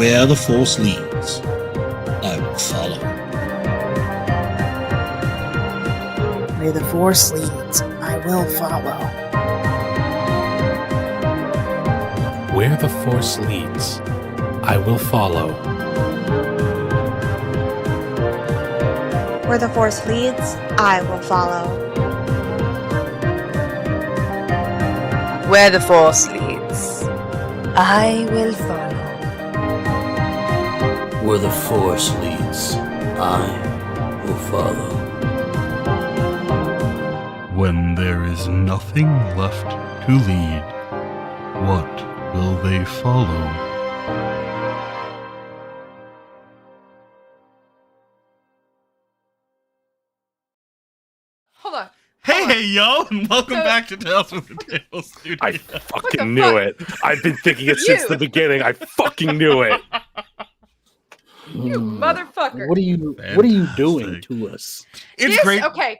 Where the Force leads, I will follow. Where the Force leads, I will follow. Where the Force leads, I will follow. Where the Force leads, I will follow. Where the Force leads, I will follow. Where the Force leads, I will follow. When there is nothing left to lead, what will they follow? Hold on. Hey, yo, and welcome back to Tales from the Table Studio. I fucking knew it. I've been thinking it since the beginning. I fucking knew it. You motherfucker. What are you doing to us? It's great. Okay.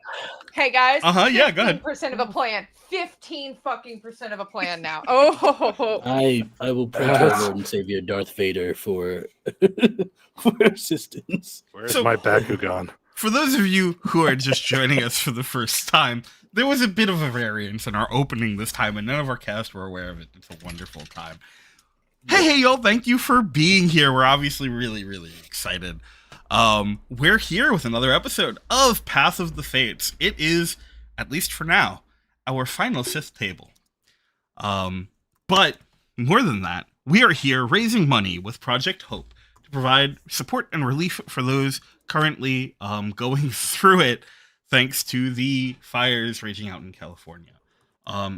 Hey guys. Yeah, go ahead. 15% of a plan. 15% of a plan now. Oh. I will pray to our Lord and Savior Darth Vader for assistance. Where's my Bakugan? For those of you who are just joining us for the first time, there was a bit of a variance in our opening this time, and none of our cast were aware of it. It's a wonderful time. Hey, y'all, thank you for being here. We're obviously really, really excited. We're here with another episode of Path of the Fates. It is, at least for now, our final Sith table. But more than that, we are here raising money with Project Hope to provide support and relief for those currently going through it, thanks to the fires raging out in California.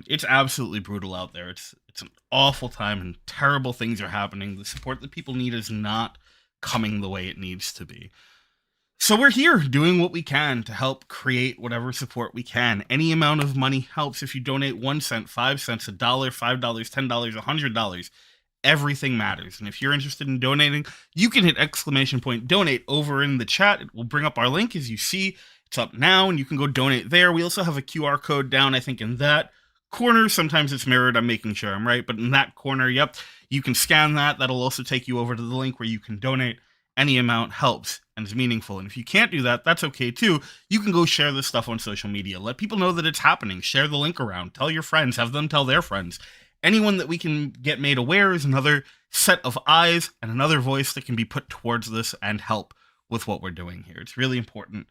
It's absolutely brutal out there. It's an awful time and terrible things are happening. The support that people need is not coming the way it needs to be. So we're here doing what we can to help create whatever support we can. Any amount of money helps. If you donate 1 cent, 5 cents, $1, $5, $10, $100, everything matters. And if you're interested in donating, you can hit !donate over in the chat. It will bring up our link as you see. It's up now and you can go donate there. We also have a QR code down, I think, in that corner. Sometimes it's mirrored. I'm making sure I'm right. But in that corner, yep, you can scan that. That'll also take you over to the link where you can donate. Any amount helps and is meaningful. And if you can't do that, that's okay too. You can go share this stuff on social media. Let people know that it's happening. Share the link around. Tell your friends. Have them tell their friends. Anyone that we can get made aware is another set of eyes and another voice that can be put towards this and help with what we're doing here. It's really important.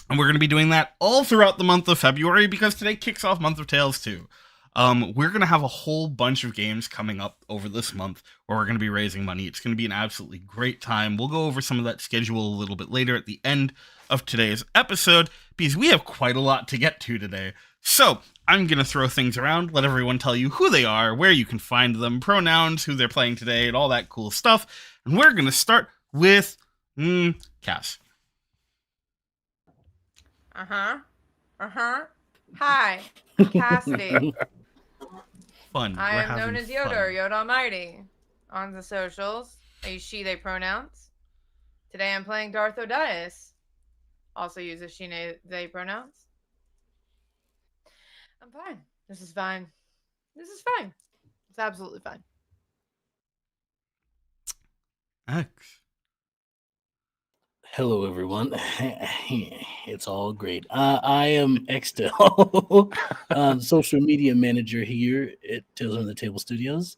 And we're going to be doing that all throughout the month of February because today kicks off Month of Tales too. We're going to have a whole bunch of games coming up over this month where we're going to be raising money. It's going to be an absolutely great time. We'll go over some of that schedule a little bit later at the end of today's episode because we have quite a lot to get to today. So I'm going to throw things around, let everyone tell you who they are, where you can find them, pronouns, who they're playing today, and all that cool stuff. And we're going to start with Cass. Hi, Cassidy. Fun. I am known as Yoda or Yoda Almighty on the socials. I use she, they pronouns. Today I'm playing Darth Odias. Also uses she, they pronouns. I'm fine. This is fine. This is fine. It's absolutely fine. X. Hello, everyone. It's all great. I am Extell, social media manager here at Tales from the Table Studios.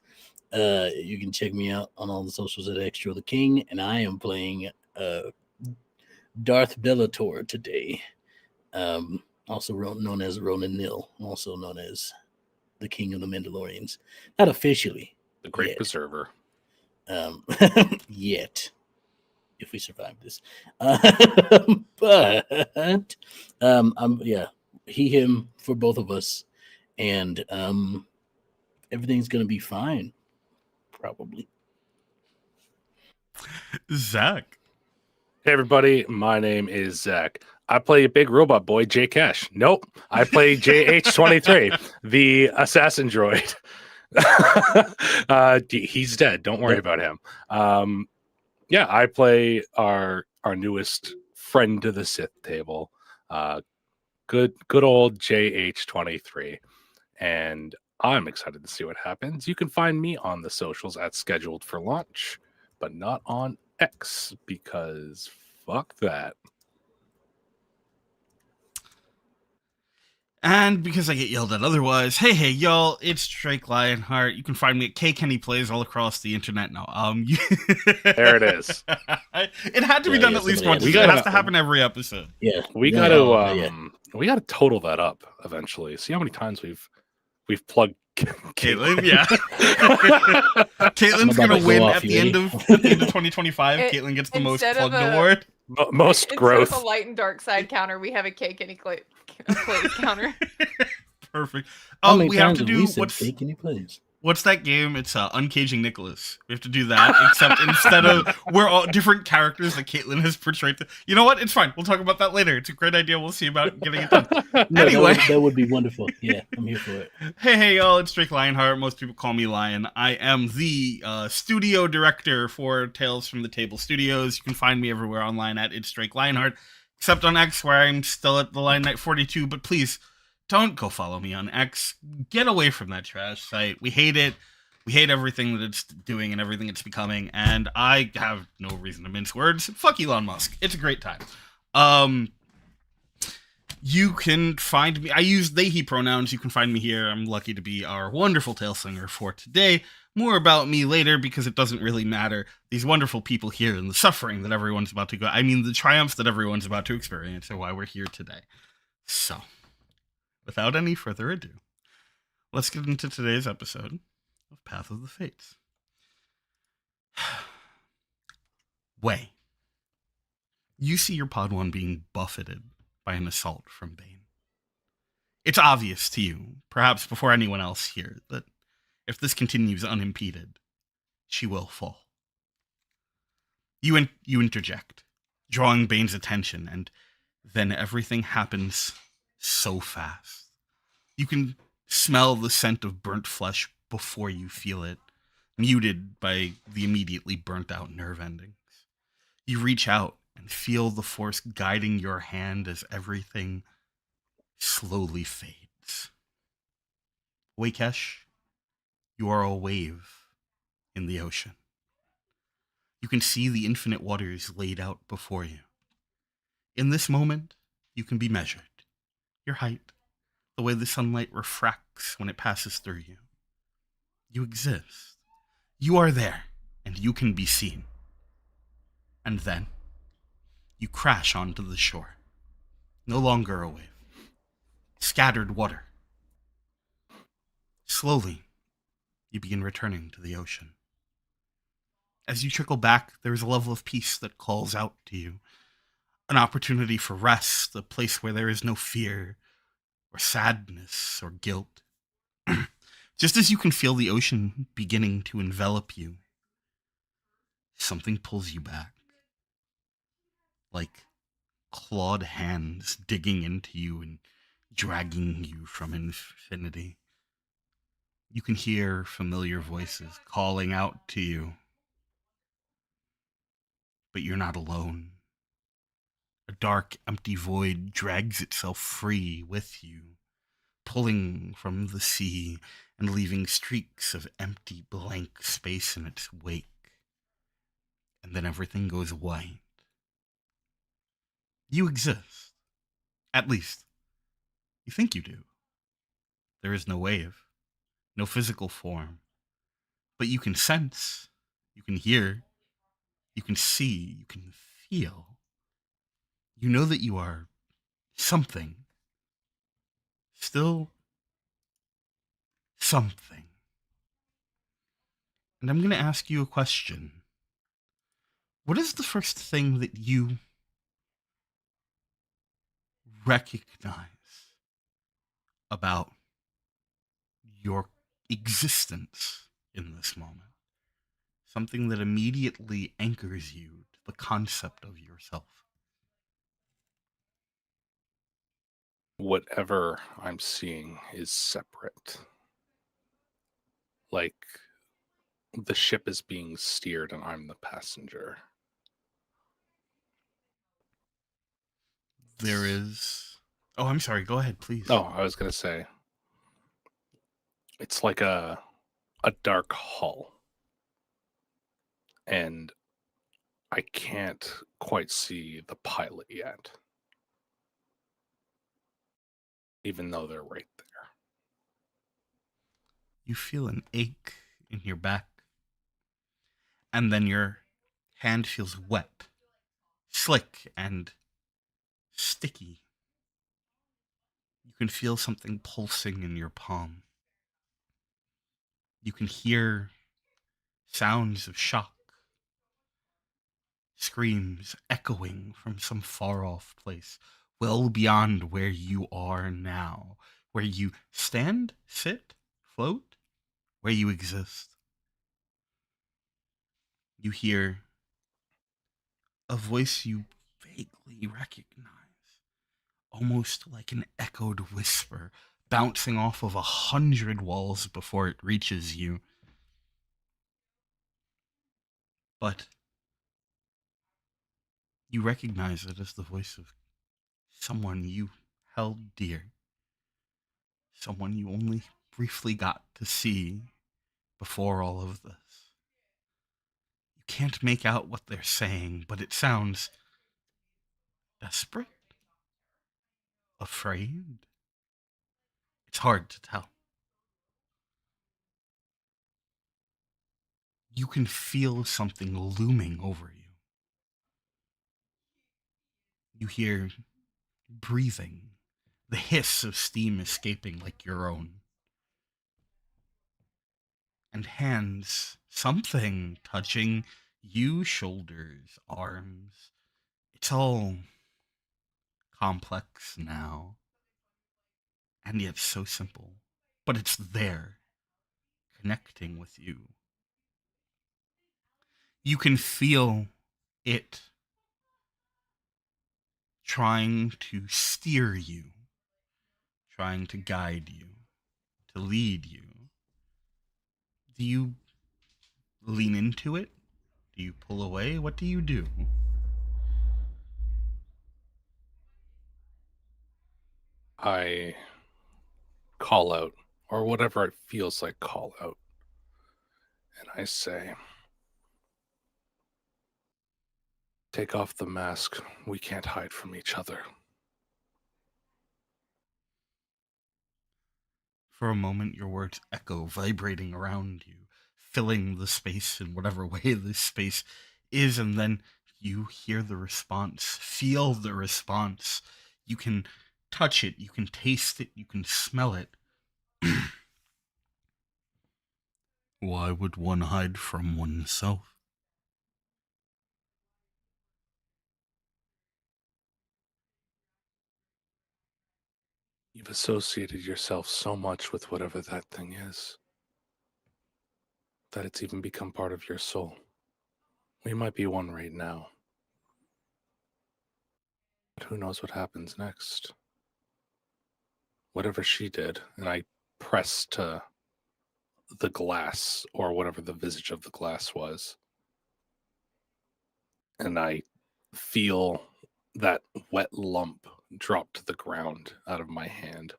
You can check me out on all the socials at Extra the King, and I am playing Darth Bellator today, also known as Ronin Nil, also known as the King of the Mandalorians. Not officially. The Great Preserver. Yet. If we survive this. But he, him for both of us. And everything's gonna be fine. Probably. Zach. Hey everybody, my name is Zach. I play a big robot boy, J Cash. Nope. I play JH23, the assassin droid. He's dead. Don't worry about him. Yeah, I play our newest friend to the Sith table, good old JH23, and I'm excited to see what happens. You can find me on the socials at Scheduled for Launch, but not on X because fuck that. And because I get yelled at otherwise, hey, y'all, it's Drake Lionheart. You can find me at K Kenny Plays all across the internet now. There it is. It had to be done at least once. It has to happen every episode. Yeah, We got to total that up eventually. See how many times we've plugged Caitlin. Yeah, Caitlin's gonna win at the end of 2025. Caitlin gets the most plugged award. Most growth. Instead of a light and dark side counter, we have a cake and plays counter. Perfect. We have to do what's that game? It's Uncaging Nicholas. We have to do that, except instead of we're all different characters that Caitlin has portrayed. You know what? It's fine. We'll talk about that later. It's a great idea. We'll see about getting it done. Anyway, that would be wonderful. Yeah, I'm here for it. Hey, y'all! It's Drake Lionheart. Most people call me Lion. I am the studio director for Tales from the Table Studios. You can find me everywhere online at It's Drake Lionheart, except on X, where I'm still at the Lion Knight 42. But please, don't go follow me on X. Get away from that trash site. We hate it. We hate everything that it's doing and everything it's becoming. And I have no reason to mince words. Fuck Elon Musk. It's a great time. You can find me. I use they, he pronouns. You can find me here. I'm lucky to be our wonderful tale singer for today. More about me later because it doesn't really matter. These wonderful people here and the suffering that everyone's about to go. I mean, the triumphs that everyone's about to experience are why we're here today. So, without any further ado, let's get into today's episode of Path of the Fates. Way. You see your Pod 1 being buffeted by an assault from Bane. It's obvious to you, perhaps before anyone else here, that if this continues unimpeded, she will fall. You interject, drawing Bane's attention, and then everything happens so fast. You can smell the scent of burnt flesh before you feel it, muted by the immediately burnt out nerve endings. You reach out and feel the force guiding your hand as everything slowly fades. Wakesh, you are a wave in the ocean. You can see the infinite waters laid out before you. In this moment, you can be measured. Your height, the way the sunlight refracts when it passes through you. You exist. You are there, and you can be seen. And then, you crash onto the shore. No longer a wave. Scattered water. Slowly, you begin returning to the ocean. As you trickle back, there is a level of peace that calls out to you. An opportunity for rest, a place where there is no fear, or sadness, or guilt. Just as you can feel the ocean beginning to envelop you, something pulls you back. Like clawed hands digging into you and dragging you from infinity. You can hear familiar voices calling out to you. But you're not alone. A dark, empty void drags itself free with you, pulling from the sea and leaving streaks of empty, blank space in its wake. And then everything goes white. You exist. At least, you think you do. There is no wave, no physical form. But you can sense, you can hear, you can see, you can feel. You know that you are something. Still something. And I'm going to ask you a question. What is the first thing that you recognize about your existence in this moment? Something that immediately anchors you to the concept of yourself. Whatever I'm seeing is separate. Like the ship is being steered and I'm the passenger. There is... Oh, I'm sorry. Go ahead, please. Oh, I was going to say, It's like a dark hull. And I can't quite see the pilot yet. Even though they're right there. You feel an ache in your back, and then your hand feels wet, slick, and sticky. You can feel something pulsing in your palm. You can hear sounds of shock, screams echoing from some far-off place, well beyond where you are now, where you stand, sit, float, where you exist. You hear a voice you vaguely recognize, almost like an echoed whisper bouncing off of 100 walls before it reaches you. But you recognize it as the voice of someone you held dear, someone you only briefly got to see before all of this. You can't make out what they're saying, but it sounds desperate, afraid. It's hard to tell. You can feel something looming over you. You hear breathing, the hiss of steam escaping like your own. And hands, something touching you, shoulders, arms. It's all complex now, and yet so simple. But it's there, connecting with you. You can feel it trying to steer you, trying to guide you, to lead you. Do you lean into it? Do you pull away? What do you do? I call out, or whatever it feels like call out. And I say, take off the mask. We can't hide from each other. For a moment, your words echo, vibrating around you, filling the space in whatever way this space is, and then you hear the response, feel the response. You can touch it, you can taste it, you can smell it. Why would one hide from oneself? You've associated yourself so much with whatever that thing is that it's even become part of your soul. We might be one right now. But who knows what happens next? Whatever she did, and I pressed to the glass, or whatever the visage of the glass was, and I feel that wet lump drop to the ground out of my hand.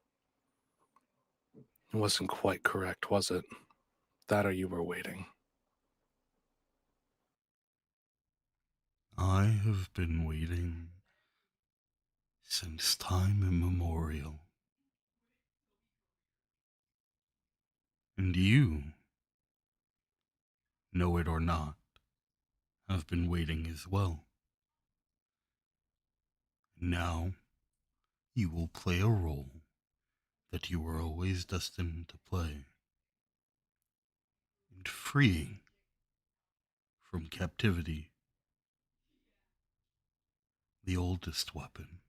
It wasn't quite correct, was it? That or you were waiting. I have been waiting since time immemorial. And you, know it or not, have been waiting as well. Now, you will play a role that you were always destined to play. And freeing from captivity, the oldest weapon.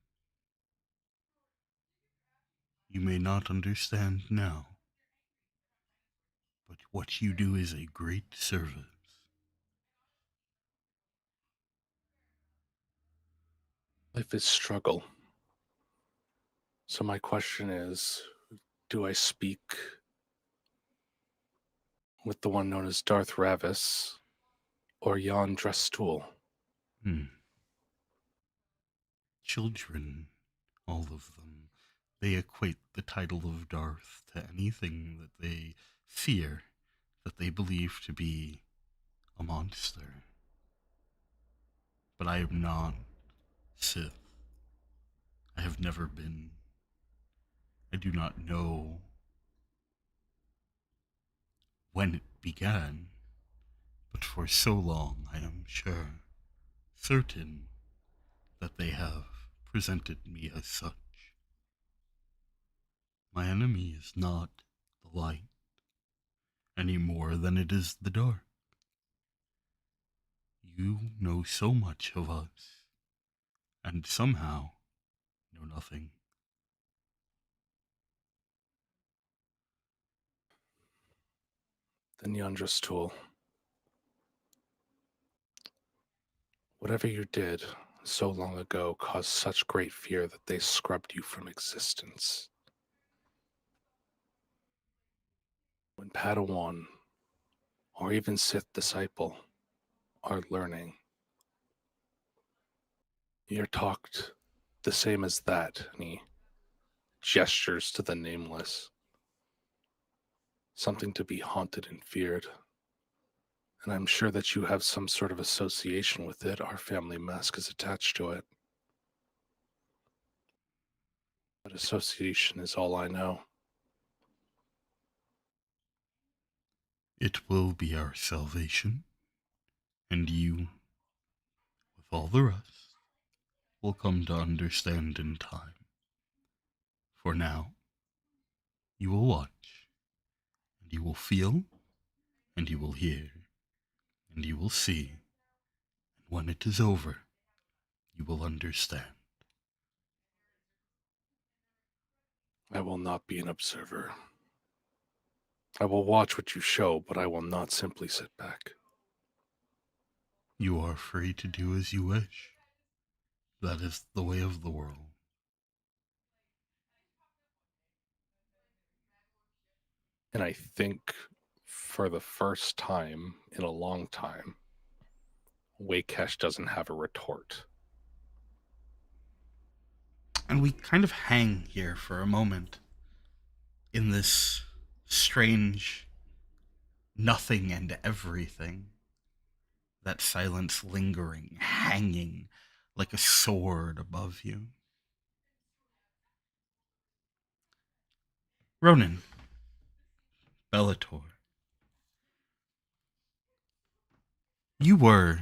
You may not understand now, but what you do is a great service. Life is struggle. So my question is, do I speak with the one known as Darth Ravis or Jan Drestool? Children, all of them, they equate the title of Darth to anything that they fear that they believe to be a monster. But I am not Sith. I have never been. I do not know when it began, but for so long I am certain that they have presented me as such. My enemy is not the light any more than it is the dark. You know so much of us, and somehow know nothing. The Nyandra's tool. Whatever you did so long ago caused such great fear that they scrubbed you from existence. When Padawan, or even Sith disciple, are learning, you're talked the same as that, and he gestures to the nameless. Something to be haunted and feared. And I'm sure that you have some sort of association with it. Our family mask is attached to it. But association is all I know. It will be our salvation, and you, with all the rest, will come to understand in time. For now, you will watch, and you will feel, and you will hear, and you will see, and when it is over, you will understand. I will not be an observer. I will watch what you show, but I will not simply sit back. You are free to do as you wish. That is the way of the world. And I think for the first time in a long time, Waykesh doesn't have a retort. And we kind of hang here for a moment in this strange nothing and everything. That silence lingering, hanging like a sword above you. Ronin, Bellator, you were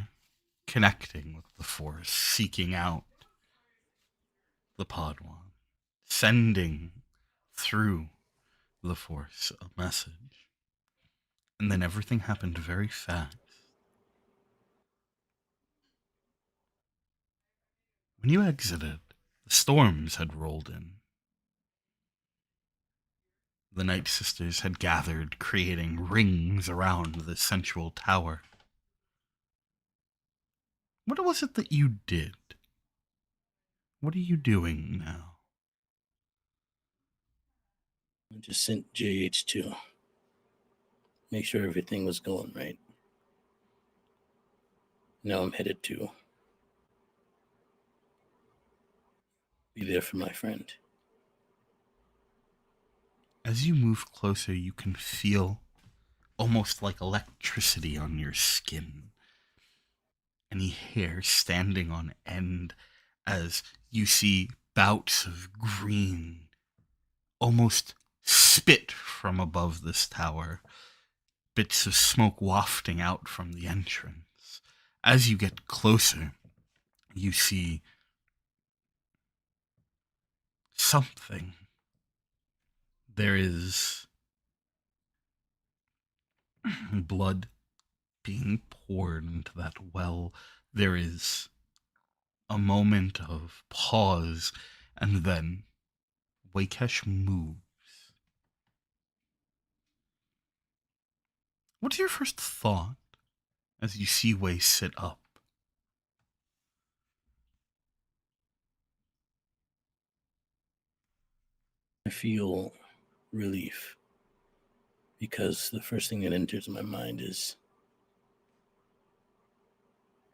connecting with the Force, seeking out the Padawan, sending through the Force a message. And then everything happened very fast. When you exited, the storms had rolled in. The Night Sisters had gathered, creating rings around the central tower. What was it that you did? What are you doing now? I just sent JH to make sure everything was going right. Now I'm headed to be there for my friend. As you move closer, you can feel almost like electricity on your skin. Any hair standing on end as you see bouts of green almost spit from above this tower, bits of smoke wafting out from the entrance. As you get closer, you see something. There is blood being poured into that well. There is a moment of pause, and then Waykesh moves. What's your first thought as you see Way sit up? I feel relief because the first thing that enters my mind is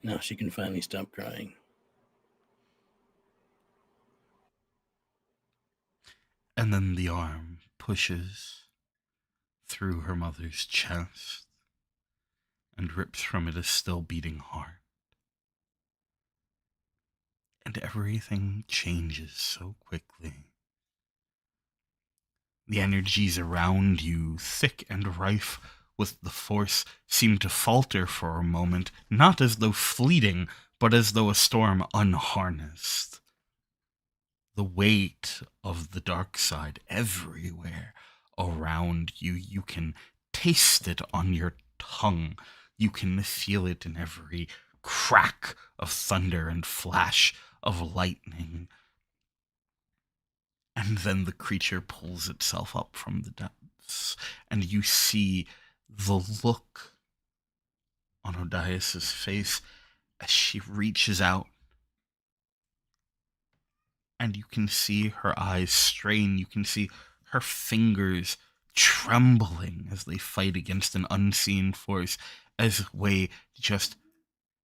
now she can finally stop crying. And then the arm pushes through her mother's chest and rips from it a still beating heart. And everything changes so quickly. The energies around you, thick and rife with the Force, seem to falter for a moment, not as though fleeting, but as though a storm unharnessed. The weight of the dark side everywhere around you. You can taste it on your tongue. You can feel it in every crack of thunder and flash of lightning. And then the creature pulls itself up from the depths, and you see the look on Odias's face as she reaches out. And you can see her eyes strain. You can see her fingers trembling as they fight against an unseen force, as Wei just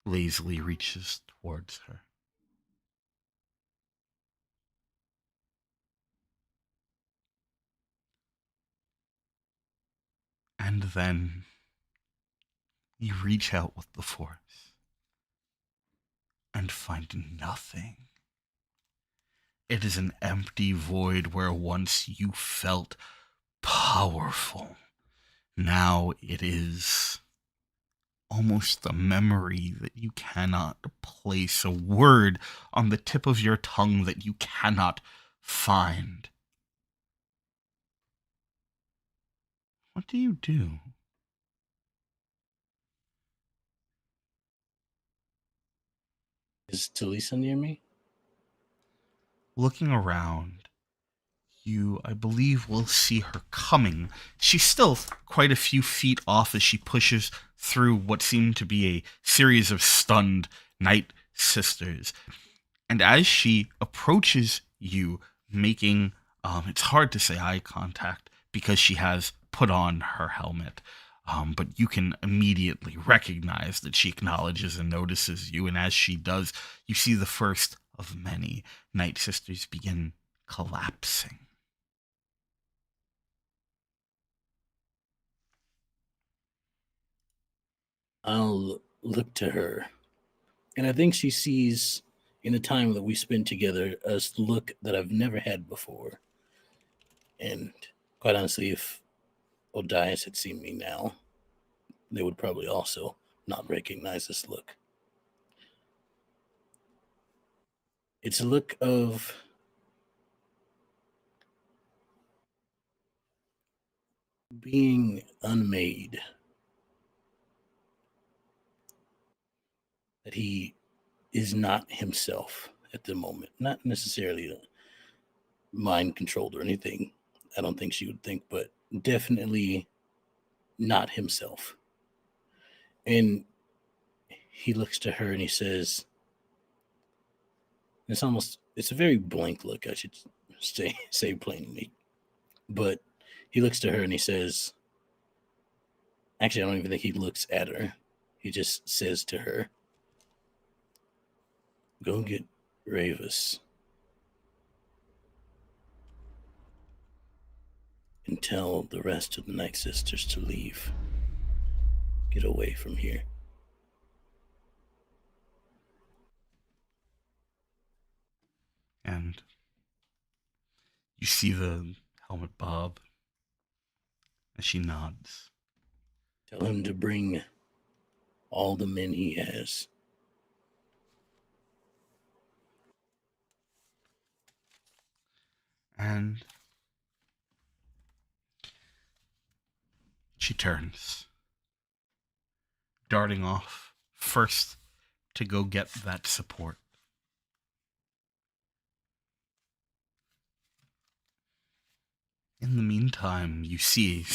lazily reaches towards her. And then you reach out with the Force and find nothing. It is an empty void where once you felt powerful. Now it is almost a memory that you cannot place, a word on the tip of your tongue that you cannot find. What do you do? Is Talisa near me? Looking around, you, I believe, will see her coming. She's still quite a few feet off as she pushes through what seem to be a series of stunned Night Sisters. And as she approaches you, making, it's hard to say eye contact because she has put on her helmet. But you can immediately recognize that she acknowledges and notices you. And as she does, you see the first of many Night Sisters begin collapsing. I'll look to her, and I think she sees, in the time that we spend together, a look that I've never had before. And quite honestly, if Odias had seen me now, they would probably also not recognize this look. It's a look of being unmade. That he is not himself at the moment. Not necessarily mind controlled or anything. I don't think she would think, but definitely not himself. And he looks to her and he says, it's a very blank look, I should say plainly. But he looks to her and he says, actually, I don't even think he looks at her. He just says to her, "Go get Ravus and tell the rest of the Night Sisters to leave. Get away from here." And you see the helmet bob as she nods. Tell him to bring all the men he has. And she turns, darting off first to go get that support. In the meantime, you see a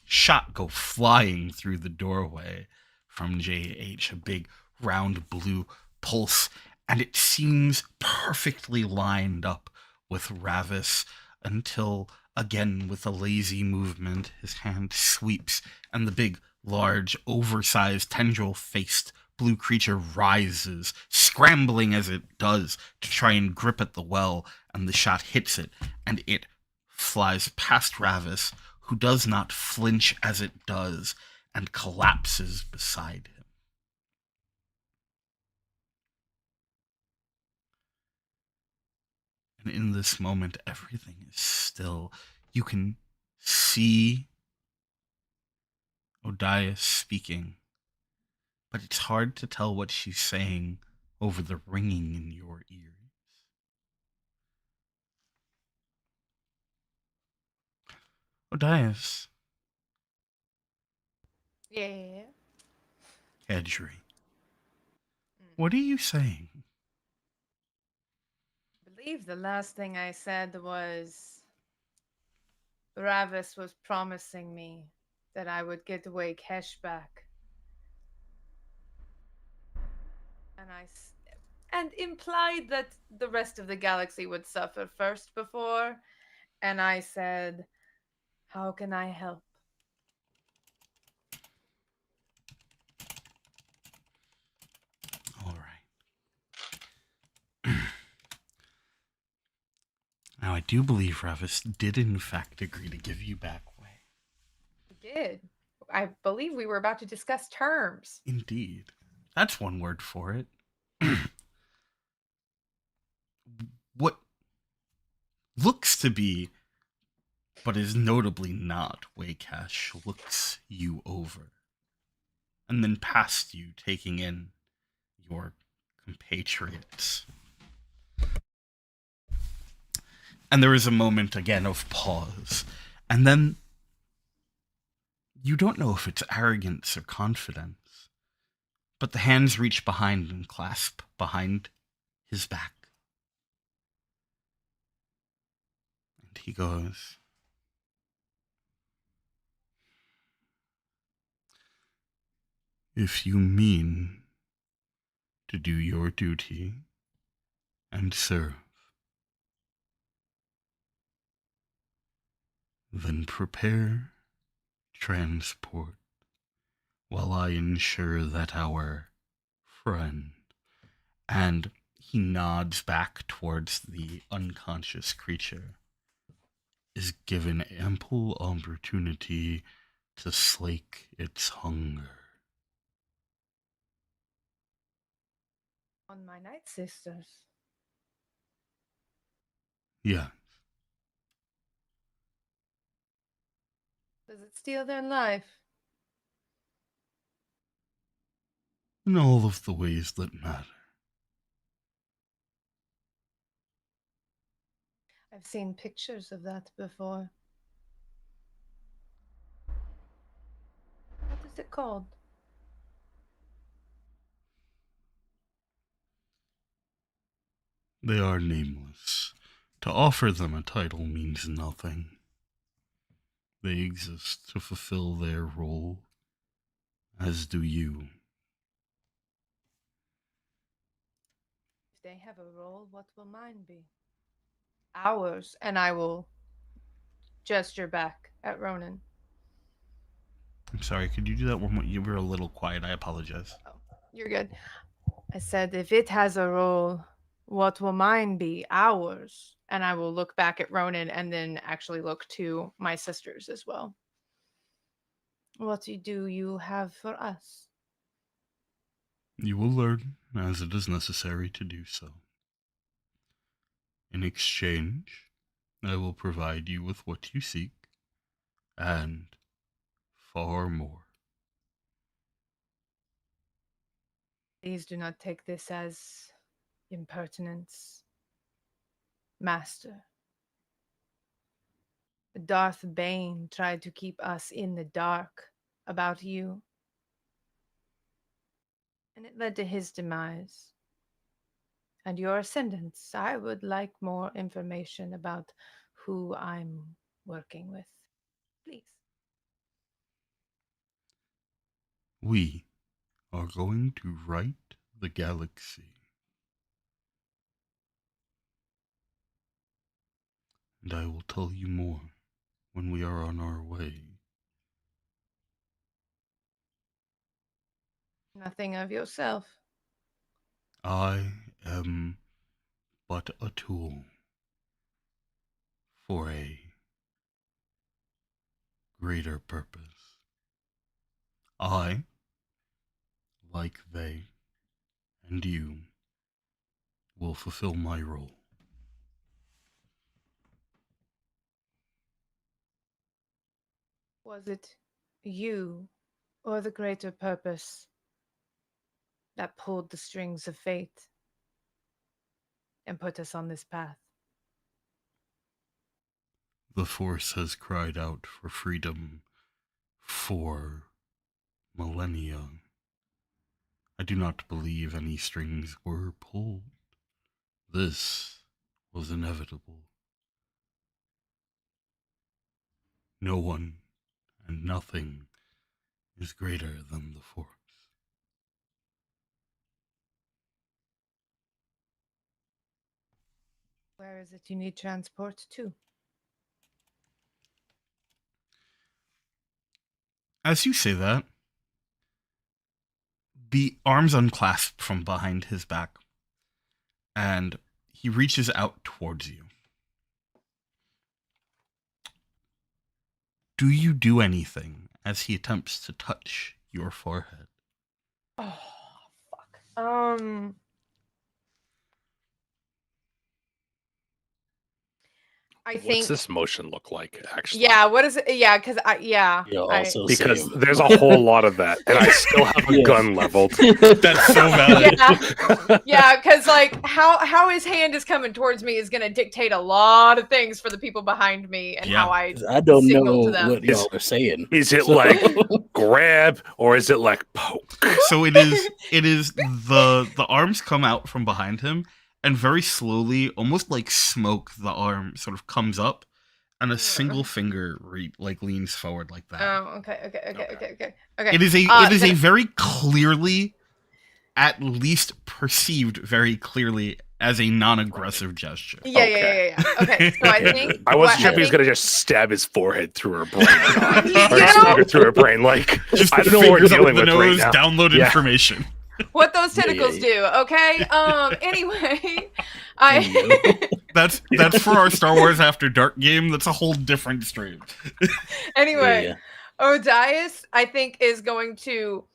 shot go flying through the doorway from JH, a big round blue pulse, and it seems perfectly lined up with Ravis until, again, with a lazy movement, his hand sweeps and the big, large, oversized, tendril-faced blue creature rises, scrambling as it does to try and grip at the well, and the shot hits it, and it flies past Ravis, who does not flinch as it does and collapses beside him. And in this moment, everything is still. You can see Odias speaking, but it's hard to tell what she's saying over the ringing in your ears. Odias. Yeah. Edry. What are you saying? I believe the last thing I said was Ravis was promising me that I would get away Kesh back. And implied that the rest of the galaxy would suffer first before. And I said, how can I help? All right. Now, I do believe Ravis did in fact agree to give you back way. He did. I believe we were about to discuss terms. Indeed. That's one word for it. What looks to be, but is notably not, Waycash looks you over. And then past you, taking in your compatriots. And there is a moment again of pause. And then you don't know if it's arrogance or confidence, but the hands reach behind and clasp behind his back. And he goes, if you mean to do your duty and serve, then prepare transport while I ensure that our friend, and he nods back towards the unconscious creature, is given ample opportunity to slake its hunger. On my Night Sisters. Yes. Does it steal their life? In all of the ways that matter. I've seen pictures of that before. What is it called? They are nameless. To offer them a title means nothing. They exist to fulfill their role, as do you. If they have a role, what will mine be? Ours, and I will gesture back at Ronin. I'm sorry, could you do that one more? You were a little quiet, I apologize. Oh, you're good. I said, if it has a role, what will mine be? Ours. And I will look back at Ronin and then actually look to my sisters as well. What do you have for us? You will learn as it is necessary to do so. In exchange, I will provide you with what you seek, and far more. Please do not take this as impertinence, Master. Darth Bane tried to keep us in the dark about you, and it led to his demise. And your ascendants, I would like more information about who I'm working with. Please. We are going to right the galaxy. And I will tell you more when we are on our way. Nothing of yourself. I am but a tool for a greater purpose. I, like they and you, will fulfill my role. Was it you or the greater purpose that pulled the strings of fate and put us on this path? The Force has cried out for freedom for millennia. I do not believe any strings were pulled. This was inevitable. No one and nothing is greater than the Force. Where is it you need transport to? As you say that, the arms unclasp from behind his back, and he reaches out towards you. Do you do anything as he attempts to touch your forehead? Oh, fuck. I think. What's this motion look like, actually? Yeah, what is it? Yeah, because Yeah, also Because same. there's a whole lot of that, and I still have a Yeah. gun leveled. That's so valid. Yeah, because like how his hand is coming towards me is going to dictate a lot of things for the people behind me and how I don't signal know to them. what y'all are saying. Is it like grab or is it like poke? So it is the arms come out from behind him, and very slowly, almost like smoke, the arm sort of comes up, and a single finger leans forward like that. Oh, okay. It is a very clearly, at least perceived very clearly as a non-aggressive gesture. Yeah. Okay, so I think I wasn't sure if he was gonna just stab his forehead through her brain, or his finger through her brain. Like, just I don't know what we're fingers up dealing the with nose, right now. download Yeah. information. what those tentacles do. Okay. Anyway, That's for our Star Wars After Dark game. That's a whole different stream. Anyway, Odias, I think, is going to.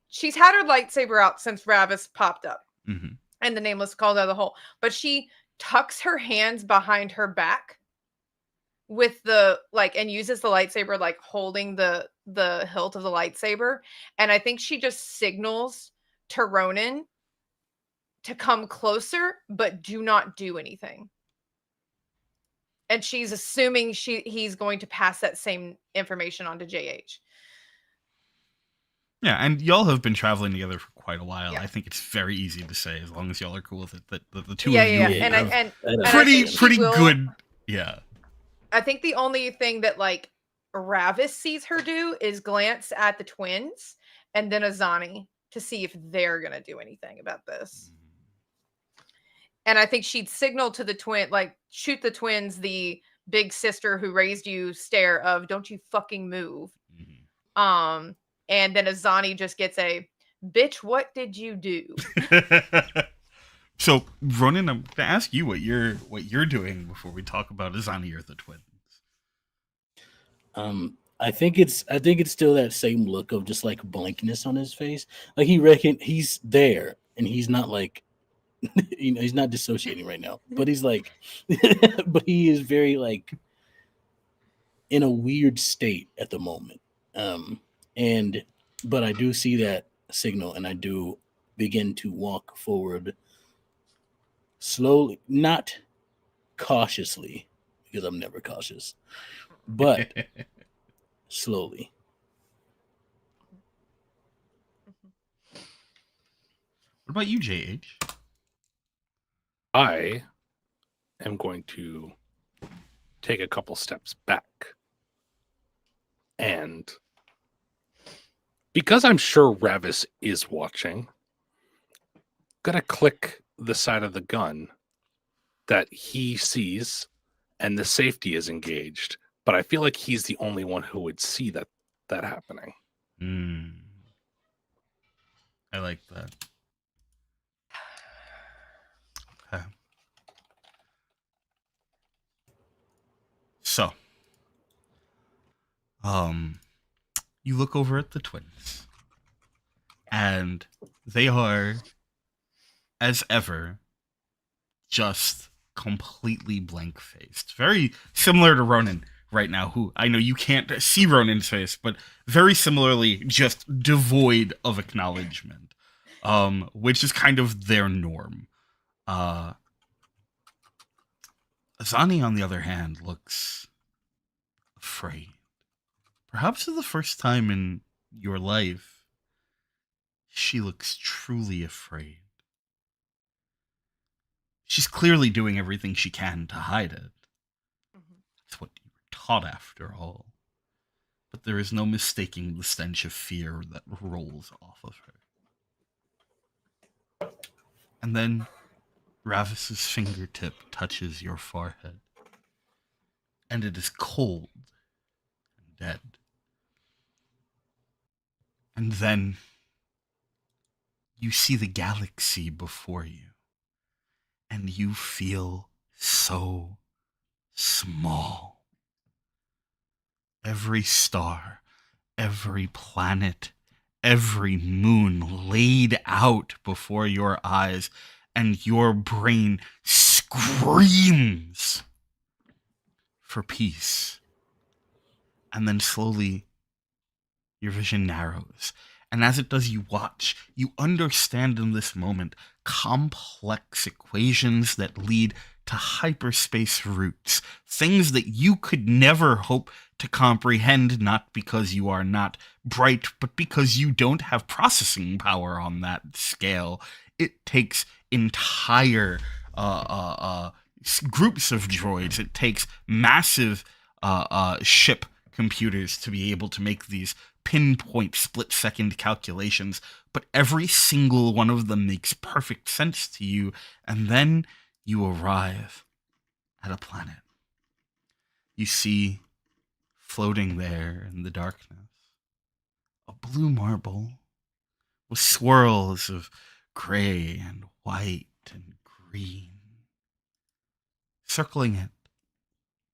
She's had her lightsaber out since Ravis popped up, and the Nameless called out of the hole. But she tucks her hands behind her back with the and uses the lightsaber like holding the hilt of the lightsaber, and I think she just signals to Ronin to come closer, but do not do anything. And she's assuming he's going to pass that same information on to JH. Yeah, and y'all have been traveling together for quite a while. Yeah. I think it's very easy to say, as long as y'all are cool with it, that the two of you have pretty good. Yeah. I think the only thing that Ravis sees her do is glance at the twins and then Azani to see if they're gonna do anything about this. And I think she'd signal to the twin, shoot the twins the big sister who raised you stare of "Don't you fucking move." And then Azani just gets a bitch. What did you do? So, Ronin, I'm gonna ask you what you're doing before we talk about Azani or the twins. I think it's still that same look of just blankness on his face. Like he's there and he's not he's not dissociating right now. But he's but he is very in a weird state at the moment. But I do see that signal and I do begin to walk forward slowly, not cautiously, because I'm never cautious, but slowly. What about you, JH? I am going to take a couple steps back. And because I'm sure Ravis is watching, gonna click the side of the gun that he sees and the safety is engaged. But I feel like he's the only one who would see that happening. I like that. Okay. So, You look over at the twins, and they are, as ever, just completely blank-faced. Very similar to Ronin right now, who I know you can't see Ronin's face, but very similarly just devoid of acknowledgement, which is kind of their norm. Azani, on the other hand, looks afraid. Perhaps for the first time in your life, she looks truly afraid. She's clearly doing everything she can to hide it. That's what you were taught, after all. But there is no mistaking the stench of fear that rolls off of her. And then Ravis's fingertip touches your forehead, and it is cold and dead. And then you see the galaxy before you, and you feel so small. Every star, every planet, every moon laid out before your eyes, and your brain screams for peace. And then slowly, your vision narrows. And as it does, you watch. You understand in this moment complex equations that lead to hyperspace routes. Things that you could never hope to comprehend, not because you are not bright, but because you don't have processing power on that scale. It takes entire groups of droids. It takes massive ship computers to be able to make these pinpoint split-second calculations, but every single one of them makes perfect sense to you, and then you arrive at a planet. You see, floating there in the darkness, a blue marble with swirls of gray and white and green. Circling it,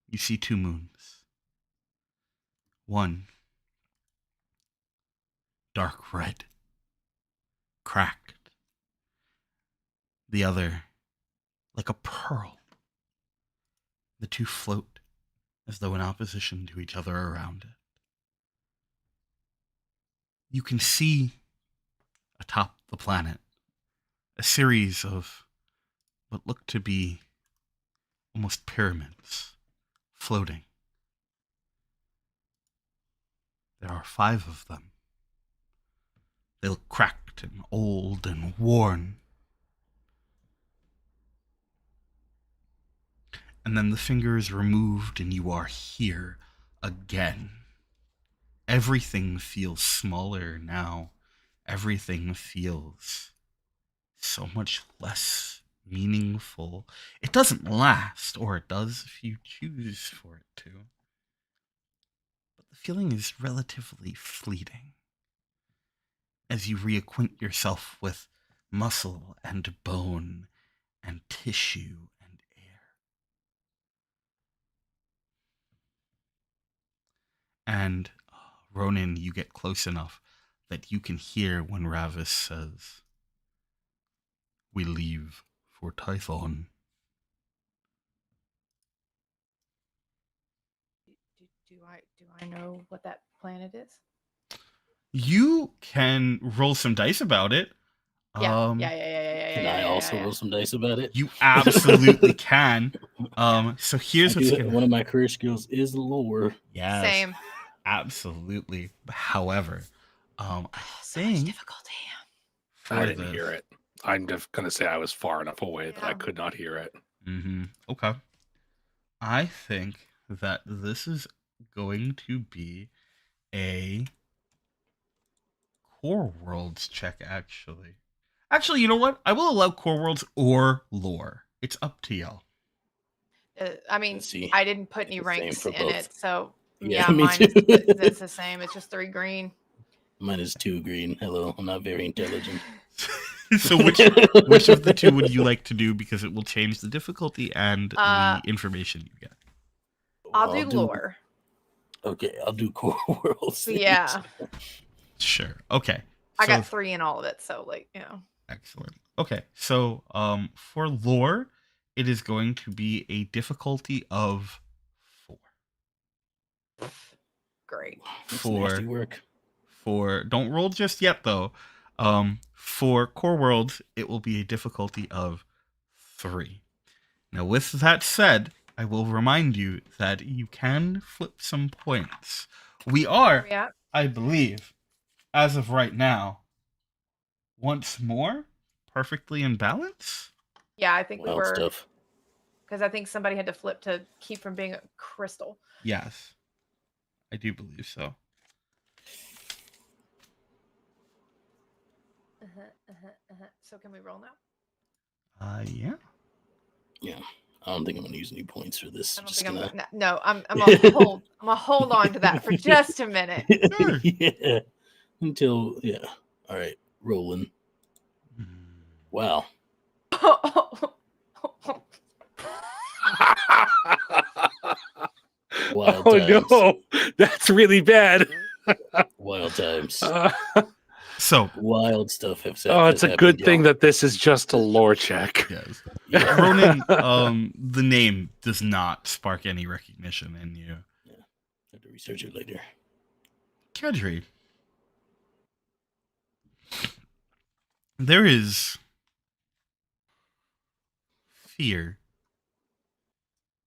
you see 2 moons. One, dark red, cracked. The other, like a pearl. The 2 float as though in opposition to each other around it. You can see atop the planet a series of what look to be almost pyramids floating. There are 5 of them. They look cracked and old and worn. And then the finger is removed and you are here again. Everything feels smaller now. Everything feels so much less meaningful. It doesn't last, or it does if you choose for it to. But the feeling is relatively fleeting as you reacquaint yourself with muscle and bone and tissue and air. And Ronin, you get close enough that you can hear when Ravis says, "We leave for Tython." Do I know what that planet is? You can roll some dice about it. Yeah. Can I also roll some dice about it? You absolutely can. So here's what's gonna... One of my career skills is lore. Yes, same. Absolutely. However, I So think much difficulty. I didn't hear it. I'm just going to say I was far enough away that I could not hear it. Okay. I think that this is going to be a Core Worlds check, actually. Actually, you know what? I will allow Core Worlds or lore. It's up to y'all. I mean, I didn't put any ranks in it, so Yeah, mine it's the same. It's just 3 green. Mine is 2 green. Hello, I'm not very intelligent. So which of the 2 would you like to do? Because it will change the difficulty and the information you get. I'll do lore. Okay, I'll do core worlds. Yeah. Sure. Okay. I So got 3 in all of it, so like, excellent. Okay. So for lore, it is going to be a difficulty of 4. Great. That's nasty For work. don't roll just yet though. For core worlds, it will be a difficulty of 3. Now, with that said, I will remind you that you can flip some points. We are, Yeah. I believe, as of right now, once more perfectly in balance. Yeah, I think we Wild were. stuff. Because I think somebody had to flip to keep from being a crystal. Yes, I do believe so. So can we roll now? Yeah. Yeah. I don't think I'm gonna use any points for this. I don't Just think gonna... I'm gonna. No, I'm gonna hold. I'm gonna hold on to that for just a minute. Yeah. Until All right, rolling. Wow. Wild Oh times. no, that's really bad. Wild times. So Wild stuff has it's a happened, good thing y'all. that this is just a lore check. yes, Yeah. Ronin. The name does not spark any recognition in you. Yeah. Have to research it later. Kadri, there is fear.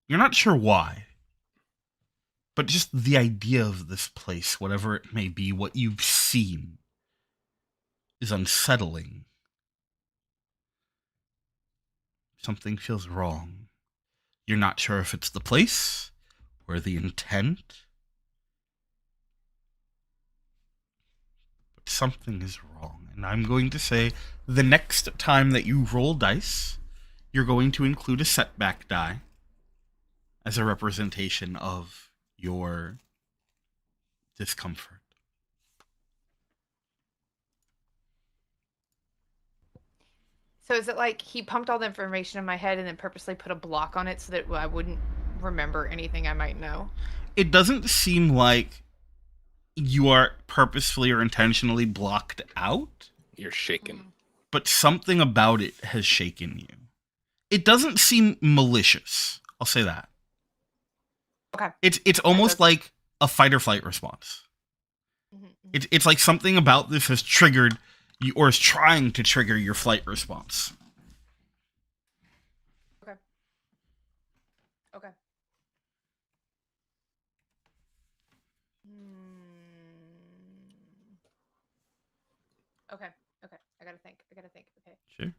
You're not sure why, but just the idea of this place, whatever it may be, what you've seen, is unsettling. Something feels wrong. You're not sure if it's the place or the intent, but something is wrong. And I'm going to say the next time that you roll dice, you're going to include a setback die as a representation of your discomfort. So is it like he pumped all the information in my head and then purposely put a block on it so that I wouldn't remember anything I might know? It doesn't seem like you are purposefully or intentionally blocked out, You're shaken. but something about it has shaken you. It doesn't seem malicious. I'll say that. Okay. It's almost like a fight or flight response. It's like something about this has triggered you, or is trying to trigger your flight response. Okay. Okay. Okay. Okay. I gotta think. Okay. Sure.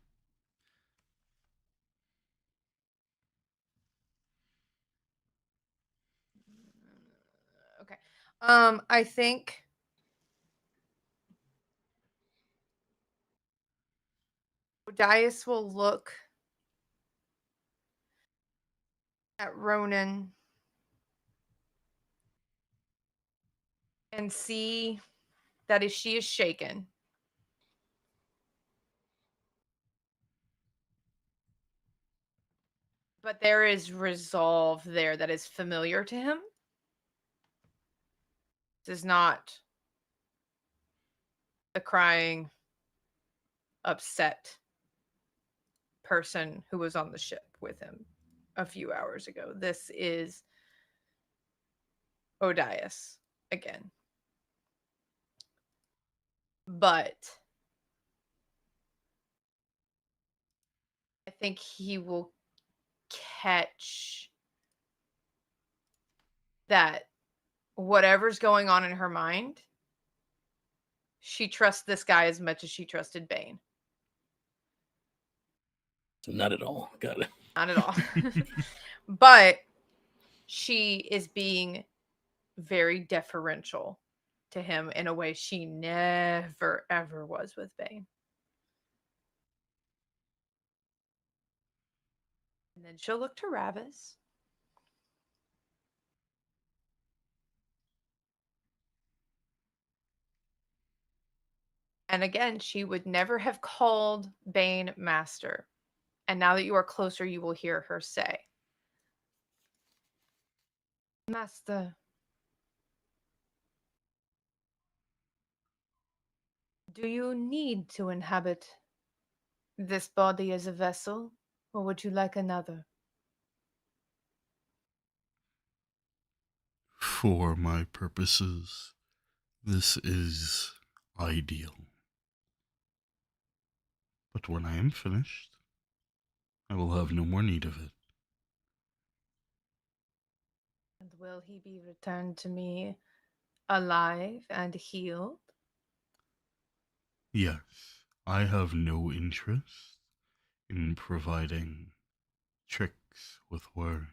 Okay. I think Odias will look at Ronin and see that she is shaken. But there is resolve there that is familiar to him. This is not the crying, upset person who was on the ship with him a few hours ago. This is Odias again. But I think he will catch that whatever's going on in her mind, she trusts this guy as much as she trusted Bane. Not at all. Got it. Not at all. But she is being very deferential to him in a way she never, ever was with Bane. And then she'll look to Ravis. And again, she would never have called Bane master. And now that you are closer, you will hear her say, Master, Do you need to inhabit this body as a vessel, or would you like another? For my purposes, this is ideal. But when I am finished, I will have no more need of it. And will he be returned to me alive and healed? Yes, I have no interest in providing tricks with words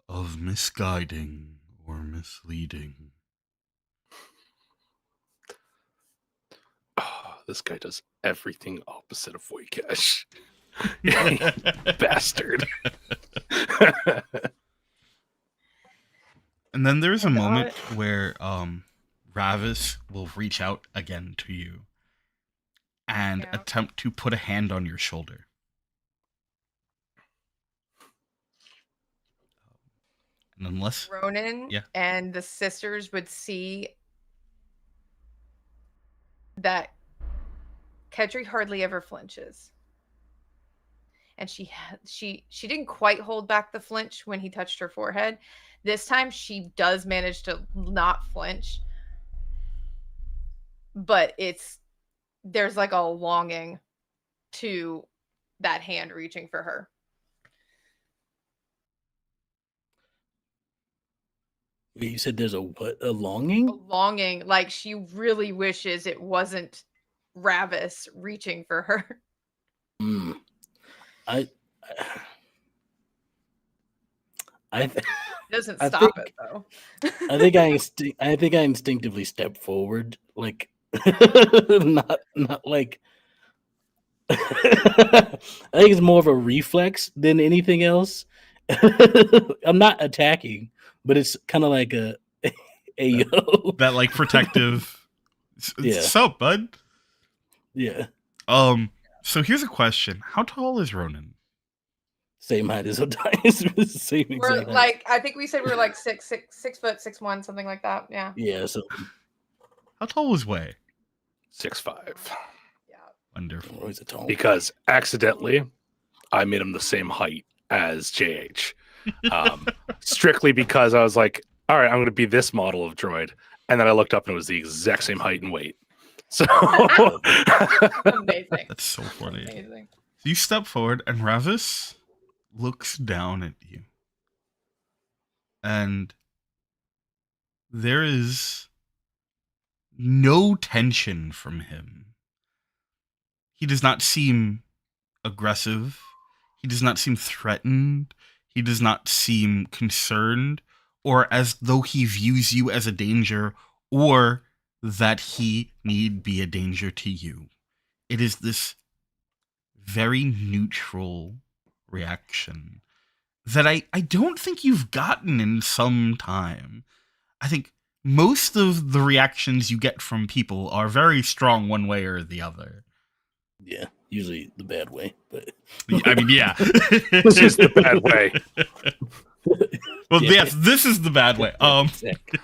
of misguiding or misleading. Oh, this guy does everything opposite of Voykesh. Bastard. And then there's a And moment where Ravis will reach out again to you and Yeah. attempt to put a hand on your shoulder. And unless Ronin Yeah. and the sisters would see that Kedri hardly ever flinches. And she didn't quite hold back the flinch when he touched her forehead. This time she does manage to not flinch. But there's like a longing to that hand reaching for her. You said there's a what? A A longing? longing, like she really wishes it wasn't Ravis reaching for her. Hmm. I Doesn't I stop think- it though. I think I instinctively step forward, like not like. I think it's more of a reflex than anything else. I'm not attacking, but it's kind of like a yo. that like protective Yeah. Sup, bud? Yeah, So here's a question. How tall is Ronin? same height as Otis. Same We're exact height. like, I think we said we were like 6'1", 6'1", something like that. Yeah. Yeah, so How tall was Wei? 6'5". Yeah. Wonderful. always a tall. Because accidentally, I made him the same height as JH. Strictly because I was like, all right, I'm going to be this model of droid. And then I looked up and it was the exact same height and weight. So Amazing. That's so funny. Amazing. So you step forward and Ravis looks down at you. And there is no tension from him. He does not seem aggressive. He does not seem threatened. He does not seem concerned or as though he views you as a danger or that he need be a danger to you. It is this very neutral reaction that I don't think you've gotten in some time. I think most of the reactions you get from people are very strong one way or the other. Yeah, usually the bad way, but I mean, yeah. this is the bad way. Well, Yeah. yes, this is the bad way. Exactly.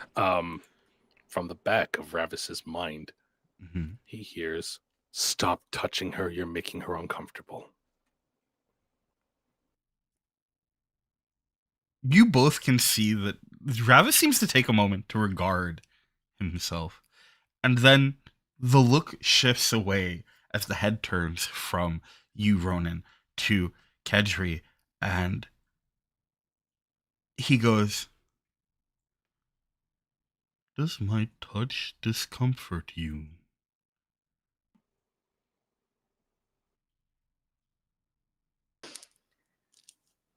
From the back of Ravis's mind, Mhm. he hears, "Stop touching her. You're making her uncomfortable." You both can see that Ravis seems to take a moment to regard himself. And then the look shifts away as the head turns from you, Ronin, to Kedri. And he goes, "Does my touch discomfort you?"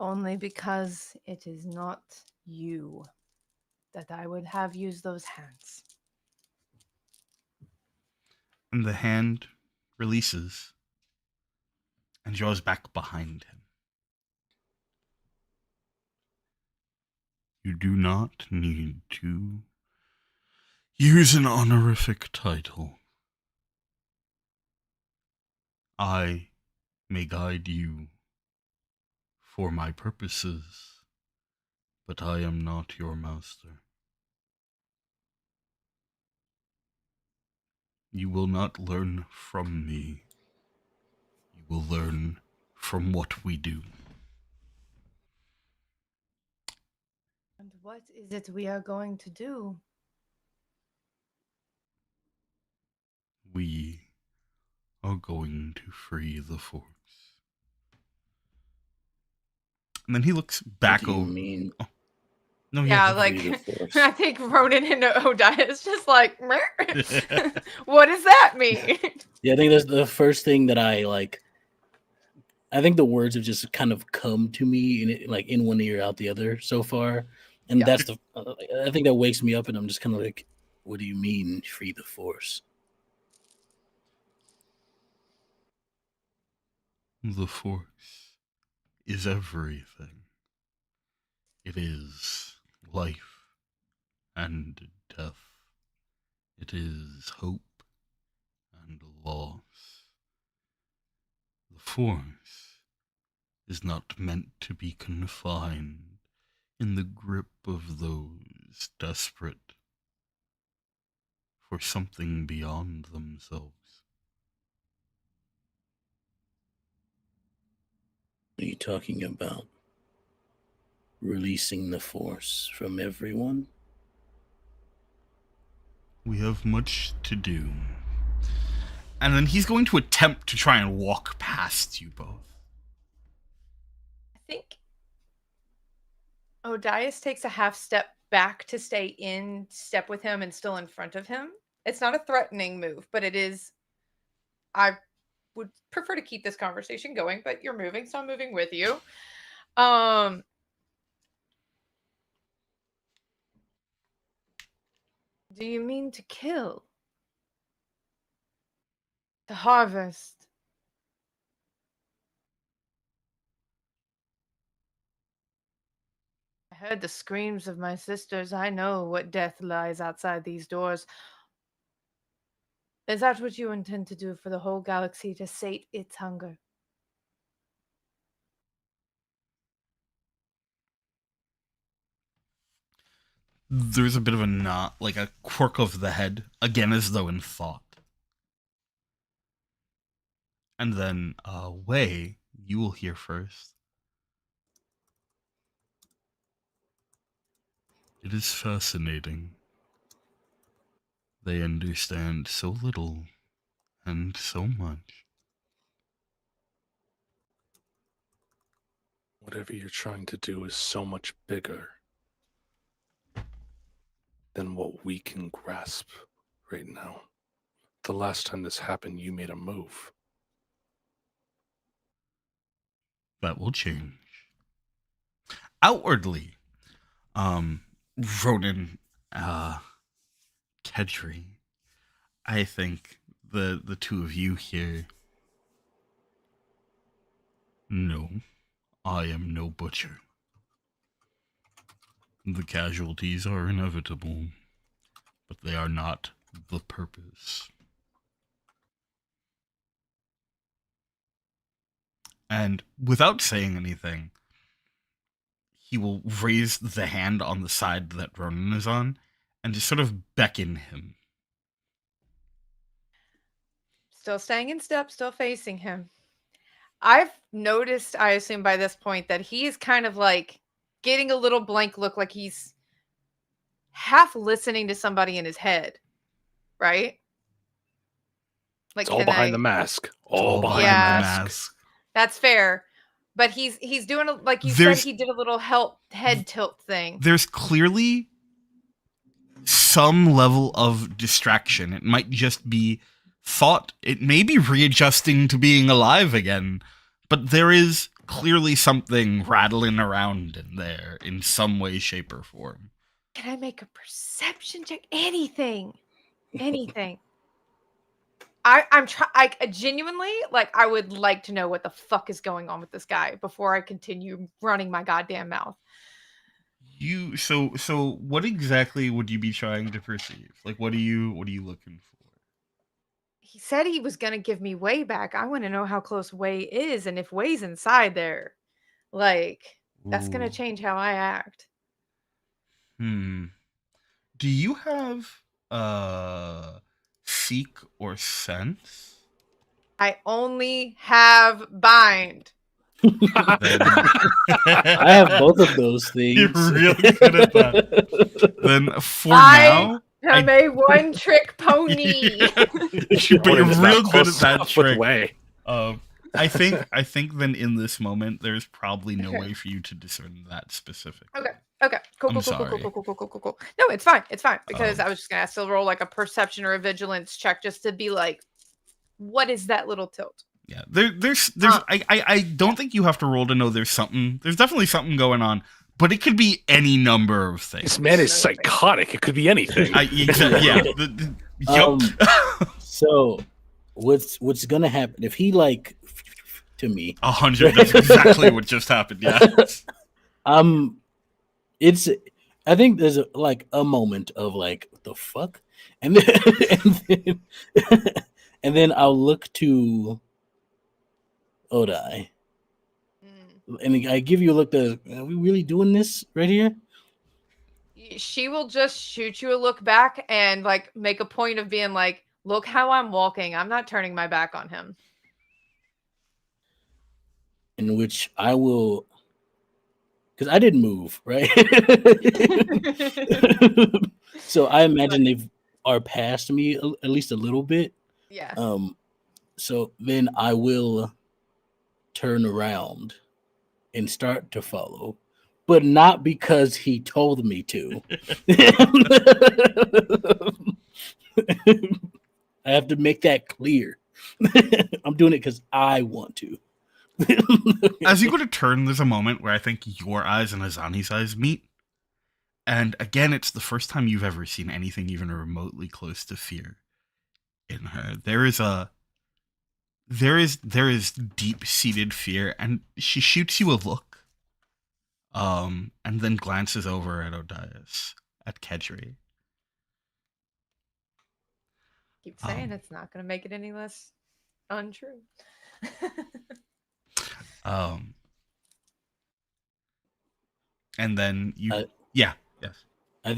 Only because it is not you that I would have used those hands. And the hand releases and draws back behind him. You do not need to use an honorific title. I may guide you for my purposes, but I am not your master. You will not learn from me. You will learn from what we do. And what is it we are going to do? We are going to free the Force. And then he looks back What do you over. mean? Oh. No, Yeah, yeah. like Free the Force. I think Ronin and Odiah is just like, what does that mean? Yeah, I think that's the first thing that I like. I think the words have just kind of come to me in one ear out the other so far, and Yeah. that's the. I think that wakes me up, and I'm just kind of like, "What do you mean, free the Force?" The Force is everything. It is life and death. It is hope and loss. The Force is not meant to be confined in the grip of those desperate for something beyond themselves. What are you talking about? Releasing the Force from everyone? We have much to do. And then he's going to attempt to try and walk past you both. I think Odias takes a half step back to stay in step with him and still in front of him. It's not a threatening move, but it is. I would prefer to keep this conversation going, but you're moving, so I'm moving with you. Do you mean to kill? To harvest? I heard the screams of my sisters. I know what death lies outside these doors. Is that what you intend to do for the whole galaxy to sate its hunger? There's a bit of a nod, like a quirk of the head, again as though in thought. And then, Wei, you will hear first. It is fascinating. They understand so little and so much. Whatever you're trying to do is so much bigger than what we can grasp right now. The last time this happened, you made a move. That will change. Outwardly, Ronin, Kedri, I think the two of you here. No, I am no butcher. The casualties are inevitable, but they are not the purpose. And without saying anything, he will raise the hand on the side that Ronan is on and just sort of beckon him. Still staying in step, still facing him. I've noticed, I assume by this point, that he is kind of like getting a little blank look, like he's half listening to somebody in his head, right? Like, It's all behind the mask. All behind the mask. That's fair. But he's doing like you said, he did a little head tilt thing. There's clearly some level of distraction. It might just be thought. It may be readjusting to being alive again, but there is clearly something rattling around in there in some way, shape, or form. Can I make a perception check? Anything. I'm trying. I genuinely, like, I would like to know what the fuck is going on with this guy before I continue running my goddamn mouth. So what exactly would you be trying to perceive? Like, what are you looking for? He said he was gonna give me Wei back. I want to know how close Wei is, and if Wei's inside there, like, that's gonna change how I act. Do you have seek or sense. I only have bind. Then I have both of those things. You're really good at that. Then for I now, am a one-trick pony. but you're Ronan's real not good close at that enough with trick. way. I think then in this moment, there's probably no way for you to discern that specific. Okay. Cool. I'm Cool. sorry. Cool. No, it's fine. It's fine because Oh. I was just gonna still roll like a perception or a vigilance check just to be like, what is that little tilt? Yeah, there's I don't think you have to roll to know there's something. There's definitely something going on, but it could be any number of things. This man is psychotic. It could be anything. Yup. So, what's gonna happen if he like to me? 100. That's exactly what just happened. Yeah. It's. I think there's a moment of like the fuck, and then and then I'll look to Odai, and I give you a look. Are we really doing this right here? She will just shoot you a look back and like make a point of being like, look how I'm walking. I'm not turning my back on him. In which I will, because I didn't move, right? So I imagine they are past me at least a little bit. Yeah. So then I will turn around and start to follow, but not because he told me to. I have to make that clear. I'm doing it because I want to. As you go to turn, there's a moment where I think your eyes and Azani's eyes meet. And again, it's the first time you've ever seen anything even remotely close to fear in her. There is deep-seated fear, and she shoots you a look, and then glances over at Odias, at Kedri. Keep saying it's not going to make it any less untrue. And then you, yes. I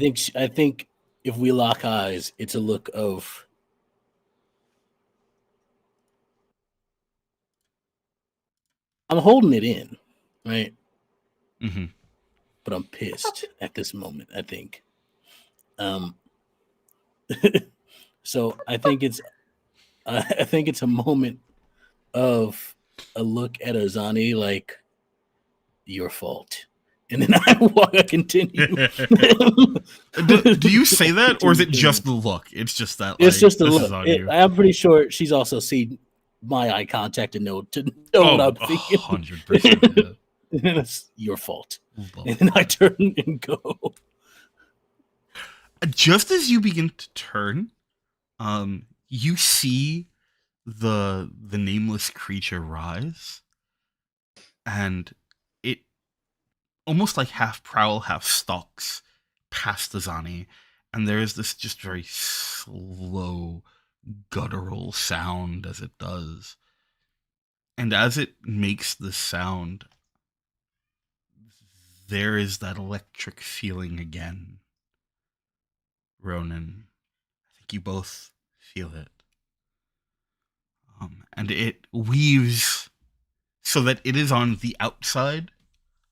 think if we lock eyes, it's a look of I'm holding it in, right? Mm-hmm. But I'm pissed at this moment. I think. So I think it's a moment of a look at Azani like your fault, and then I continue. Do you say that, or is it just the look? It's just that. It's just the this look. is on you. I'm pretty sure she's also seen my eye contact and know what I'm thinking. 100%. And it's your fault. And then I turn and go. Just as you begin to turn, you see the nameless creature rise, and it almost like half prowl, half stalks past Azani, and there is this just very slow, guttural sound as it does. And as it makes the sound, there is that electric feeling again. Ronin, I think you both feel it. And it weaves so that it is on the outside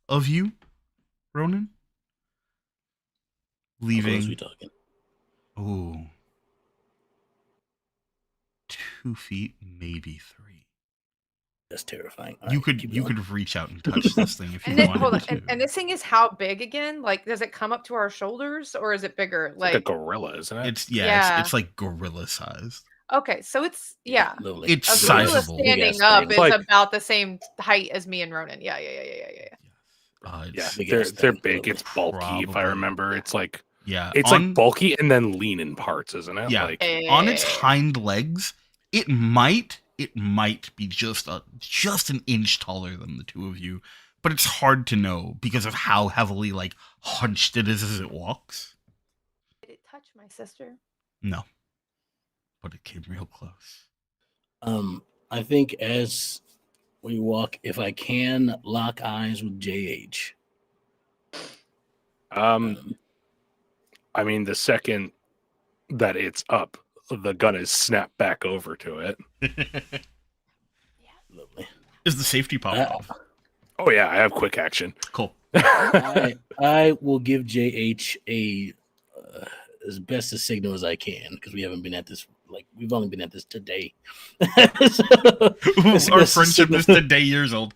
of you, Ronin. Leaving. How close we talking? Oh. 2 feet, maybe 3. That's terrifying. You could reach out and touch this thing if you wanted hold on. to. And this thing is how big again? Like, does it come up to our shoulders or is it bigger? Like a gorilla, isn't it? It's like gorilla sized. Okay, so it's It's a gorilla sizable. standing up is about the same height as me and Ronin. Yeah. They're big. It's bulky. If I remember, it's like it's on, like bulky and then lean in parts, isn't it? Yeah. Like, on its hind legs, it might be just an inch taller than the two of you, but it's hard to know because of how heavily like hunched it is as it walks. Did it touch my sister? No, but it came real close. I think as we walk, if I can lock eyes with JH. I mean, the second that it's up, the gun is snapped back over to it. Lovely. Is the safety popped off? Oh yeah, I have quick action. Cool. I will give JH as best a signal as I can because we haven't been at this. Like we've only been at this today. Our friendship is today years old.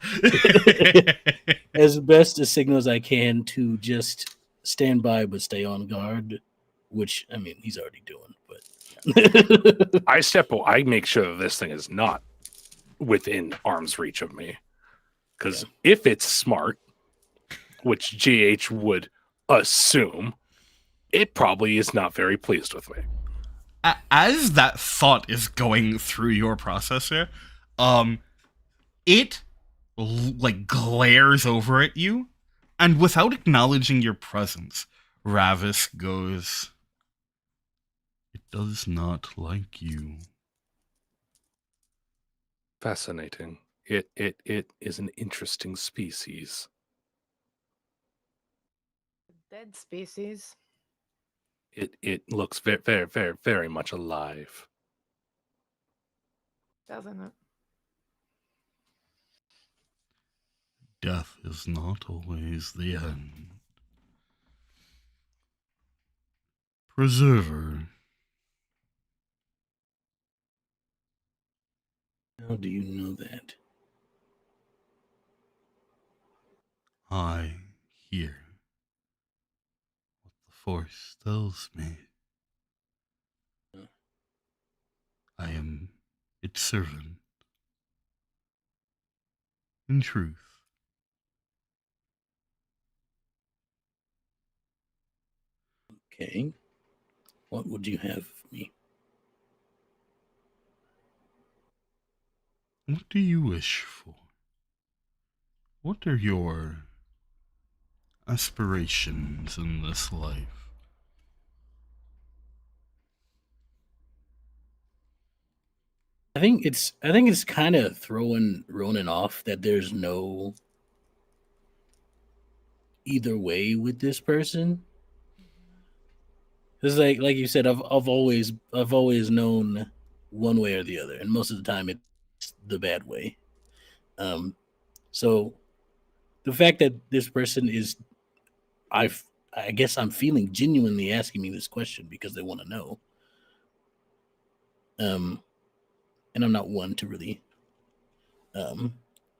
As best a signal as I can to just stand by but stay on guard, which I mean he's already doing. But I make sure that this thing is not within arm's reach of me, because if it's smart, which GH would assume, it probably is not very pleased with me. As that thought is going through your processor, it like glares over at you, and without acknowledging your presence, Ravis goes, "It does not like you." Fascinating. It is an interesting species. Dead species. It looks very, very, very, very much alive. Doesn't it? Death is not always the end. Preserver. how do you know that? I hear what the Force tells me. I am its servant. In truth, Okay. What would you have of me? what do you wish for? What are your aspirations in this life? I think it's kind of throwing Ronin off that there's no either way with this person. It's like you said, I've always known one way or the other, and most of the time it's the bad way. So the fact that this person is, I guess I'm feeling genuinely asking me this question because they want to know. And I'm not one to really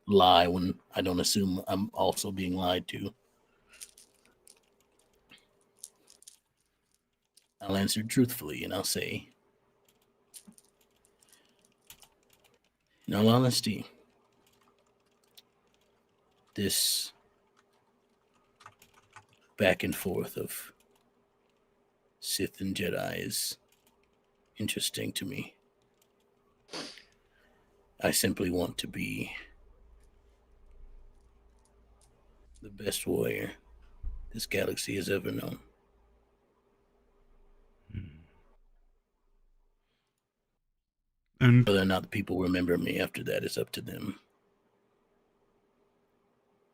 lie when I don't assume I'm also being lied to. I'll answer truthfully and I'll say, in all honesty, this back and forth of Sith and Jedi is interesting to me. I simply want to be the best warrior this galaxy has ever known. And whether or not the people remember me after that is up to them.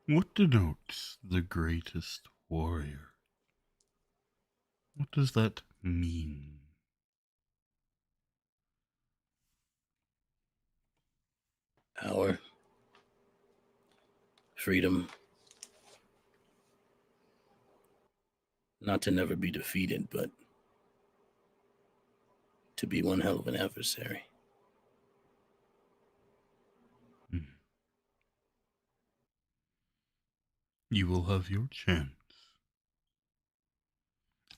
what denotes the greatest warrior? What does that mean? Power, freedom, not to never be defeated, but to be one hell of an adversary. You will have your chance.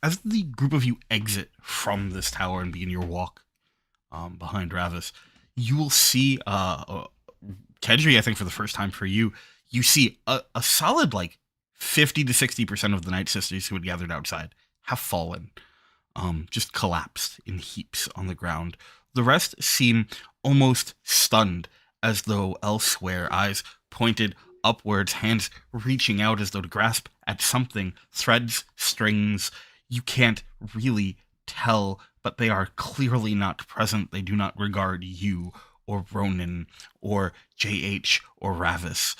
As the group of you exit from this tower and begin your walk behind Ravis, you will see Kedri, I think for the first time for you, you see a solid 50 to 60% of the Night Sisters who had gathered outside have fallen, just collapsed in heaps on the ground. The rest seem almost stunned, as though elsewhere, eyes pointed upwards, hands reaching out as though to grasp at something, threads, strings. You can't really tell, but they are clearly not present. They do not regard you or Ronin or JH or Ravis.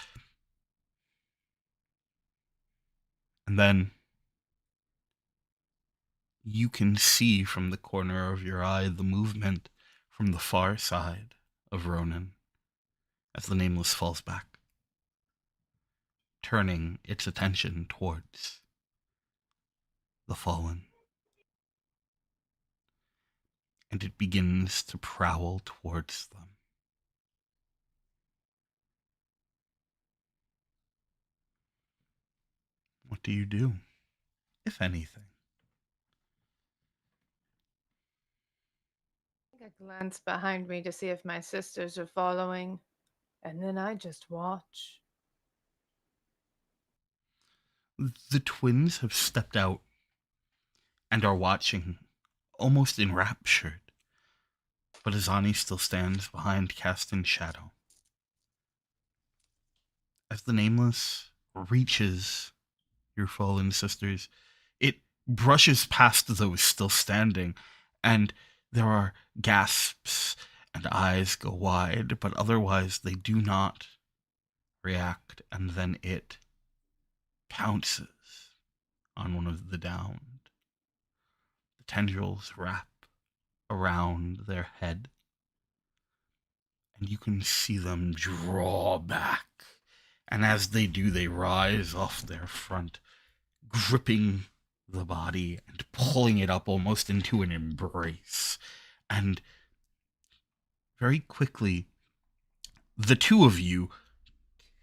And then you can see from the corner of your eye the movement from the far side of Ronin as the Nameless falls back, turning its attention towards the fallen. And it begins to prowl towards them. What do you do, if anything? I glance behind me to see if my sisters are following, and then I just watch. The twins have stepped out and are watching, almost enraptured. But Azani still stands behind, cast in shadow. As the Nameless reaches your fallen sisters, it brushes past those still standing, and there are gasps and eyes go wide, but otherwise they do not react, and then it pounces on one of the downed. The tendrils wrap around their head, and you can see them draw back. And as they do, they rise off their front, gripping the body and pulling it up almost into an embrace. And very quickly, the two of you,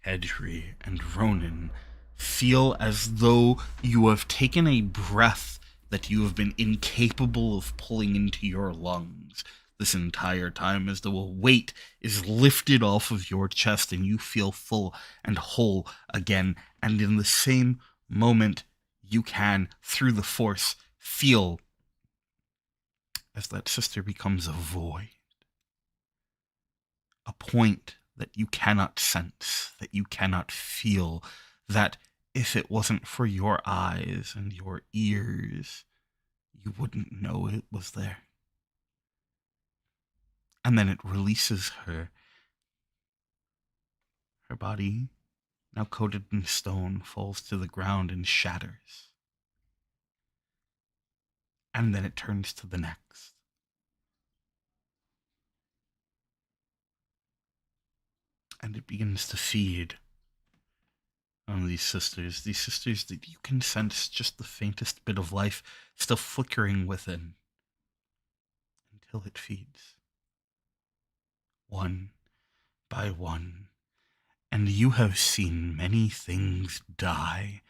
Edri and Ronin, feel as though you have taken a breath that you have been incapable of pulling into your lungs this entire time, as though a weight is lifted off of your chest and you feel full and whole again. And in the same moment, you can, through the Force, feel as that sister becomes a void. A point that you cannot sense, that you cannot feel, that if it wasn't for your eyes and your ears, you wouldn't know it was there. And then it releases her. Her body, now coated in stone, falls to the ground and shatters. And then it turns to the next. And it begins to feed on these sisters that you can sense just the faintest bit of life still flickering within, until it feeds. One by one. And you have seen many things die,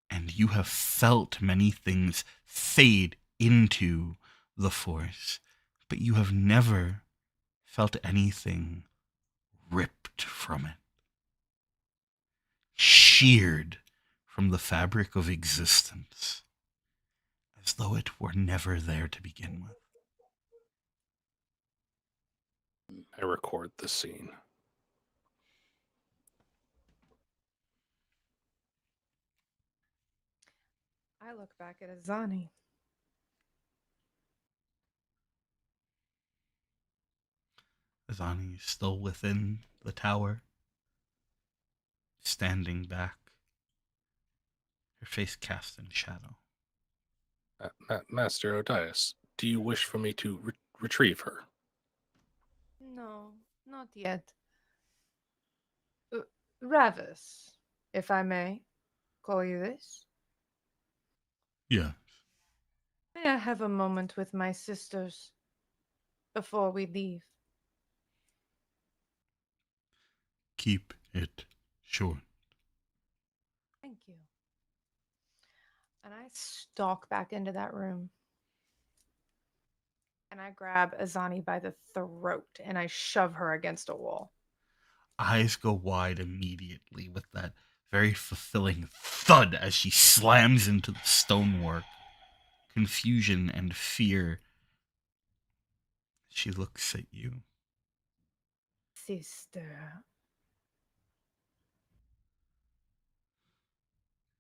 and you have felt many things fade into the Force, but you have never felt anything ripped from it, sheared from the fabric of existence, as though it were never there to begin with. I record the scene. I look back at Azani. Azani is still within the tower, standing back, her face cast in shadow. Master Odias, do you wish for me to retrieve her? No, not yet. Ravis, if I may call you this. Yeah. May I have a moment with my sisters before we leave? Keep it short. Thank you. And I stalk back into that room. And I grab Azani by the throat and I shove her against a wall. Eyes go wide immediately with that very fulfilling thud as she slams into the stonework. Confusion and fear. She looks at you. Sister.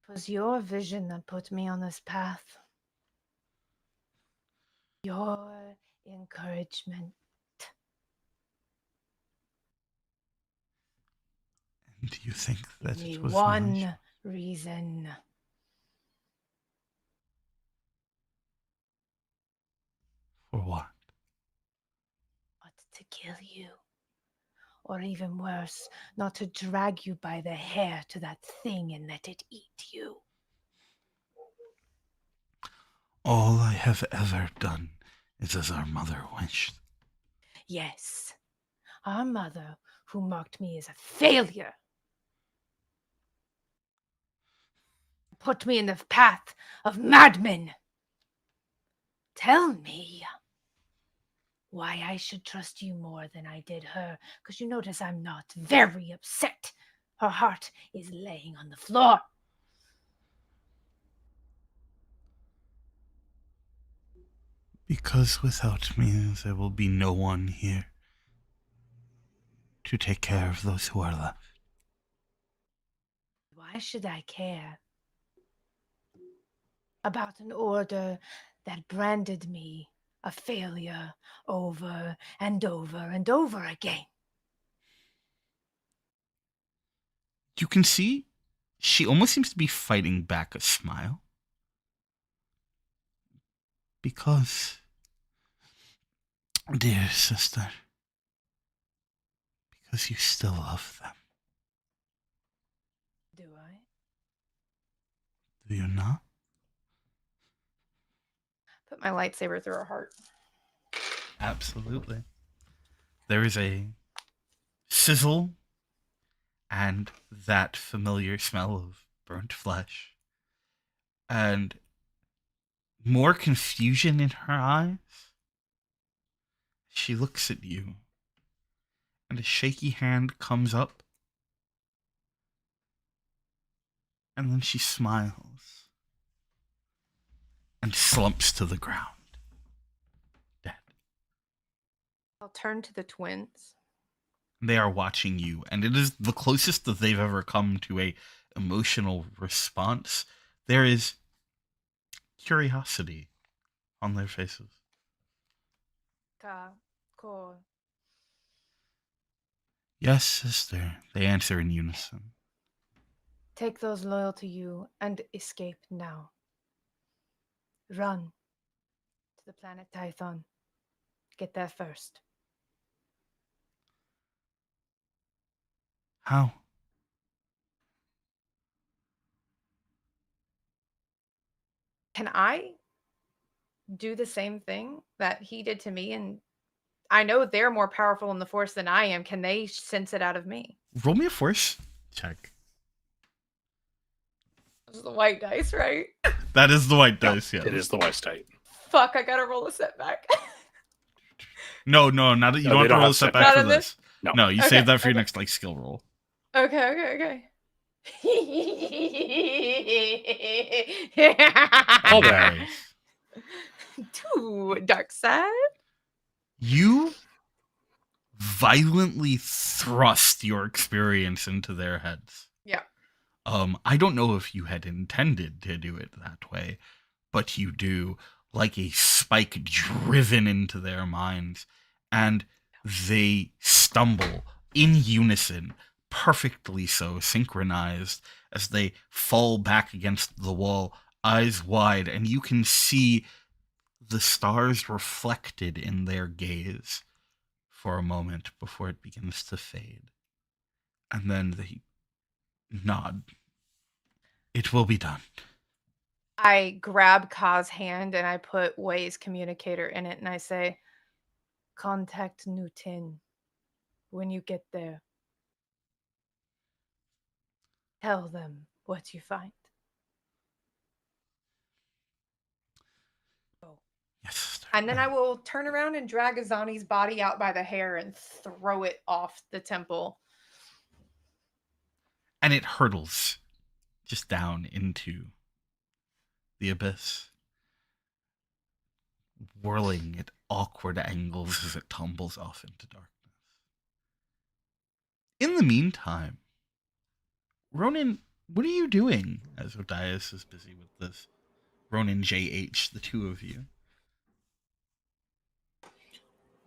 It was your vision that put me on this path. Your encouragement. And do you think that Give me it was one nice? reason. For what? But to kill you. Or even worse, not to drag you by the hair to that thing and let it eat you. All I have ever done is as our mother wished. Yes, our mother, who marked me as a failure, put me in the path of madmen. Tell me why I should trust you more than I did her, because you notice I'm not very upset. Her heart is laying on the floor. Because without me, there will be no one here to take care of those who are left. Why should I care about an order that branded me a failure over and over and over again? You can see she almost seems to be fighting back a smile. Because, dear sister, because you still love them. Do I? Do you not? Put my lightsaber through her heart. Absolutely. There is a sizzle and that familiar smell of burnt flesh. And more confusion in her eyes. She looks at you, and a shaky hand comes up, and then she smiles and slumps to the ground, dead. I'll turn to the twins. They are watching you, and it is the closest that they've ever come to a emotional response. There is curiosity on their faces. Cool. Yes, sister, They answer in unison. Take those loyal to you and escape now. Run to the planet Tython. Get there first. how? Can I do the same thing that he did to me? And I know they're more powerful in the Force than I am. Can they sense it out of me? Roll me a force check. This is the white dice, right? That is the white dice, yeah. It is the white state. Fuck, I gotta roll a setback. No, not that you No, don't they have to roll a have setback Not for in this. this? No, you Okay, save that for your okay. next like skill roll. Okay. Oh, there. Nice. Two, dark side. You violently thrust your experience into their heads. Yeah. I don't know if you had intended to do it that way, but you do, like a spike driven into their minds, and they stumble in unison, perfectly so, synchronized, as they fall back against the wall, eyes wide, and you can see the stars reflected in their gaze for a moment before it begins to fade. And then they nod. It will be done. I grab Ka's hand and I put Way's communicator in it and I say, contact Newton when you get there. Tell them what you find. Yes, sister. And then I will turn around and drag Azani's body out by the hair and throw it off the temple. And it hurtles just down into the abyss, whirling at awkward angles as it tumbles off into darkness. In the meantime, Ronin, what are you doing as Odias is busy with this? Ronin JH, the two of you.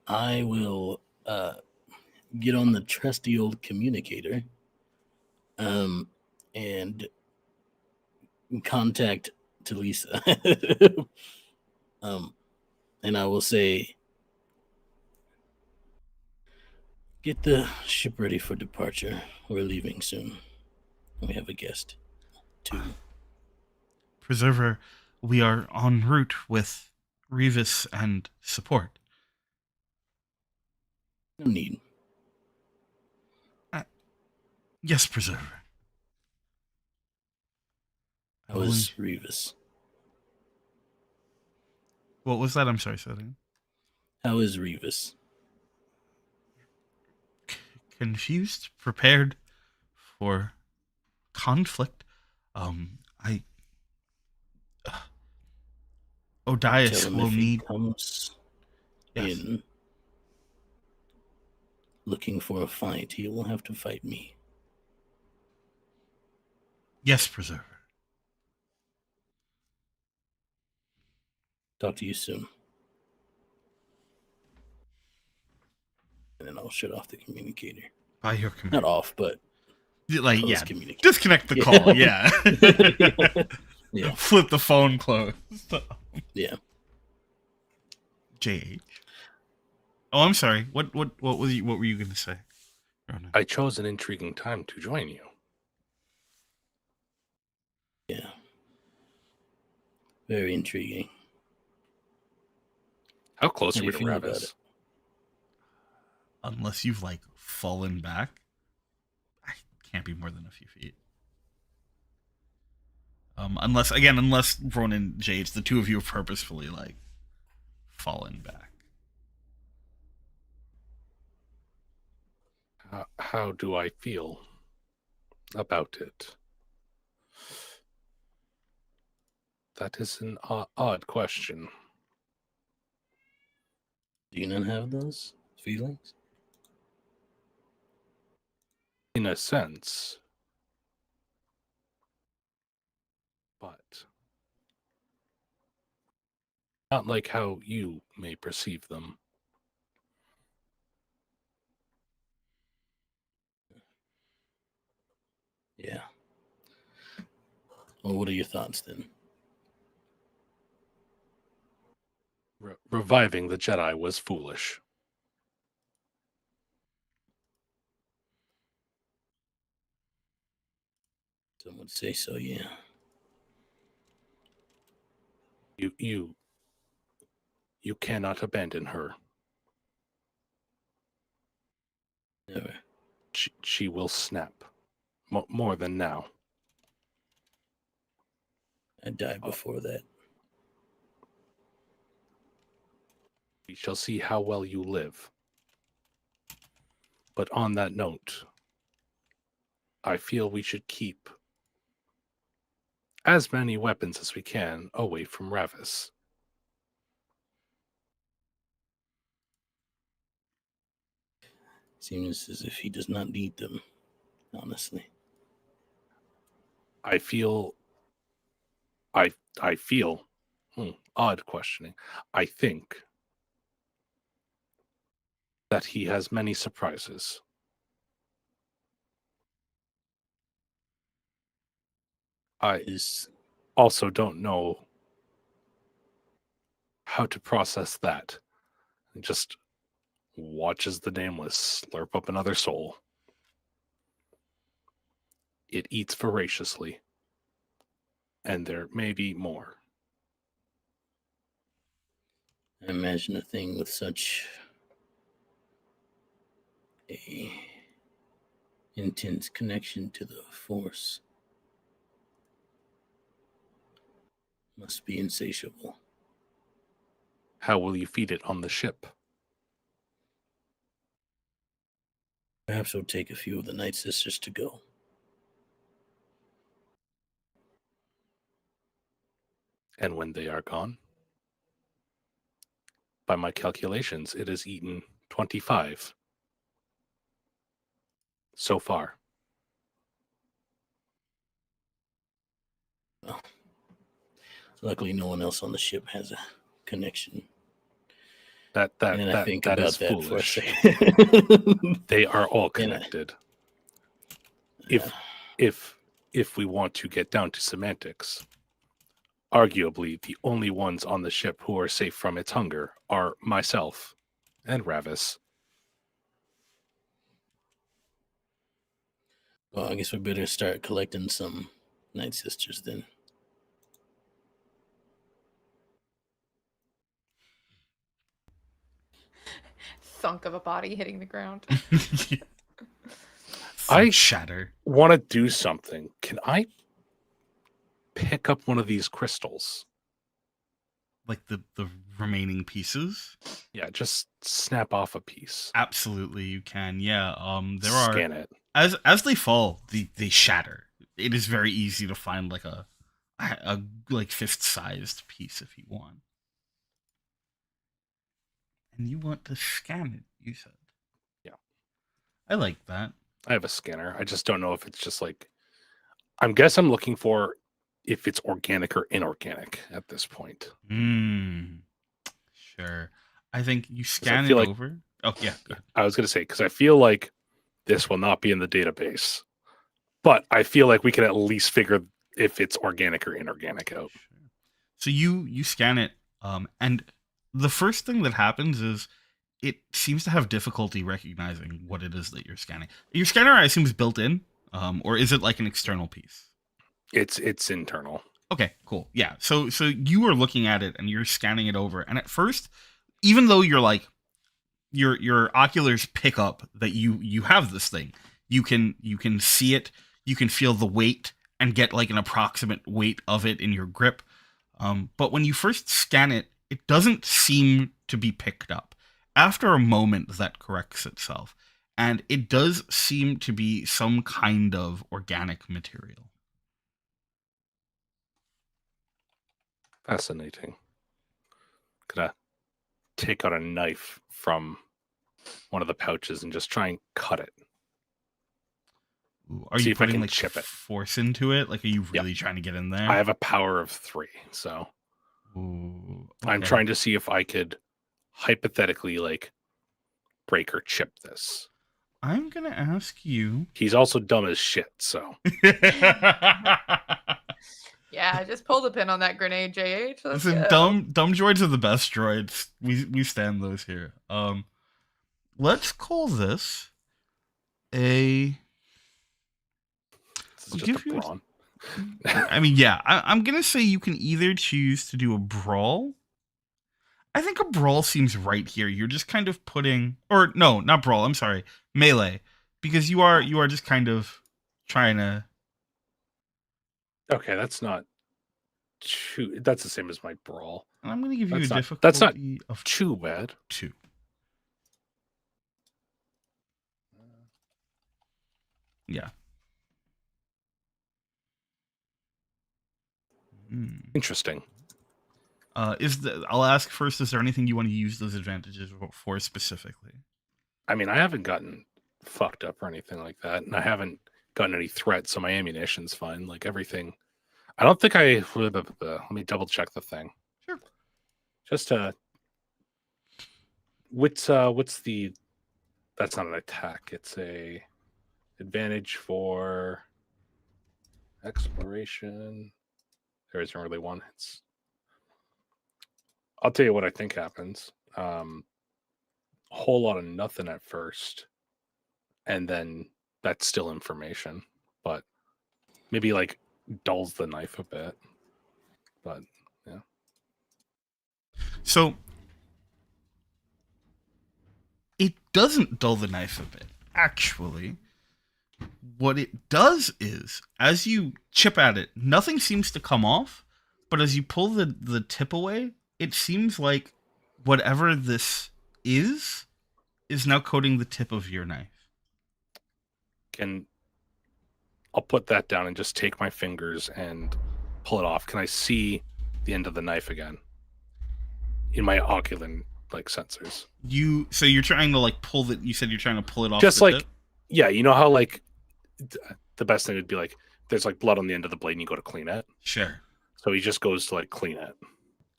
I will get on the trusty old communicator and contact Talisa. and I will say, get the ship ready for departure. We're leaving soon. We have a guest, too. Preserver, we are en route with Revis and support. No need. Yes, Preserver. How is Revis? What was that? I'm sorry, say that again. How is Revis? Confused, prepared for conflict. Odias Tell him will if he need. comes in looking for a fight, he will have to fight me. Yes, Preserver. Talk to you soon. And then I'll shut off the communicator. By your command. Not off, but disconnect the call. Yeah. Yeah. Flip the phone closed. Yeah. JH. Oh, I'm sorry. What were you going to say, Ronan? I chose an intriguing time to join you. Yeah. Very intriguing. How close How are do we you to feel about Ravis? it? Unless you've fallen back, I can't be more than a few feet. Unless Ronan Jades, the two of you have purposefully fallen back. How do I feel about it? That is an odd question. Do you not have those feelings? In a sense. But not like how you may perceive them. Yeah. Well, what are your thoughts then? Reviving the Jedi was foolish. Some would say so, yeah. You cannot abandon her. Never. She will snap. More than now. I died before that. We shall see how well you live. But on that note, I feel we should keep as many weapons as we can away from Ravis. Seems as if he does not need them, honestly. I feel odd questioning. I think that he has many surprises. I also don't know how to process that. Just watches the Nameless slurp up another soul. It eats voraciously. And there may be more. I imagine a thing with such a intense connection to the Force must be insatiable. How will you feed it on the ship? Perhaps it'll take a few of the Night Sisters to go. And when they are gone? By my calculations, it has eaten 25 so far. Well, luckily, no one else on the ship has a connection. That is that foolish. for a second. They are all connected. If we want to get down to semantics, Arguably, the only ones on the ship who are safe from its hunger are myself and Ravis. Well, I guess we better start collecting some Night Sisters then. Thunk of a body hitting the ground. I shatter. want to do something. Can I pick up one of these crystals? Like the remaining pieces? Yeah, just snap off a piece. Absolutely, you can. Yeah. There Scan are it. as they fall, they shatter. It is very easy to find like a like fist-sized piece if you want. And you want to scan it, you said. Yeah. I like that. I have a scanner. I just don't know if it's just like I'm looking for if it's organic or inorganic at this point. Sure. I think you scan it like, over. Oh yeah. I was gonna say because I feel like this will not be in the database, but I feel like we can at least figure if it's organic or inorganic out. Sure. So you scan it, and the first thing that happens is it seems to have difficulty recognizing what it is that you're scanning. Your scanner, I assume, is built in, or is it like an external piece? It's internal. Okay, cool. Yeah. So you are looking at it and you're scanning it over, and at first, even though you're like your oculars pick up that you have this thing, you can see it, you can feel the weight and get like an approximate weight of it in your grip. But when you first scan it, it doesn't seem to be picked up. After a moment, that corrects itself, and it does seem to be some kind of organic material. Fascinating. Gonna take out a knife from one of the pouches and just try and cut it. Ooh, are you putting like chip force into it? Like, are you really trying to get in there? I have a power of 3, so Ooh, okay. I'm trying to see if I could hypothetically like break or chip this. I'm gonna ask you. He's also dumb as shit, so. Yeah, just pull the pin on that grenade, JH. Listen, dumb droids are the best droids. We stand those here. Let's call this a. This is just a brawn. I mean, yeah, I'm gonna say you can either choose to do a brawl. I think a brawl seems right here. You're just kind of putting, or no, not brawl. I'm sorry, melee, because you are just kind of trying to. Okay, that's not too. That's the same as my brawl. And I'm gonna give you a difficulty. That's not of too bad. 2. Yeah. Interesting. I'll ask first, is there anything you want to use those advantages for specifically? I mean, I haven't gotten fucked up or anything like that, and I haven't gotten any threats, so my ammunition's fine. Like everything. I don't think I. Let me double check the thing. Sure. Just what's the? That's not an attack. It's a advantage for exploration. There isn't really one. I'll tell you what I think happens. A whole lot of nothing at first, and then that's still information, but maybe like dulls the knife a bit. But yeah. So it doesn't dull the knife a bit. Actually, what it does is, as you chip at it, nothing seems to come off, but as you pull the tip away, it seems like whatever this is now coating the tip of your knife. I'll put that down and just take my fingers and pull it off. Can I see the end of the knife again in my ocular like sensors? So you're trying to like pull it. You said you're trying to pull it off. Just like tip? Yeah, you know how like the best thing would be like there's like blood on the end of the blade and you go to clean it. Sure. So he just goes to like clean it.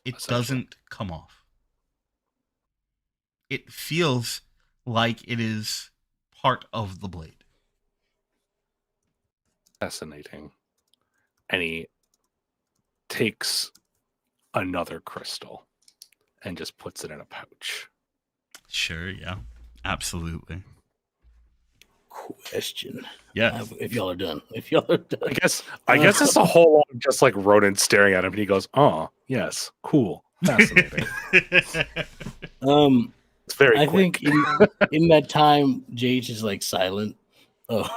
It doesn't come off. It feels like it is part of the blade. Fascinating. And he takes another crystal and just puts it in a pouch. Sure, yeah. Absolutely. Question. Yeah. If y'all are done. If y'all are done. I guess it's a whole lot of just like Ronin staring at him, and he goes, "Oh, yes, cool, fascinating." It's very. I quick. think in that time, JH is like silent. Oh,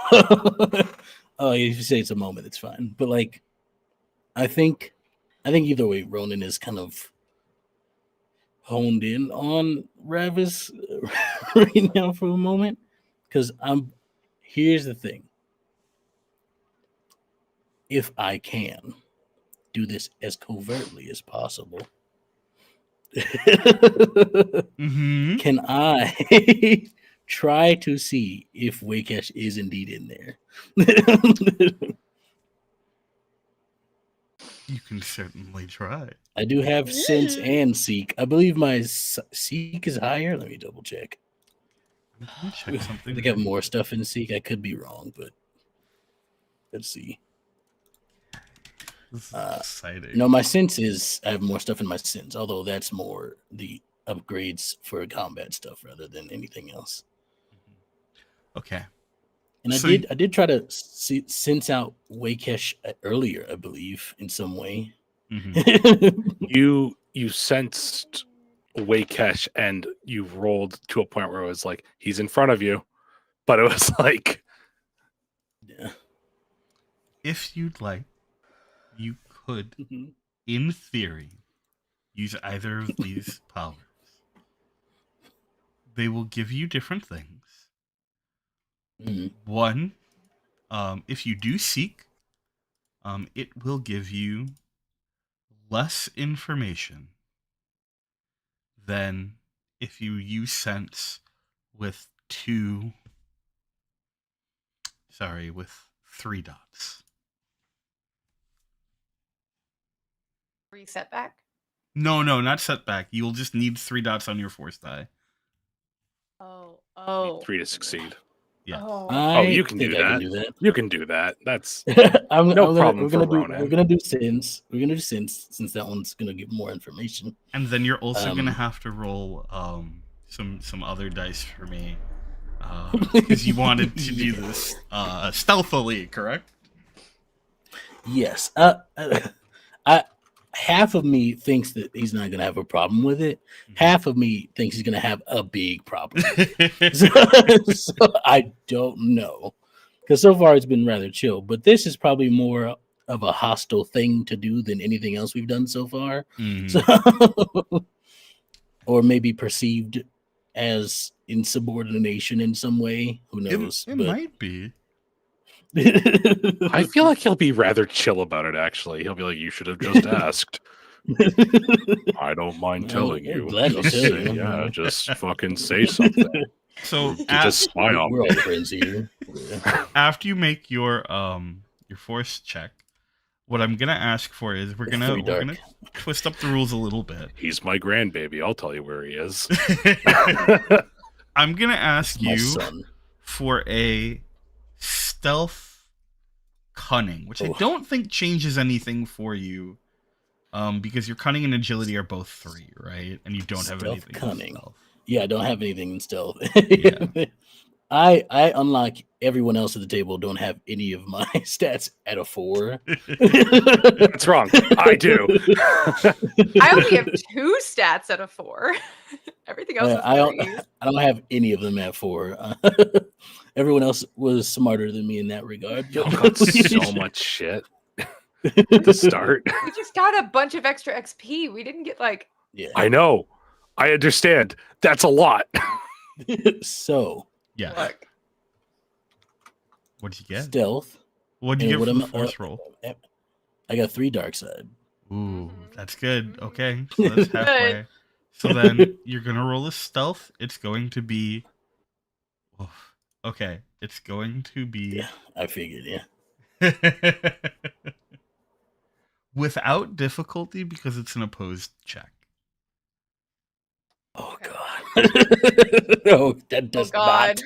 oh, if you say it's a moment, it's fine. But like, I think either way, Ronin is kind of honed in on Ravis right now for a moment, because here's the thing. If I can do this as covertly as possible, can I try to see if Waycash is indeed in there? You can certainly try. I do have Sense and Seek. I believe my Seek is higher. Let me double check. Check something. I think I have more stuff in Seek. I could be wrong, but let's see. This is exciting. No, my Sense is I have more stuff in my Sense, although that's more the upgrades for combat stuff rather than anything else. Okay. And So I did try to sense out Waykesh earlier, I believe, in some way. You sensed Waykesh and you rolled to a point where it was like he's in front of you, but it was like, yeah. If you'd like, you could, in theory, use either of these powers. They will give you different things. One, if you do seek, it will give you less information than if you use sense with with 3 dots. Reset back? No, not setback. You'll just need 3 dots on your force die. Oh. 3 to succeed. Yeah. Oh, you can do that. You can do that. That's no problem for Ronin. We're gonna do Sense. We're gonna do Sense since that one's gonna give more information. And then you're also gonna have to roll some other dice for me. Because you wanted to do this stealthily, correct? Yes. Half of me thinks that he's not going to have a problem with it. Half of me thinks he's going to have a big problem. so I don't know. Because so far it's been rather chill. But this is probably more of a hostile thing to do than anything else we've done so far. So, or maybe perceived as insubordination in some way. Who knows? It might be. I feel like he'll be rather chill about it, actually. He'll be like, you should have just asked. I don't mind telling you. Yeah, just fucking say something. So just spy on we're all friends here. After you make your force check, what I'm gonna ask for is we're gonna twist up the rules a little bit. He's my grandbaby. I'll tell you where he is. I'm gonna ask you for a stealth cunning, which I don't think changes anything for you, because your cunning and agility are both 3, right? And you don't have anything cunning. In stealth. Yeah, I don't have anything in stealth. Yeah. I unlike everyone else at the table, don't have any of my stats at a 4. That's wrong. I do. I only have 2 stats at a 4. Everything else is 3. I don't have any of them at 4. Everyone else was smarter than me in that regard. Y'all got so much shit at the start. We just got a bunch of extra XP. We didn't get Yeah. I know. I understand. That's a lot. So yeah. What'd you get? Stealth. What'd you get for the force roll? I got 3 dark side. Ooh, that's good. Okay, so that's halfway. So then you're gonna roll a stealth. It's going to be. Okay, it's going to be. Yeah, I figured. Yeah. Without difficulty because it's an opposed check. Oh God. No, that does not.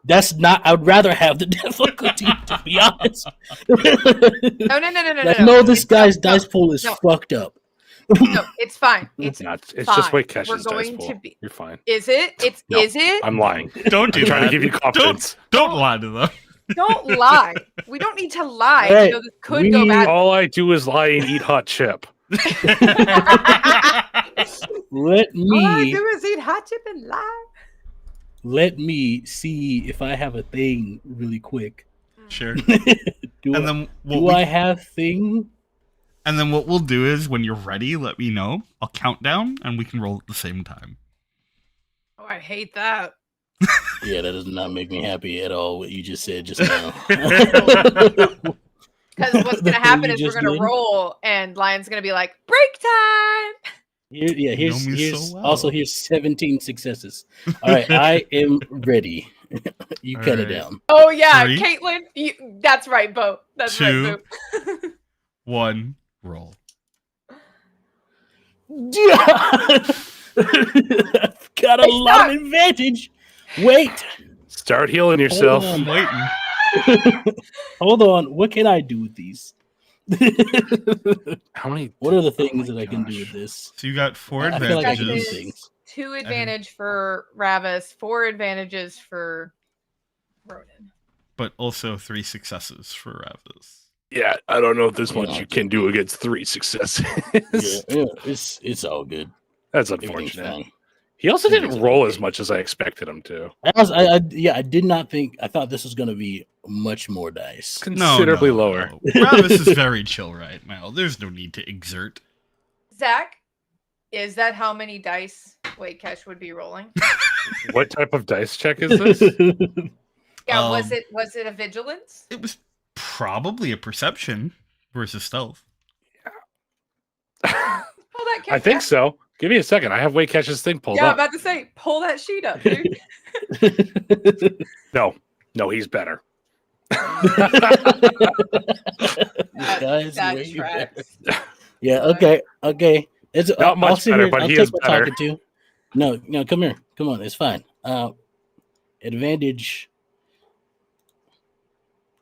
That's not. I would rather have the difficulty, to be honest. No. No, this guy's dice pool is fucked up. No, it's fine. It's It's fine. just way Kesh's We're dice going pool. to be. You're fine. Is it? No, Is it? I'm lying. Don't do I'm trying to that. give you confidence. Don't lie to them. Don't lie. We don't need to lie. All right, You know, this could go bad. All I do is lie and eat hot chip. Let All I me do is eat hot chip and lie. let me see if I have a thing really quick. Sure. Do And I, then do I have thing? And then what we'll do is when you're ready, let me know. I'll count down and we can roll at the same time. Oh, I hate that. Yeah, that does not make me happy at all. What you just said just now. Because what's The going to thing happen you is we're just going to did? roll, and Lion's going to be like, break time. Here's me so well. also here's 17 successes. All right, I am ready. You All cut it right. down. Oh, yeah, 3, Caitlin. That's right, Bo. That's 2, right, Bo. 1, roll. I've got a Hey, lot stop. of advantage. Wait. Start healing yourself. Hold on. Waiting. Hold on. What can I do with these? How many? What are the Oh things my that I can do gosh. with this? So you got 4 I feel like I can do advantages. things. 2 advantage for Ravis, 4 advantages for Ronin. But also 3 successes for Ravus. Yeah, I don't know if there's Yeah. much you can do against 3 successes. Yeah, it's all good. That's Everything's unfortunate. fine. He also didn't Everything's roll okay. as much as I expected him to. I did not think. I thought this was going to be much more dice. Considerably lower. No. Ravus is very chill right now. There's no need to exert. Zach, is that how many dice Wait Cash would be rolling? What type of dice check is this? Yeah, was it a vigilance? It was probably a perception versus stealth. Pull that I think so. Give me a second. I have Way Catch's thing pulled Yeah, I'm up. about to say, pull that sheet up, dude. No, he's better. Guys, that way tracks. Yeah. Okay. It's Not much I'll sit better, here, but I'll he take is my better. talking to. No. Come here. Come on. It's fine. Advantage.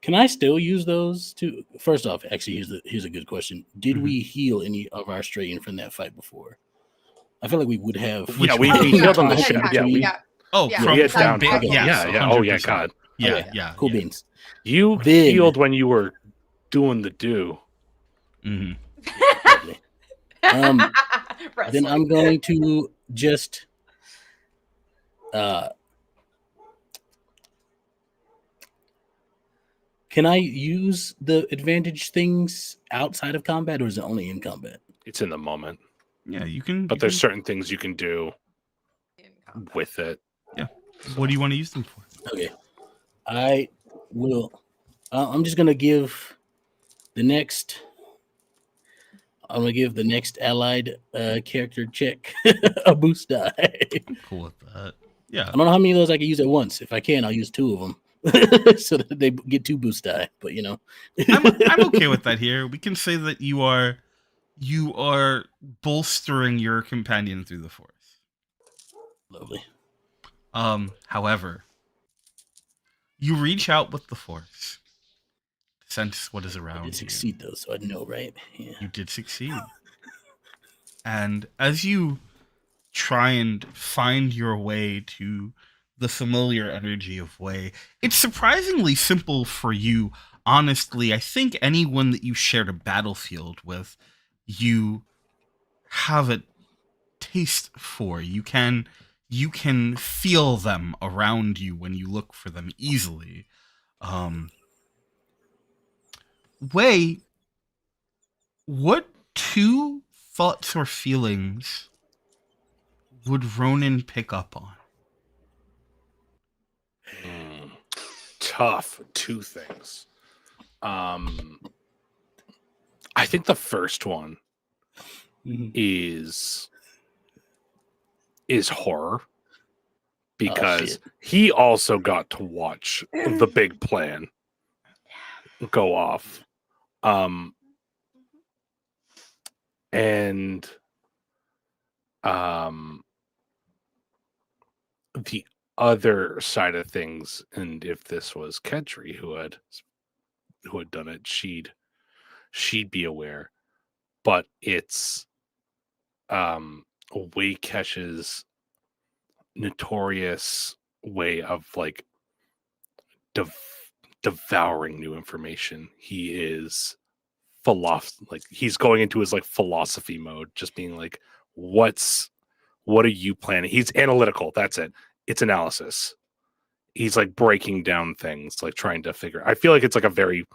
Can I still use those to? First off, actually, here's a good question. Did we heal any of our strain from that fight before? I feel like we would have. Yeah, we Oh, healed on the yeah, ship. yeah, Yeah, yeah. Oh, Yeah. from, we had from down. big, okay. yes, Yeah. Oh yeah, 100%. God. Yeah, Okay. yeah. Cool yeah. beans. You Then- healed when you were doing the do. Mhm. Lovely. Then Wrestling. I'm going to just can I use the advantage things outside of combat, or is it only in combat? It's in the moment, Yeah, you can. but you there's can- certain things you can do In combat. with it. What do you want to use them for? Okay. I will. I'm just gonna give the next. I'm gonna give the next allied character check a boost die. I'm cool with that. Yeah. I don't know how many of those I can use at once. If I can, I'll use 2 of them so that they get 2 boost die. But you know, I'm okay with that here. We can say that you are bolstering your companion through the force. Lovely. However, you reach out with the force to sense what is I around did you. succeed though, so I know, right? Yeah. You did succeed. And as you try and find your way to the familiar energy of Way, it's surprisingly simple for you. Honestly, I think anyone that you shared a battlefield with, you have a taste for. You can feel them around you when you look for them easily. Way, what 2 thoughts or feelings would Ronin pick up on? Tough. 2 things. I think the first one is horror, because he also got to watch the big plan go off. And the other side of things, and if this was Kedri who had done it, she'd be aware. But it's Waykesh's notorious way of like devouring new information. He is like he's going into his like philosophy mode, just being like, what are you planning? He's analytical. That's it. It's analysis. He's like breaking down things, like trying to figure. I feel like it's like a very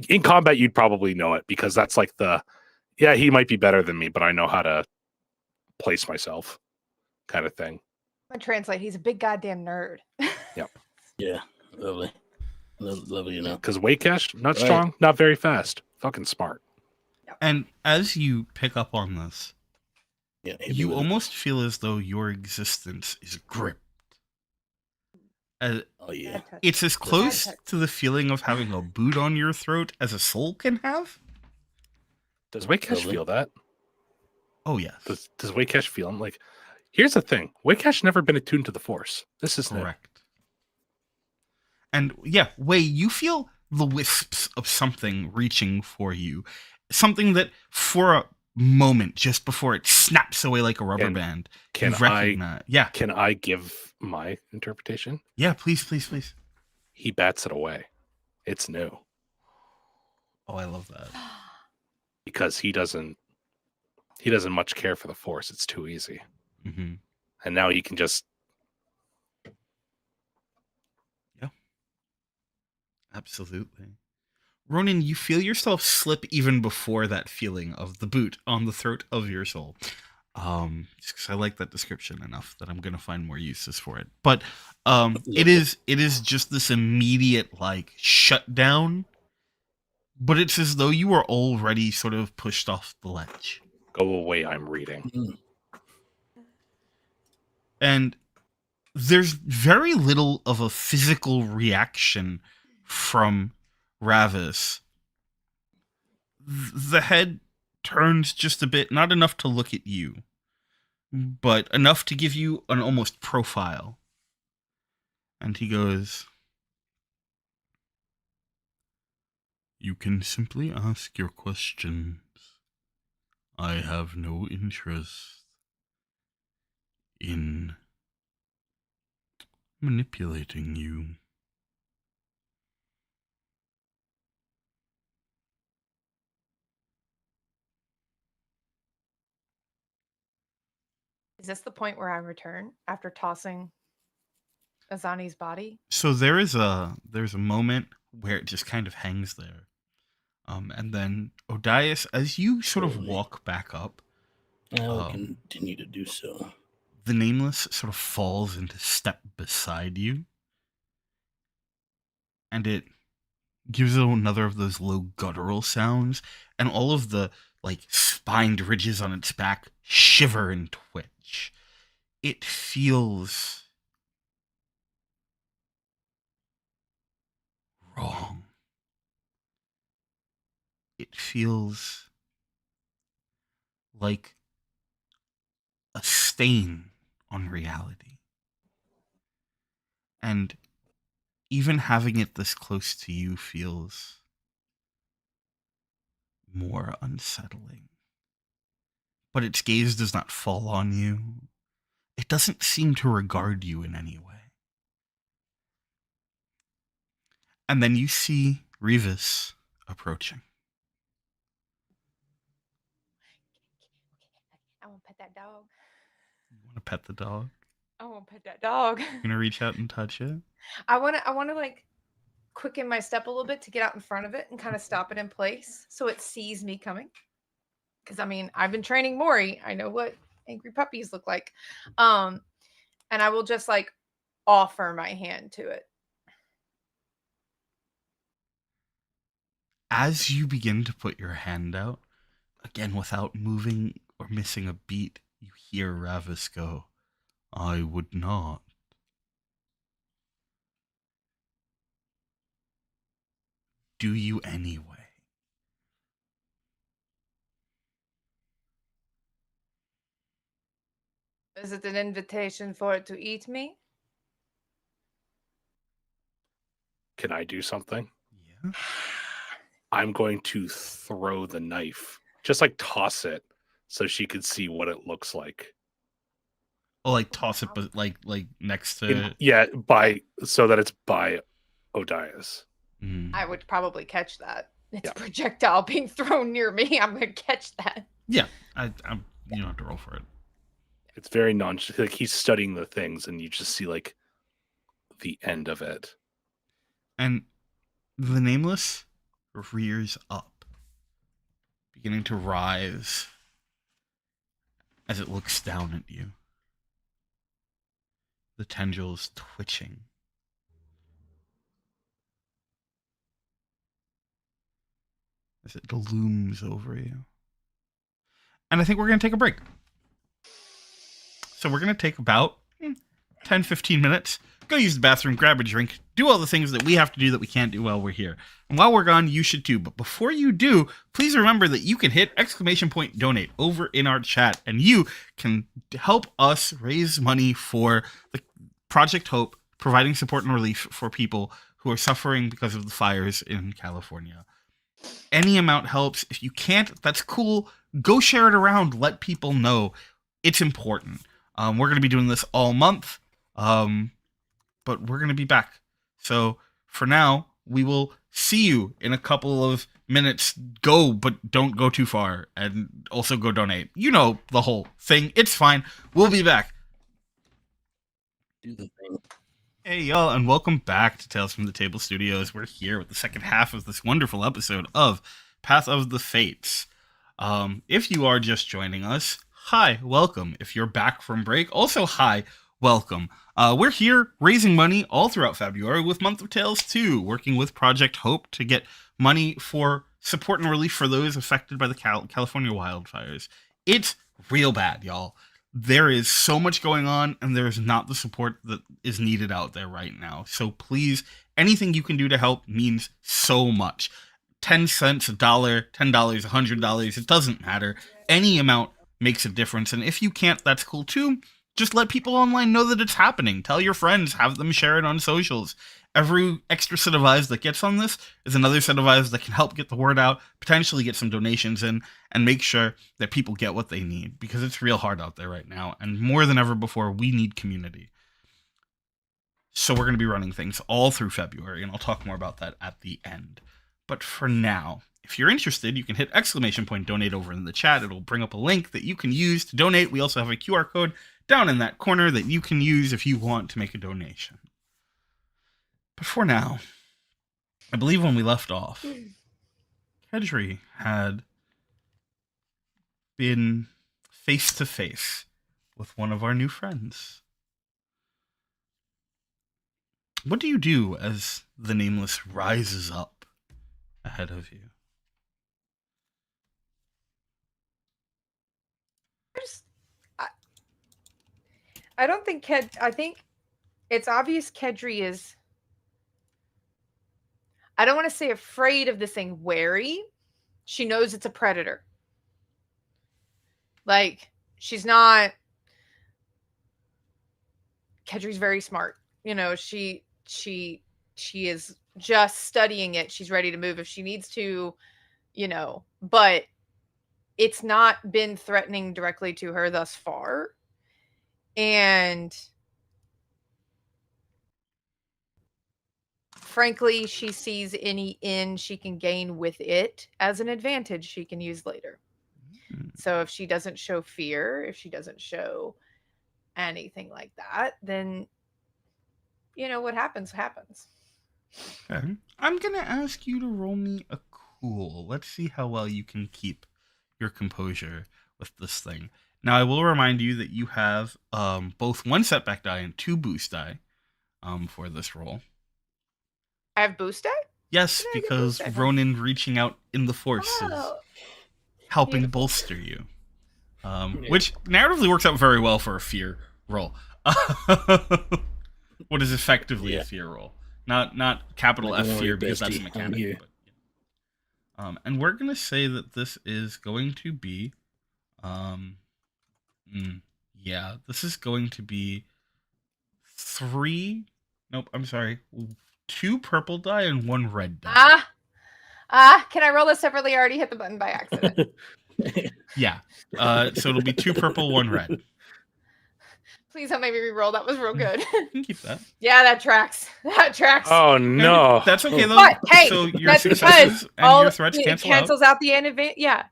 in combat you'd probably know it because that's like he might be better than me, but I know how to place myself kind of thing. I translate. He's a big goddamn nerd. Yep. Yeah, lovely. Lovely, you know. Because Waycash, not strong, not very fast. Fucking smart. And as you pick up on this, you almost feel as though your existence is gripped. It's as close to the feeling of having a boot on your throat as a soul can have. Does Waycash feel that? Oh, yes. Does Waycash feel? I'm like, here's the thing. Waycash never been attuned to the Force. This is correct. And yeah, Way, you feel the wisps of something reaching for you. Something that for a moment, just before it snaps away like a rubber band, you recognize. Can I give my interpretation? Yeah, please. He bats it away. It's new. Oh, I love that. Because he doesn't much care for the Force. It's too easy. Mm-hmm. And now he can just... Yeah. Absolutely. Ronin, you feel yourself slip even before that feeling of the boot on the throat of your soul. Just because I like that description enough that I'm going to find more uses for it. But it is just this immediate like shutdown. But it's as though you were already sort of pushed off the ledge. Go away, I'm reading. Mm-hmm. And there's very little of a physical reaction from Ravis. The head turns just a bit, not enough to look at you, but enough to give you an almost profile. And he goes, "You can simply ask your questions. I have no interest in manipulating you." Is this the point where I return after tossing Azani's body? So there's a moment where it just kind of hangs there. And then Odias, as you sort of walk back up, I will continue to do so. The Nameless sort of falls into step beside you. And it gives it another of those low guttural sounds, and all of the like spined ridges on its back shiver and twitch. It feels wrong. It feels like a stain on reality. And even having it this close to you feels more unsettling. But its gaze does not fall on you. It doesn't seem to regard you in any way. And then you see Revis approaching. I won't pet that dog. You want to pet the dog? I won't pet that dog. You're gonna reach out and touch it? I wanna like quicken my step a little bit to get out in front of it and kind of stop it in place so it sees me coming. Because I mean, I've been training Mori. I know what angry puppies look like. And I will just like offer my hand to it. As you begin to put your hand out, again without moving or missing a beat, you hear Ravis go, "I would not." Do you anyway? Is it an invitation for it to eat me? Can I do something? Yeah. I'm going to throw the knife. Just like toss it so she could see what it looks like. Oh, like toss it, but like next to. So that it's by Odias. I would probably catch that. It's a projectile being thrown near me. I'm gonna catch that. Yeah, I'm. You don't have to roll for it. It's very like he's studying the things, and you just see like the end of it. And the Nameless rears up, beginning to rise as it looks down at you. The tendrils twitching. As it looms over you. And I think we're going to take a break. So we're going to take about 10, 15 minutes. Go use the bathroom, grab a drink, do all the things that we have to do that we can't do while we're here. And while we're gone, you should too. But before you do, please remember that you can hit !donate over in our chat, and you can help us raise money for the Project Hope, providing support and relief for people who are suffering because of the fires in California. Any amount helps. If you can't, that's cool. Go share it around. Let people know. It's important. We're going to be doing this all month. But we're going to be back. So for now, we will see you in a couple of minutes. Go, but don't go too far. And also go donate. You know the whole thing. It's fine. We'll be back. Do the thing. Hey, y'all, and welcome back to Tales from the Table Studios. We're here with the second half of this wonderful episode of Path of the Fates. If you are just joining us, hi, welcome. If you're back from break, also hi, welcome. We're here raising money all throughout February with Month of Tales 2, working with Project Hope to get money for support and relief for those affected by the California wildfires. It's real bad, y'all. There is so much going on, and there is not the support that is needed out there right now. So please, anything you can do to help means so much. 10 cents, $1, $10, $100, it doesn't matter. Any amount makes a difference, and if you can't, that's cool too. Just let people online know that it's happening. Tell your friends, have them share it on socials. Every extra set of eyes that gets on this is another set of eyes that can help get the word out, potentially get some donations in, and make sure that people get what they need, because it's real hard out there right now, and more than ever before, we need community. So we're going to be running things all through February, and I'll talk more about that at the end. But for now, if you're interested, you can hit !donate over in the chat. It'll bring up a link that you can use to donate. We also have a QR code down in that corner that you can use if you want to make a donation. But for now, I believe when we left off, Kedri had been face to face with one of our new friends. What do you do as the Nameless rises up ahead of you? I don't think I think it's obvious Kedri is, I don't want to say afraid of this thing, wary. She knows it's a predator. Like, she's not. Kedri's very smart. You know, she is just studying it. She's ready to move if she needs to, you know, but it's not been threatening directly to her thus far. And frankly, she sees any in she can gain with it as an advantage she can use later. So if she doesn't show fear, if she doesn't show anything like that, then, you know, what happens, happens. Okay. I'm going to ask you to roll me a cool. Let's see how well you can keep your composure with this thing. Now, I will remind you that you have both 1 setback die and 2 boost die for this roll. I have boost die? Yes, because Ronin reaching out in the Force is helping bolster you. Which narratively works out very well for a fear roll. What is effectively a fear roll. Not capital F fear, because that's a mechanic. But, and we're going to say that this is going to be... this is going to be 3... Nope, I'm sorry. 2 purple die and 1 red die. Can I roll this separately? I already hit the button by accident. Yeah. So it'll be 2 purple, 1 red. Please don't make me re-roll. That was real good. You can keep that. Yeah, that tracks. That tracks. Oh no. That's okay though. But hey, so your that's successes because and your threats it cancel cancels out the advantage. Yeah.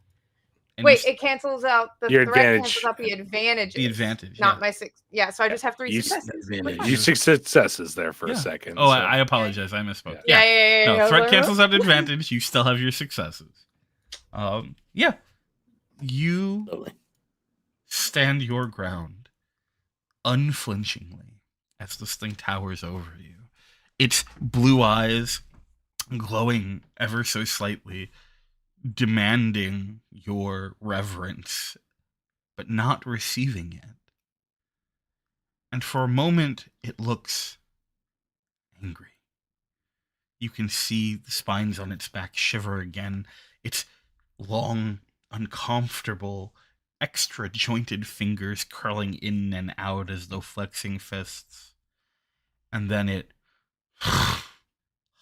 And Wait, it cancels out the Your threat, advantage. cancels out the advantages. The advantage. Not Yeah. my 6. Yeah, so I just have 3 You- successes. You successes there for Yeah. a second. Oh, so- I apologize. I misspoke. Yeah. No, threat cancels out advantage. You still have your successes. Yeah. You Lovely. stand your ground unflinchingly as this thing towers over you. Its blue eyes glowing ever so slightly, demanding your reverence, but not receiving it. And for a moment, it looks angry. You can see the spines on its back shiver again. Its long, uncomfortable, extra jointed fingers curling in and out as though flexing fists. And then it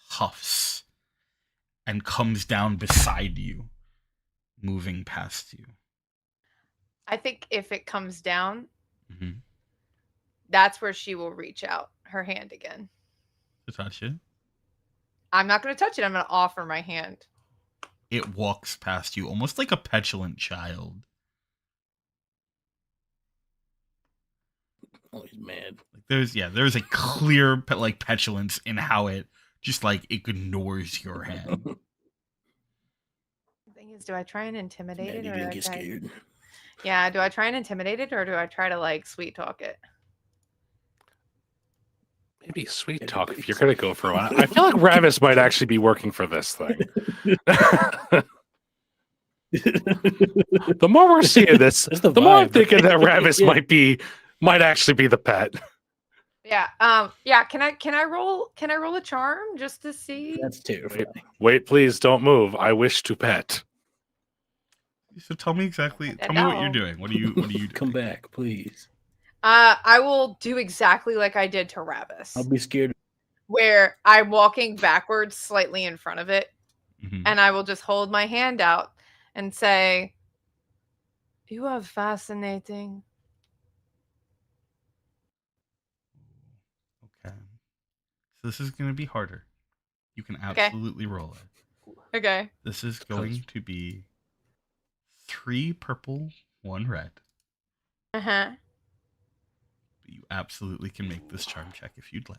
huffs and comes down beside you, moving past you. I think if it comes down, Mm-hmm. that's where she will reach out her hand again. To touch it. I'm not going to touch it. I'm going to offer my hand. It walks past you almost like a petulant child. Oh, he's mad. There's a clear petulance in how it just ignores your hand. The thing is, do I try and intimidate Maybe it, you or didn't do get scared. Yeah, do I try and intimidate it, or do I try to sweet talk it? Maybe sweet talk if you're gonna go for a while. I feel like Ravis might actually be working for this thing. The more we're seeing this, That's the the more I'm vibe, thinking that right? Ravis Yeah. might actually be the pet. Yeah. Can I roll a charm just to see? That's terrifying. Wait, please don't move. I wish to pet. So tell me exactly. Tell me what you're doing. What are you doing? Come back, please. I will do exactly like I did to Ravis, I'll be scared. where I'm walking backwards slightly in front of it, Mhm. and I will just hold my hand out and say, "You are fascinating." Okay. So this is going to be harder. You can absolutely roll it. Okay. This is going to be 3 purple, 1 red. Uh-huh. You absolutely can make this charm check if you'd like.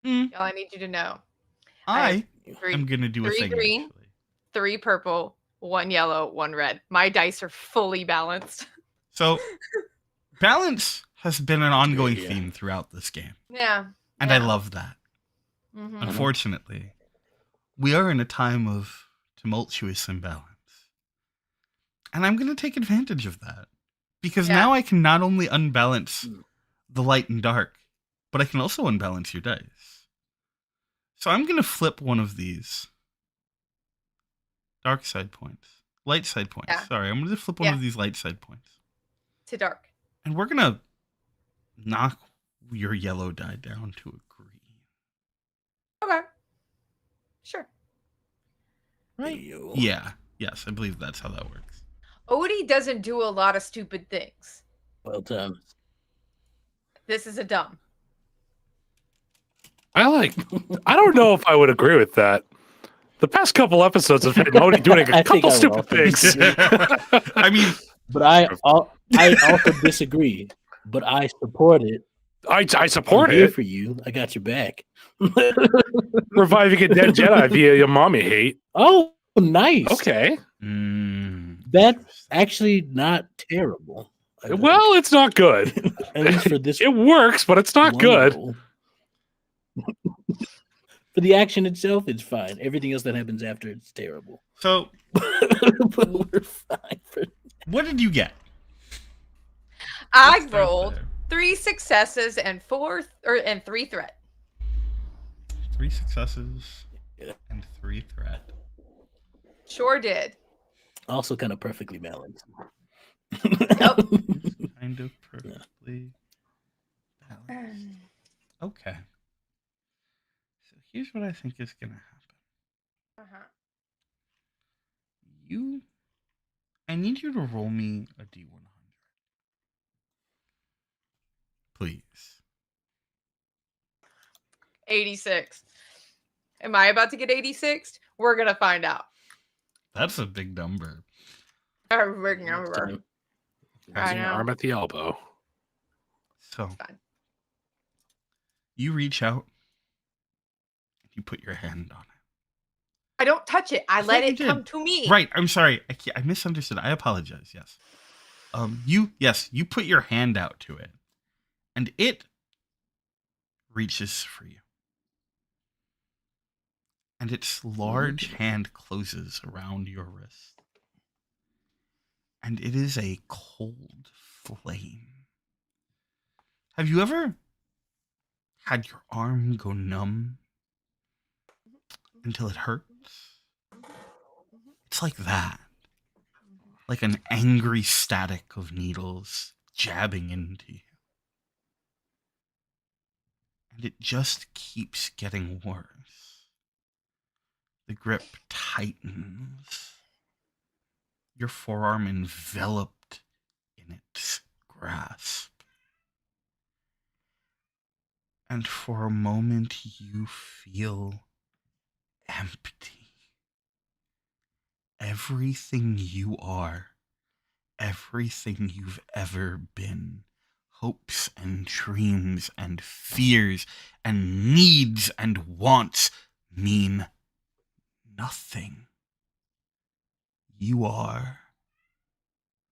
All I need you to know. I three- am going to do a 3 thing. green, Actually. 3 purple, 1 yellow, 1 red. My dice are fully balanced. So, balance has been an ongoing Yeah. theme throughout this game. Yeah. And I love that. Mhm. Unfortunately, we are in a time of tumultuous imbalance. And I'm going to take advantage of that. Because now I can not only unbalance the light and dark, but I can also unbalance your dice. So I'm going to flip one of these dark side points. Light side points. Yeah. Sorry, I'm going to flip one of these light side points. To dark. And we're going to knock your yellow die down to a green. Okay. Sure. Right. Yeah. Yes, I believe that's how that works. Odie doesn't do a lot of stupid things. Well done. This is a dumb. I don't know if I would agree with that. The past couple episodes have had Modi doing a couple stupid things. I mean, but I also disagree. But I support it. I support I'm here it. for you. I got your back. Reviving a dead Jedi via your mommy hate. Oh, nice. Okay. That's actually not terrible. Well, it's not good. At least for this. It works, but it's not good. For the action itself, it's fine. Everything else that happens after, it's terrible. So, but we're fine for what did you get? I rolled 3 successes and 3 threat. 3 successes and 3 threat. Sure did. Also kind of perfectly balanced. Kind of perfectly balanced. Okay. So here's what I think is going to happen. I need you to roll me a D100. Please. 86. Am I about to get 86? We're gonna find out. That's a big number. A big number. I Has an know. arm at the elbow. So Fine. you reach out, you put your hand on it. I don't touch it. I let you it come did. to me. Right. I'm sorry. I misunderstood. I apologize. Yes. You put your hand out to it, and it reaches for you. And its large hand closes around your wrist. And it is a cold flame. Have you ever had your arm go numb until it hurts? It's like that. Like an angry static of needles jabbing into you. And it just keeps getting worse. The grip tightens. Your forearm enveloped in its grasp. And for a moment you feel empty. Everything you are, everything you've ever been, hopes and dreams and fears and needs and wants mean nothing. You are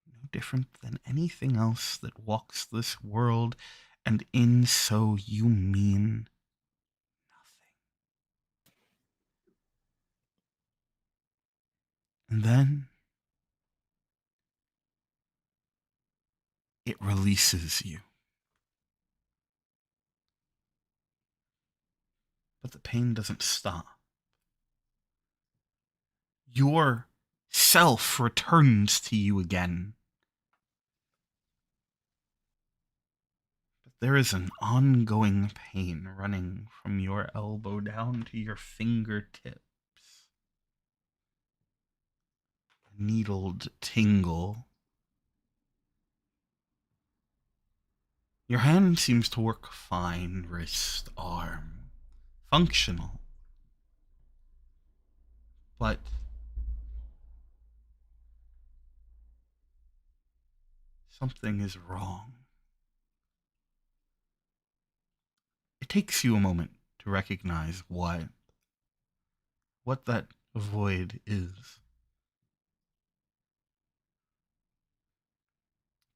no different than anything else that walks this world, and in so you mean nothing. And then it releases you. But the pain doesn't stop. Your self returns to you again. But there is an ongoing pain running from your elbow down to your fingertips. A needled tingle. Your hand seems to work fine, wrist, arm, functional. But something is wrong. It takes you a moment to recognize what that void is.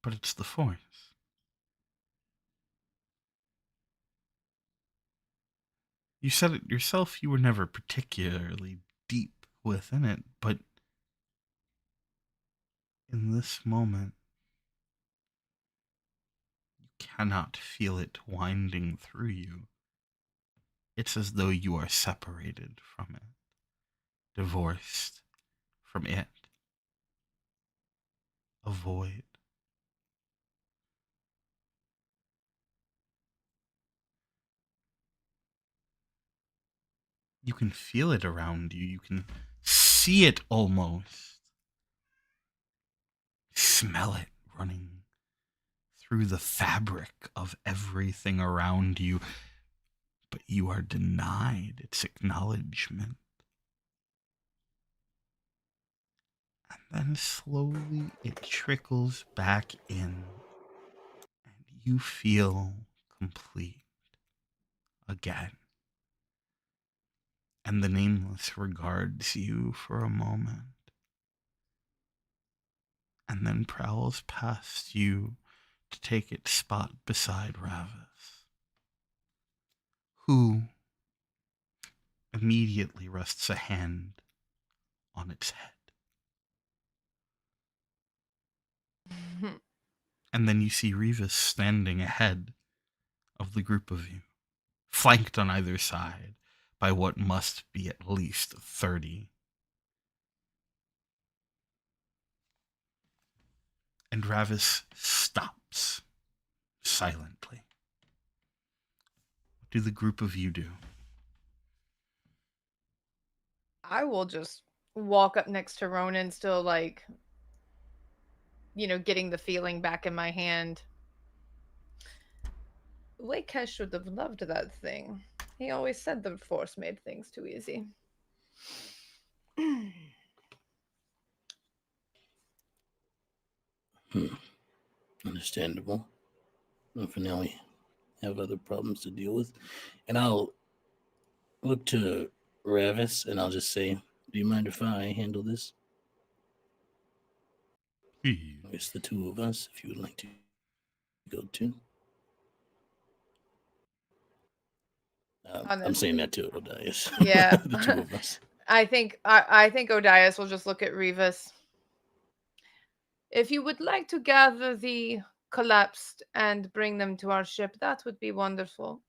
But it's the Force. You said it yourself, you were never particularly deep within it, but in this moment, you cannot feel it winding through you. It's as though you are separated from it, divorced from it. A void. You can feel it around you. You can see it almost. Smell it running through the fabric of everything around you. But you are denied its acknowledgement. And then slowly it trickles back in. And you feel complete again. And the Nameless regards you for a moment, and then prowls past you to take its spot beside Ravis, who immediately rests a hand on its head. And then you see Revis standing ahead of the group of you, flanked on either side by what must be at least 30. And Ravis stops silently. What do the group of you do? I will just walk up next to Ronin, still like, getting the feeling back in my hand. Lakesh should have loved that thing. He always said the Force made things too easy. Understandable. Well, for now, we have other problems to deal with. And I'll look to Ravis and I'll just say, do you mind if I handle this? Please. It's the two of us, if you would like to go too. I'm saying that to Odias. Yeah. The two of us. I think Odias will just look at Revis. If you would like to gather the collapsed and bring them to our ship, that would be wonderful.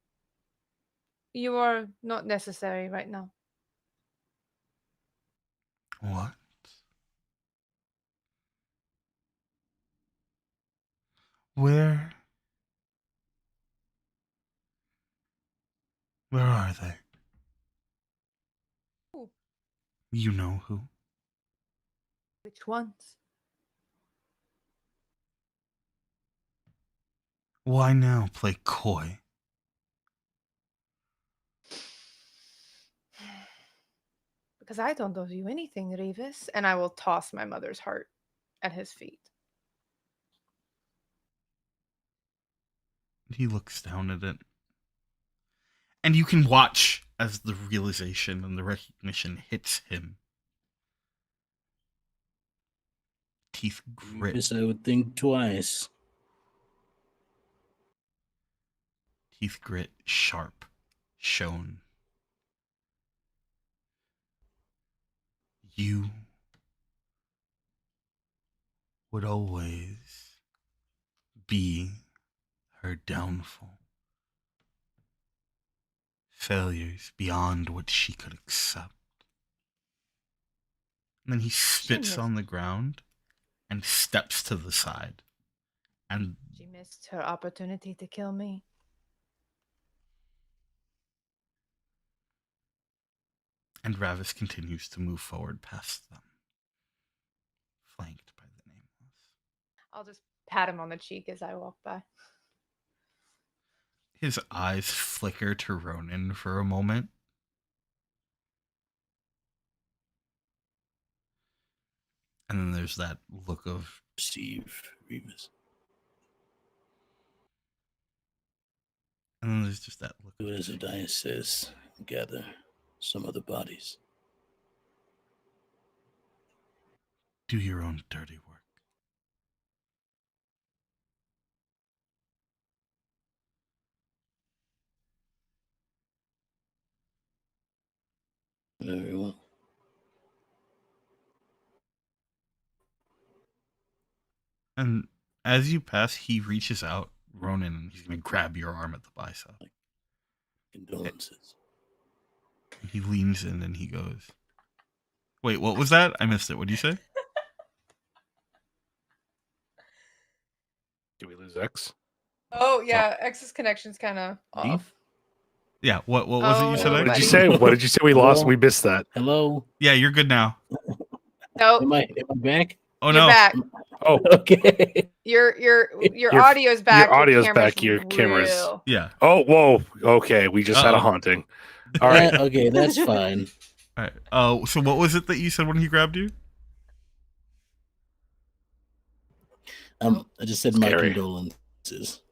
You are not necessary right now. What? Where are they? Who? You know who? Which ones? Why now play coy? Because I don't owe you anything, Revis. And I will toss my mother's heart at his feet. He looks down at it. And you can watch as the realization and the recognition hits him. Teeth grit. Yes, I would think twice. Teeth grit, sharp, shown. You would always be her downfall. Failures beyond what she could accept. And then he spits on the ground and steps to the side. And she missed her opportunity to kill me. And Ravis continues to move forward past them, flanked by the Nameless. I'll just pat him on the cheek as I walk by. His eyes flicker to Ronin for a moment. And then there's that look of Steve Revis. And then there's just that look. Do as Odias says, gather some of the bodies. Do your own dirty work. Very well. And as you pass, he reaches out, Ronin, and he's going to grab your arm at the bicep. Condolences. He leans in and he goes, wait, what was that? I missed it. What did you say? Did we lose X? Oh, yeah. X's connection's kind of off. Yeah, what was it you said? What did you say? What did you say? We lost. We missed that. Hello? Yeah, you're good now. Nope. Am I back? Oh, You're no. back. Oh, okay. Your audio's back. Your audio's camera's back. Your camera's. real. Yeah. Oh, whoa. Okay. We just had a haunting. All right. Okay, that's fine. All right. So what was it that you said when he grabbed you? I just said my Scary. condolences.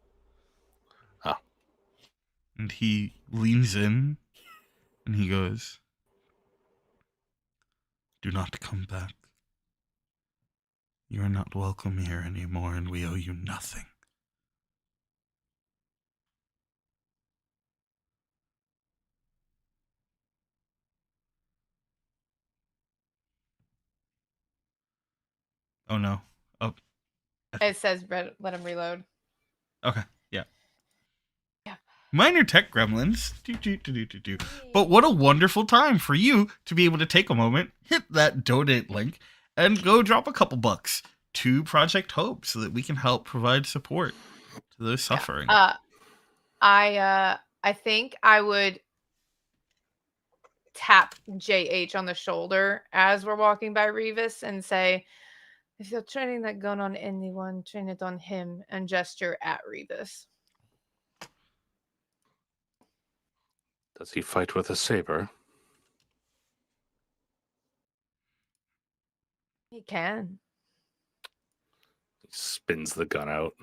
And he leans in and he goes, do not come back. You are not welcome here anymore, and we owe you nothing. Oh no. Oh. It says let him reload. Okay. Yeah. Minor tech gremlins. But what a wonderful time for you to be able to take a moment, hit that donate link, and go drop a couple bucks to Project Hope so that we can help provide support to those suffering. I think I would tap JH on the shoulder as we're walking by Revis and say, if you're training that gun on anyone, train it on him, and gesture at Revis. Does he fight with a saber? He can. He spins the gun out.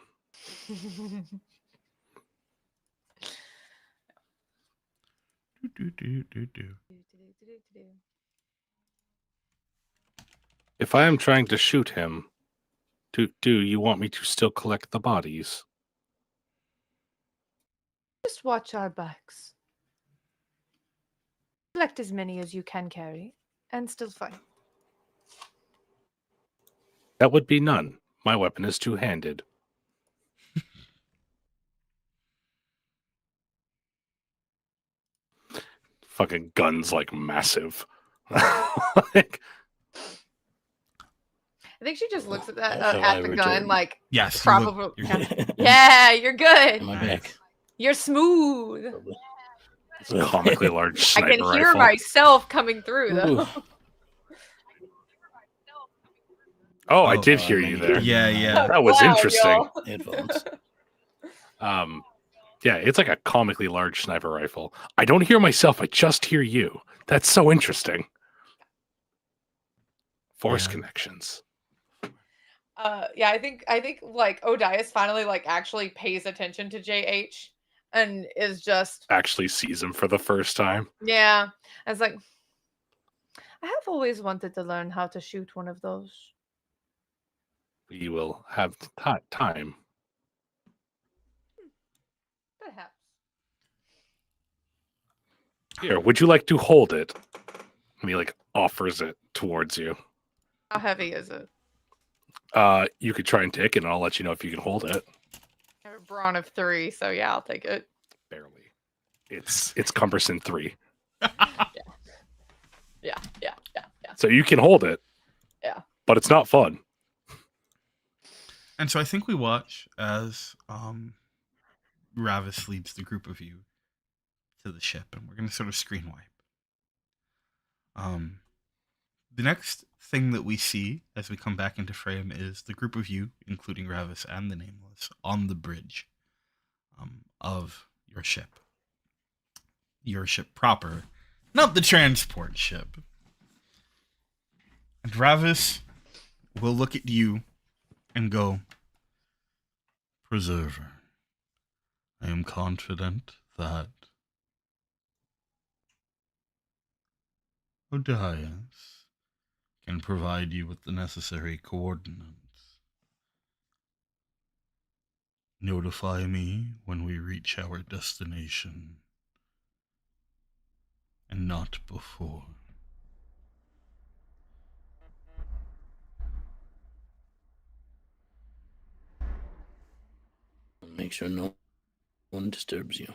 If I am trying to shoot him, do you want me to still collect the bodies? Just watch our backs. Collect as many as you can carry, and still fight. That would be none. My weapon is two-handed. Fucking gun's like massive. Like, I think she just looks at that Have I at the gun returned? like Yes. probably. You're good. Yeah, you're good. Am I back? You're smooth. Probably. it's a comically large I sniper can hear rifle. myself coming through though. Ooh. Oh, I Oh, did hear you there. Yeah, yeah. That was Wow, interesting. y'all. Headphones. Yeah, it's like a comically large sniper rifle. I don't hear myself, I just hear you. That's so interesting. Force Yeah. connections. Yeah, I think like Odias finally like actually pays attention to JH and is just Actually sees him for the first time. yeah. It's like I have always wanted to learn how to shoot one of those. We will have time. Perhaps. Here, would you like to hold it? And he like offers it towards you. How heavy is it? You could try and take it, and I'll let you know if you can hold it. I have a brawn of 3, so yeah, I'll take it. Barely. It's cumbersome 3. Yeah. So you can hold it. Yeah. But it's not fun. And so I think we watch as Ravis leads the group of you to the ship, and we're going to sort of screen wipe. The next thing that we see as we come back into frame is the group of you, including Ravis and the Nameless, on the bridge of your ship. Your ship proper, not the transport ship. And Ravis will look at you and go, Preserver, I am confident that Odias can provide you with the necessary coordinates. Notify me when we reach our destination, and not before. Make sure no one disturbs you.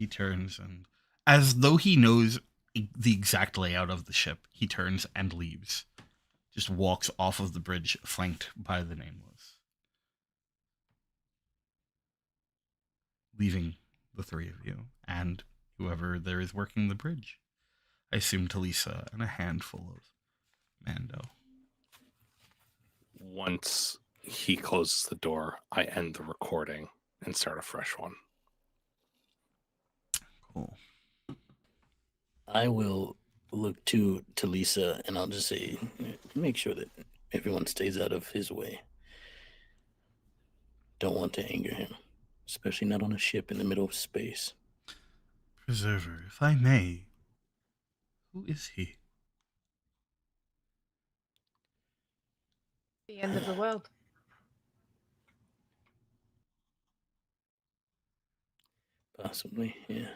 he turns and, as though he knows the exact layout of the ship, he turns and leaves. Just walks off of the bridge, flanked by the Nameless. Leaving the 3 of you and whoever there is working the bridge. I assume Talisa and a handful of Mando. Once he closes the door, I end the recording and start a fresh one. Cool. I will look to Talisa and I'll just say, make sure that everyone stays out of his way. Don't want to anger him, especially not on a ship in the middle of space. Preserver, if I may, who is he? The end of the world. Possibly, yeah.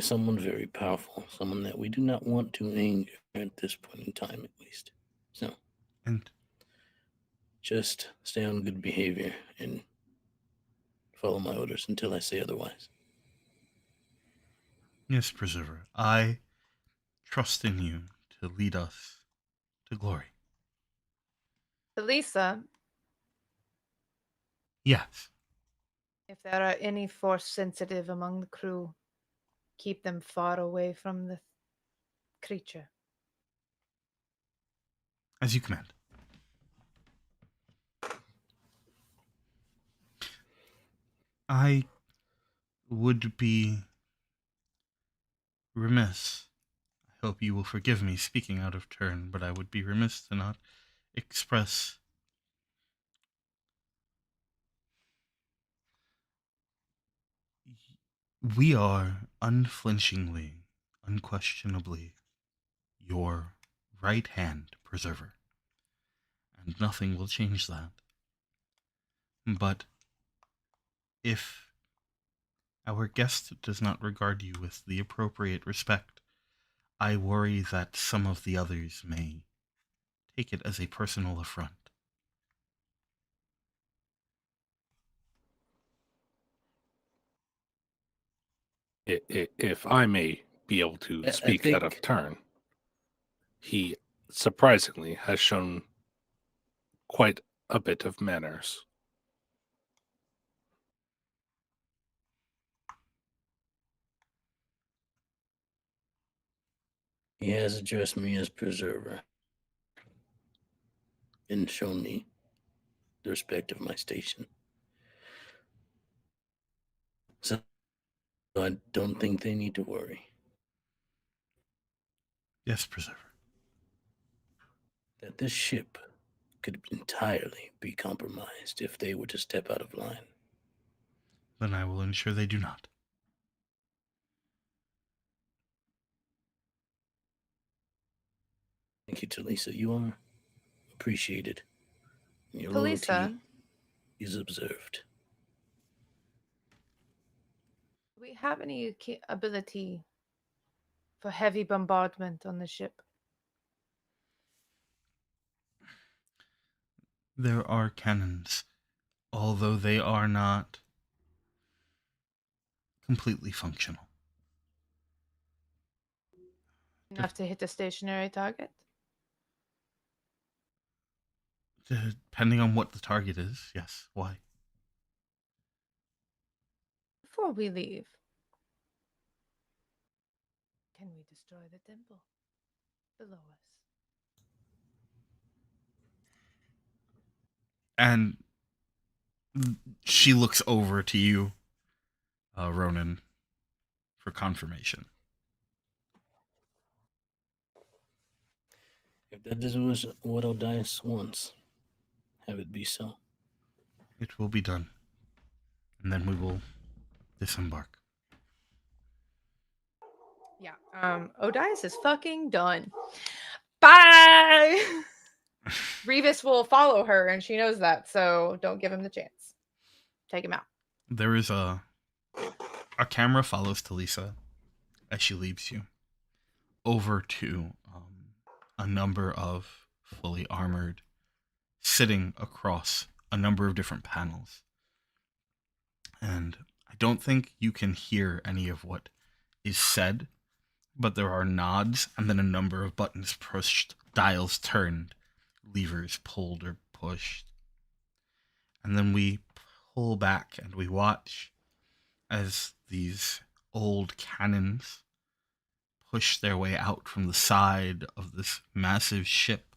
Someone very powerful, someone that we do not want to anger at this point in time, at least. So, And just stay on good behavior and follow my orders until I say otherwise. yes, Preserver, I trust in you to lead us to glory. Lisa, Yes. If there are any force sensitive among the crew, keep them far away from the creature. As you command. I would be remiss. I hope you will forgive me speaking out of turn, but I would be remiss to not express we are unflinchingly, unquestionably your right hand preserver, and nothing will change that. But if our guest does not regard you with the appropriate respect, I worry that some of the others may take it as a personal affront. If I may be able to I speak out of think turn, he surprisingly has shown quite a bit of manners. he has addressed me as preserver and shown me the respect of my station. So I don't think they need to worry Yes, preserver. that this ship could entirely be compromised if they were to step out of line. Then I will ensure they do not. Thank you, Talisa. You are appreciated. Your Talisa, loyalty is observed. do we have any ability for heavy bombardment on the ship? There are cannons, although they are not completely functional. Enough to hit a stationary target? Depending on what the target is, yes. Why? Before we leave, can we destroy the temple below us? And she looks over to you, Ronin, for confirmation. If that is what Odias wants, have it be so. It will be done. And then we will disembark. Yeah. Odias is fucking done. Bye. Revis will follow her, and she knows that, so don't give him the chance. Take him out. There is a camera follows Talisa as she leaves you over to a number of fully armored sitting across a number of different panels. And I don't think you can hear any of what is said, but there are nods and then a number of buttons pushed, dials turned, levers pulled or pushed. And then we pull back and we watch as these old cannons push their way out from the side of this massive ship.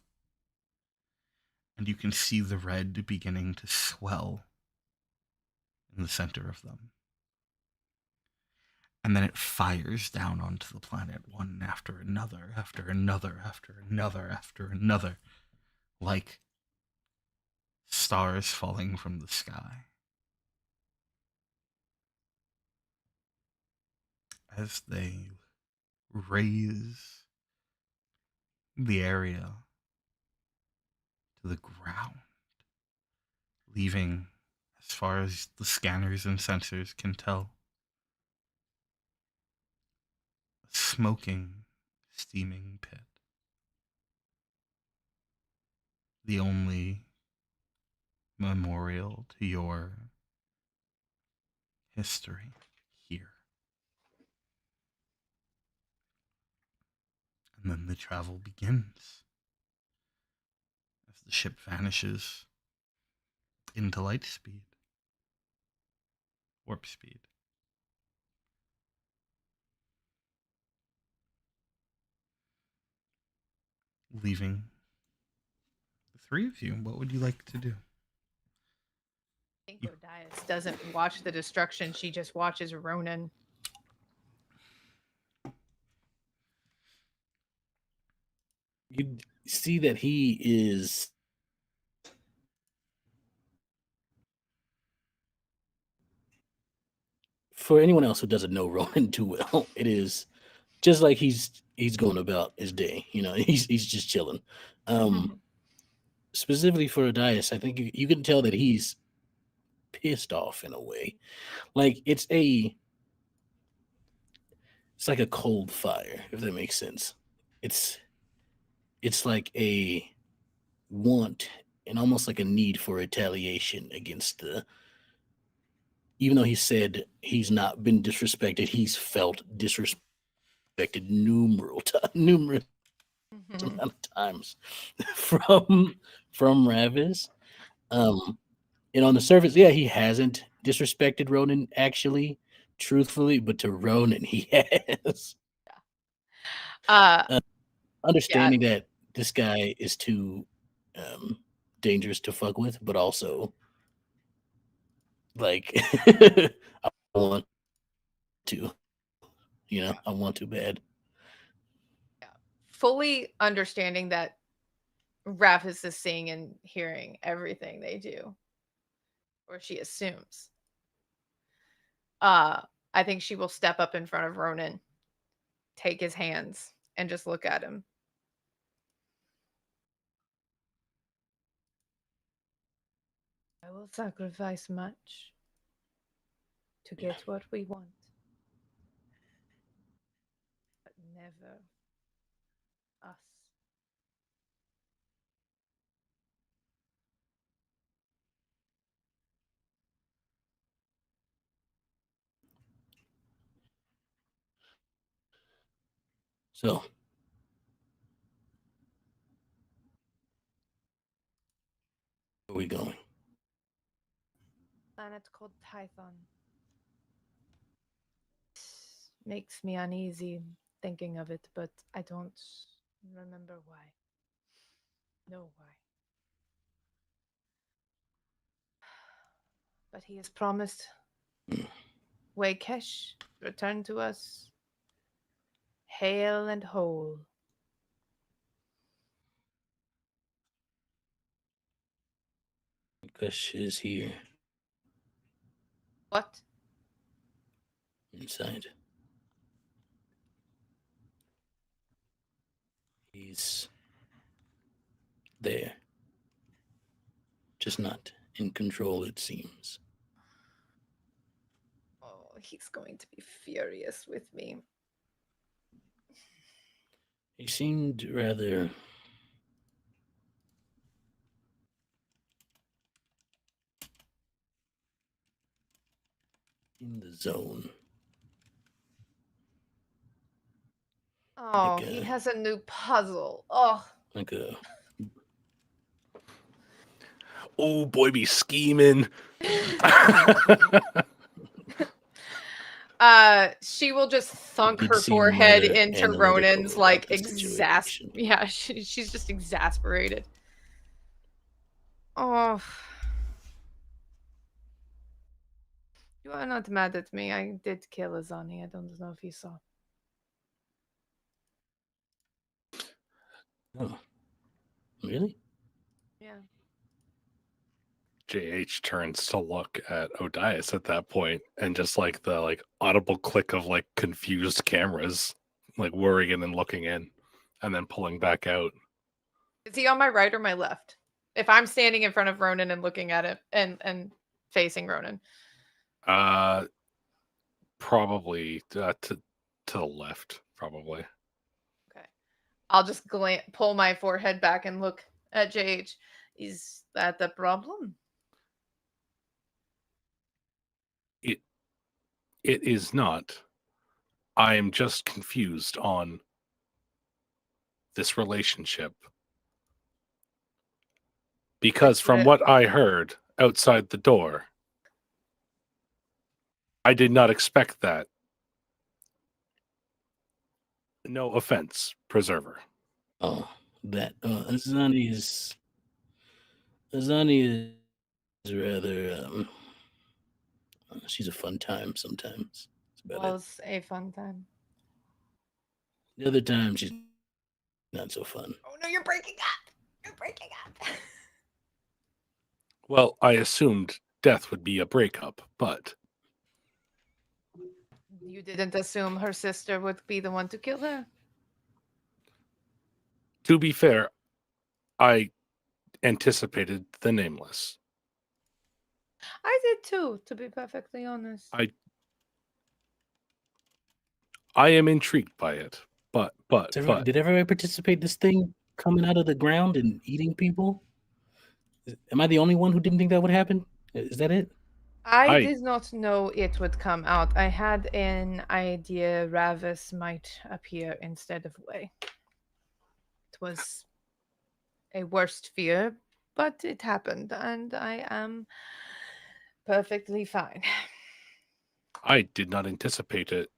And you can see the red beginning to swell in the center of them. And then it fires down onto the planet, one after another, after another, after another, after another, like stars falling from the sky. As they raise the area to the ground, leaving, as far as the scanners and sensors can tell, a smoking, steaming pit. The only memorial to your history here. And then the travel begins as the ship vanishes into light speed. warp speed. Leaving the three of you, what would you like to do? I think Odias doesn't watch the destruction. She just watches Ronin. You see that he is for anyone else who doesn't know Ronin too well, it is just like he's going about his day. You know, he's just chilling. Specifically for Odias, I think you can tell that he's pissed off in a way. Like it's like a cold fire, if that makes sense. It's like a want and almost like a need for retaliation against even though he said he's not been disrespected, he's felt disrespected numerous amount of times from Ravis. And on the surface, yeah, he hasn't disrespected Ronin actually, truthfully, but to Ronin he has. Understanding that this guy is too dangerous to fuck with, but also like I want to, I want to bad. Yeah. Fully understanding that Ravis is seeing and hearing everything they do, or she assumes. I think she will step up in front of Ronin, take his hands, and just look at him. I will sacrifice much to get what we want, but never us. So where are we going? Planet called Tython. Makes me uneasy thinking of it, but I don't remember why. No why. But he has promised Wakesh return to us hale and whole. Kush is here. What? Inside. He's there. Just not in control, it seems. Oh, he's going to be furious with me. He seemed rather in the zone. Oh, he has a new puzzle. Oh. Like a Oh, boy, be scheming. She will just thunk her forehead into Ronin's like yeah, she's just exasperated. Oh, you are not mad at me. I did kill Azani. I don't know if you saw. Oh, really? Yeah. JH turns to look at Odias at that point, and just like the audible click of confused cameras, worrying and looking in, and then pulling back out. Is he on my right or my left? If I'm standing in front of Ronin and looking at it and facing Ronin. Probably to the left, probably. Okay. I'll just pull my forehead back and look at JH. Is that the problem? It is not. I am just confused on this relationship. Because from what I heard outside the door, I did not expect that. No offense, preserver. Oh, that Azani is rather she's a fun time sometimes. That's about it. Was a fun time. The other time she's not so fun. Oh no, you're breaking up. You're breaking up. Well, I assumed death would be a breakup, but You didn't assume her sister would be the one to kill her? to be fair, I anticipated the nameless. I did too, to be perfectly honest. I am intrigued by it, but Did everybody participate in this thing coming out of the ground and eating people? Am I the only one who didn't think that would happen? Is that it? I did not know it would come out. I had an idea Ravis might appear instead of Way. It was a worst fear, but it happened, and I am perfectly fine. I did not anticipate it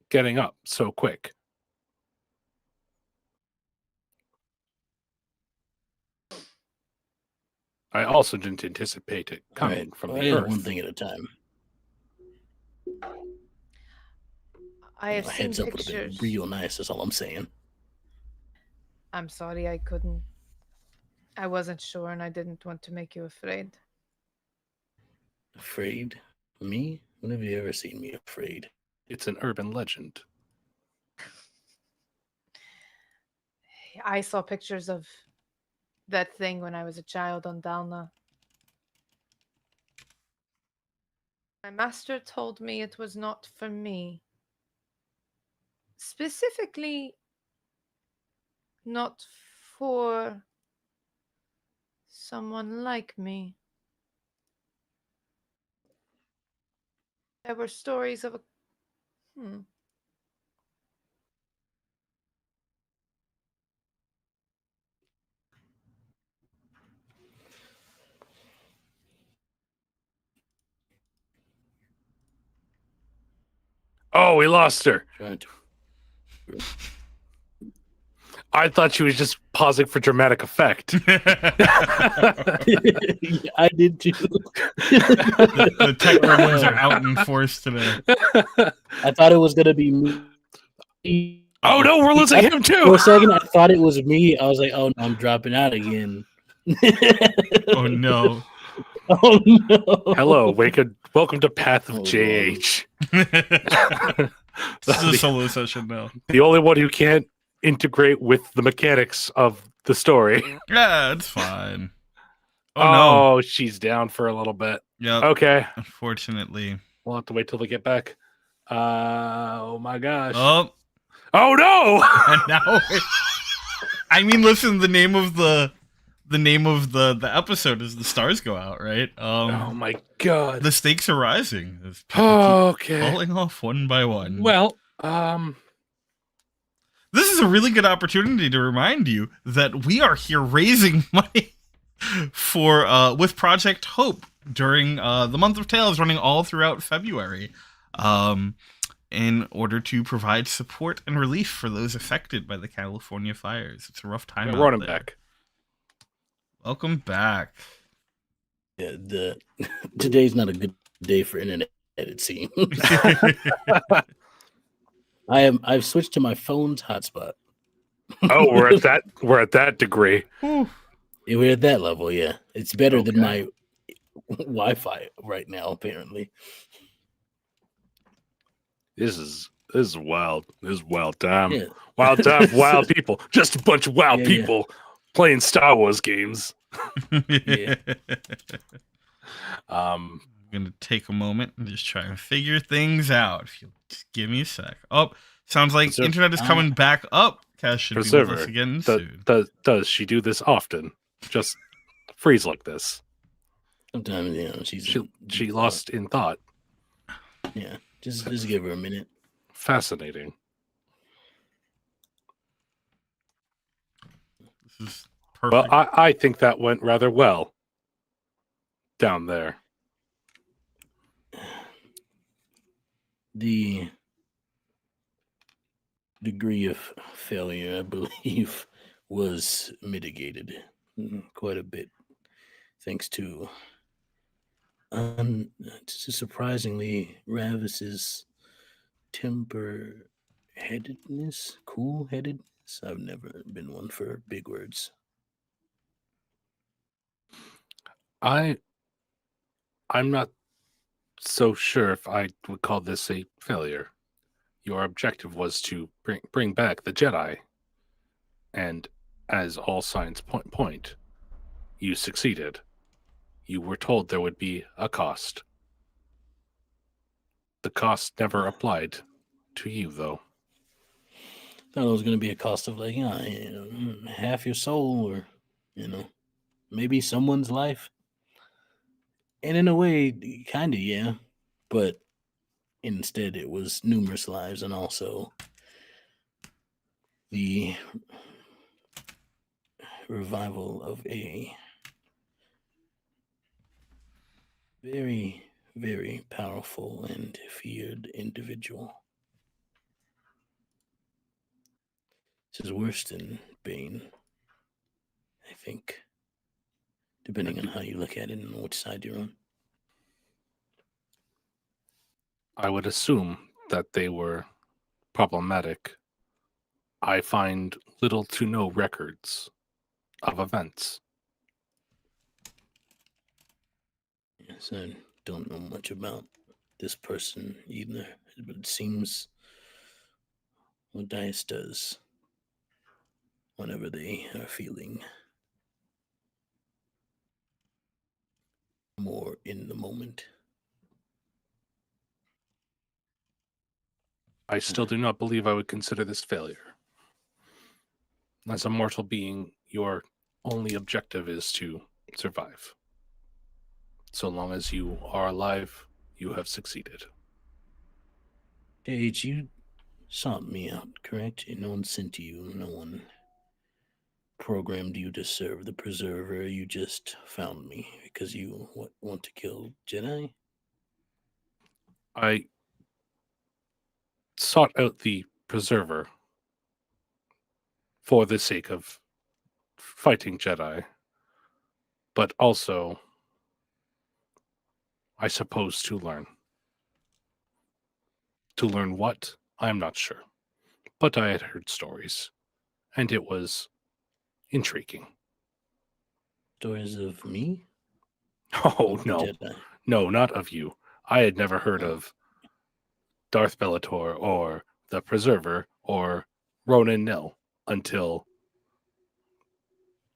getting up so quick. I also didn't anticipate it coming from the earth. One thing at a time. I have seen heads up would have pictures. been real nice. That's all I'm saying. I'm sorry I couldn't. I wasn't sure, and I didn't want to make you afraid. Afraid? Me? When have you ever seen me afraid? It's an urban legend. I saw pictures of that thing when I was a child on Dalna. My master told me it was not for me. Specifically, not for someone like me. There were stories of a... Oh, we lost her. I thought she was just pausing for dramatic effect. I did too. The tech gremlins are out in force today. I thought it was gonna be me. Oh no, we're losing him too. For a second, I thought it was me. I was like, "Oh no, I'm dropping out again." Oh no! Oh no! Hello, welcome to Path of JH. This is a solo session now. The only one who can't integrate with the mechanics of the story. Yeah, it's fine. Oh no! She's down for a little bit. Yep. Okay. Unfortunately, we'll have to wait till they get back. Oh my gosh. Oh no! And now, I mean, listen. The name of the episode is "The Stars Go Out," right? Oh my god! The stakes are rising. As people keep falling off one by one. Well, this is a really good opportunity to remind you that we are here raising money for with Project Hope during the month of Tales, running all throughout February, in order to provide support and relief for those affected by the California fires. It's a rough time out Ronin there. back. Welcome back. Yeah, today's not a good day for internet, it seems. I've switched to my phone's hotspot. Oh, we're at that degree. Yeah, we're at that level, yeah. It's better than my Wi-Fi right now, apparently. This is wild. This is wild time. Yeah. Wild time, wild people. Just a bunch of wild people playing Star Wars games. Yeah. I'm gonna take a moment and just try and figure things out. If you'll just give me a sec. Oh, sounds like internet is coming back up. Cash should be with us again soon. Does she do this often? Just freeze like this? Sometimes, she lost in thought. Yeah, just give her a minute. Fascinating. This is perfect. Well, I think that went rather well down there. The degree of failure, I believe, was mitigated quite a bit thanks to surprisingly Ravis's temper-headedness, cool-headedness. I've never been one for big words. I'm not so sure if I would call this a failure. Your objective was to bring back the Jedi, and as all signs point, you succeeded. You were told there would be a cost. The cost never applied to you, though. Thought it was going to be a cost of like, half your soul, or maybe someone's life. And in a way, kind of, yeah. But instead, it was numerous lives, and also the revival of a very, very powerful and feared individual. This is worse than Bane, I think, depending on how you look at it and which side you're on. I would assume that they were problematic. I find little to no records of events. Yes, I don't know much about this person either, but it seems what Dice does whenever they are feeling more in the moment. I still do not believe I would consider this failure. As a mortal being, your only objective is to survive. So long as you are alive, you have succeeded. Paige, you sought me out, correct? No one sent you, no one programmed you to serve the Preserver. You just found me because you want to kill Jedi? I sought out the Preserver for the sake of fighting Jedi, but also, I suppose, to learn. To learn what? I'm not sure. But I had heard stories, and it was intriguing. Stories of me? Oh, Of no. Jedi? No, not of you. I had never heard of Darth Bellator or the Preserver or Ronin Nil until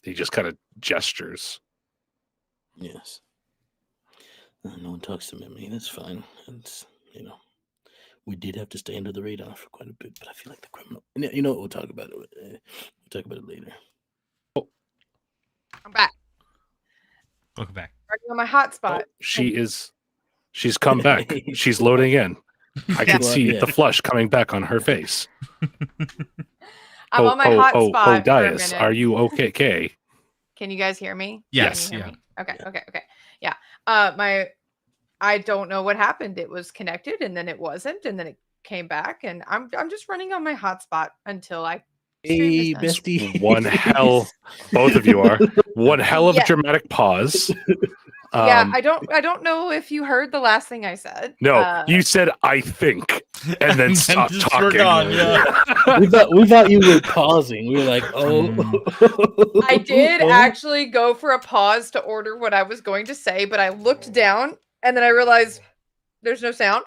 he just kind of gestures. Yes. No one talks to me. That's fine. It's, we did have to stay under the radar for quite a bit, but I feel like the criminal. You know what? We'll talk about it. We'll talk about it later. I'm back. Welcome back. Working on my hotspot. She's come back. She's loading in. I can see Yeah. the flush coming back on her face. I'm on my hotspot. Dias, are you okay? Can you guys hear me? Yes. Can you hear Yeah. me? Okay. Yeah. I don't know what happened. It was connected and then it wasn't, and then it came back, and I'm just running on my hotspot until I. Hey, bestie. One hell, both of you are one hell of a dramatic pause. Yeah, I don't know if you heard the last thing I said. No, you said I think, and then stopped talking. We thought you were pausing. We were like, oh. I did actually go for a pause to order what I was going to say, but I looked down and then I realized there's no sound.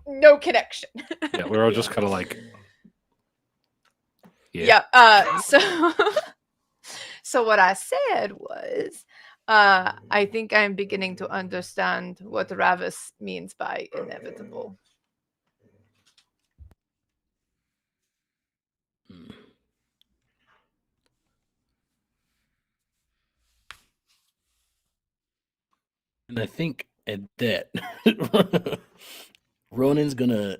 No connection. Yeah, we're all just kind of like. Yeah. So what I said was, I think I'm beginning to understand what Ravis means by inevitable. And I think at that, Ronin's gonna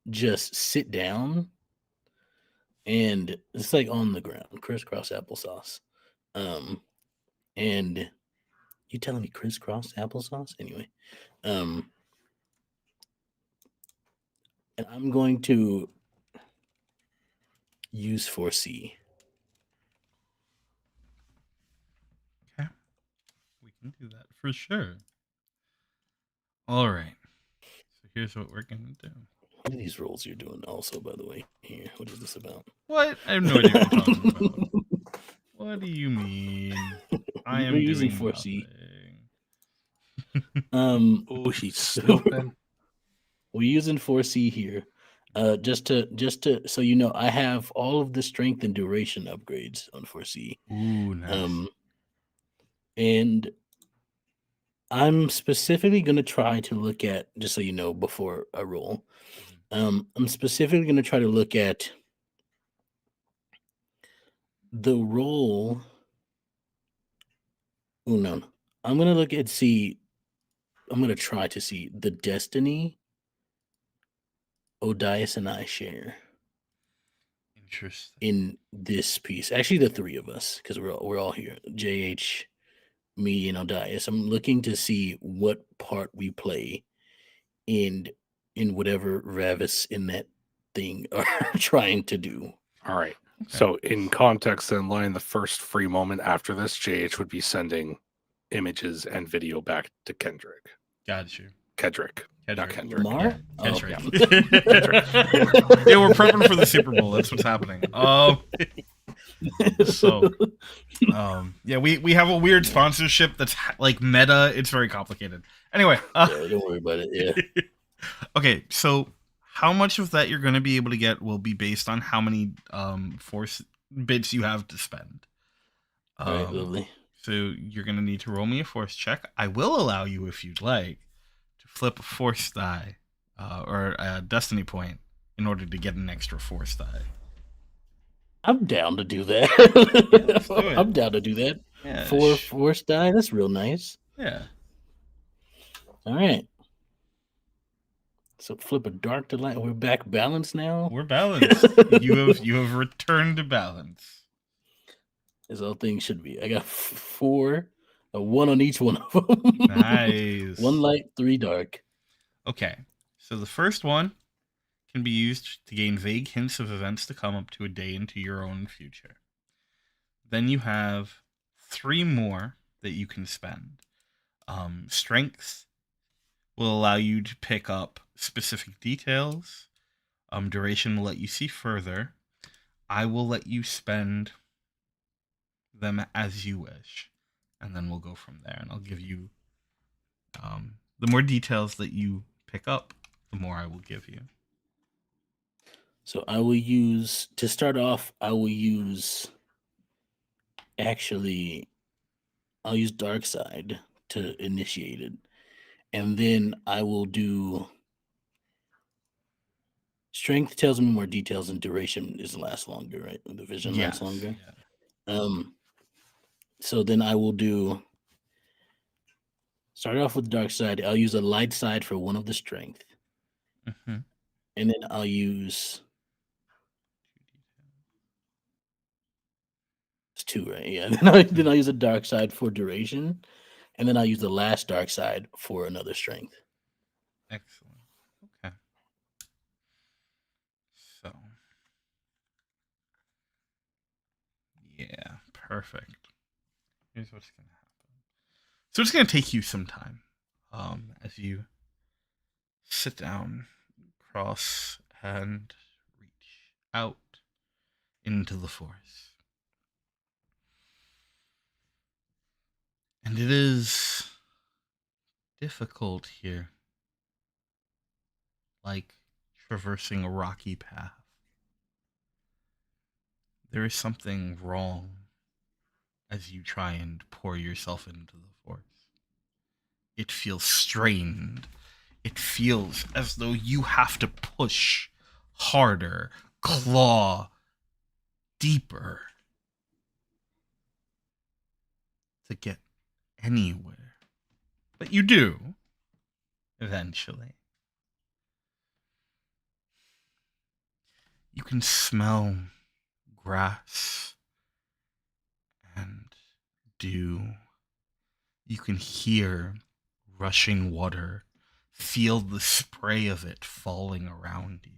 just sit down, and it's like on the ground, crisscross applesauce. And you telling me crisscross applesauce? Anyway, And I'm going to use foresee. Okay. We can do that for sure. All right. So here's what we're going to do. What are these rolls you're doing also, by the way? Here, what is this about? What? I have no idea what you're talking about. What do you mean? I am We're using doing foresee. nothing. Oh, he's snooping. We're using foresee here. Just to so you know, I have all of the strength and duration upgrades on foresee. Ooh, nice. And I'm specifically going to try to look at, just so you know, before I roll, I'm specifically going to try to look at the roll. Oh, no. I'm going to look at, I'm going to try to see the destiny Odias and I share. Interesting. In this piece. Actually, the three of us, because we're all here. JH, me, and Odias. I'm looking to see what part we play in whatever Ravis in that thing are trying to do. All right. So in context, then line the first free moment after this, JH would be sending images and video back to Kendrick. Got you. Not Kendrick. Lamar? Kendrick. Oh, Yeah, we're prepping for the Super Bowl. That's what's happening. Yeah, we have a weird sponsorship that's like meta. It's very complicated. Anyway, yeah, don't worry about it. Yeah. Okay, so how much of that you're going to be able to get will be based on how many force bits you have to spend. All right, lovely. So you're going to need to roll me a force check. I will allow you, if you'd like, to flip a force die or a destiny point in order to get an extra force die. I'm down to do that. Do it. I'm down to do that. Yeah, 4 force die. That's real nice. Yeah. All right. So flip a dark to light. We're back balanced now. We're balanced. you have returned to balance. As all things should be. I got 4, a 1 on each one of them. Nice. 1 light, 3 dark. Okay. So the first one can be used to gain vague hints of events to come up to a day into your own future. Then you have 3 more that you can spend. Strength will allow you to pick up specific details. Duration will let you see further. I will let you spend them as you wish, and then we'll go from there. And I'll give you the more details that you pick up, the more I will give you. So I will use, to start off, I'll use Dark Side to initiate it. And then I will do Strength tells me more details, and duration is lasts longer, right? The vision lasts longer. Yeah. So then I will start off with Dark Side. I'll use a light side for 1 of the strength. Mm-hmm. And then I'll use 2, right? Yeah. Then I'll use a dark side for duration, and then I'll use the last dark side for another strength. Excellent. Okay. So, yeah, perfect. Here's what's going to happen. So it's going to take you some time as you sit down, cross, and reach out into the forest. And it is difficult here, like traversing a rocky path. There is something wrong as you try and pour yourself into the forest. It feels strained. It feels as though you have to push harder, claw deeper to get anywhere. But you do, eventually. You can smell grass and dew. You can hear rushing water feel the spray of it falling around you.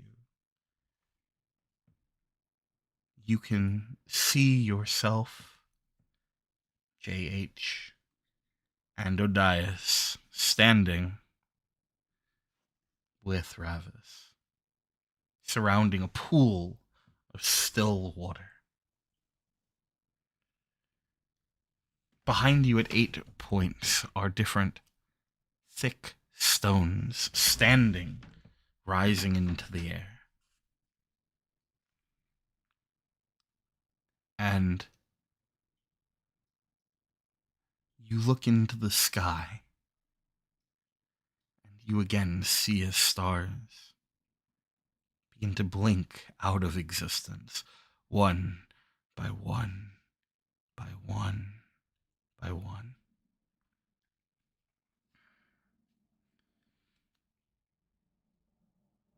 You can see yourself, JH, and Odias standing with Ravis, surrounding a pool of still water. Behind you at 8 points are different thick stones standing, rising into the air. And you look into the sky, and you again see as stars begin to blink out of existence, one by one, by one, by one.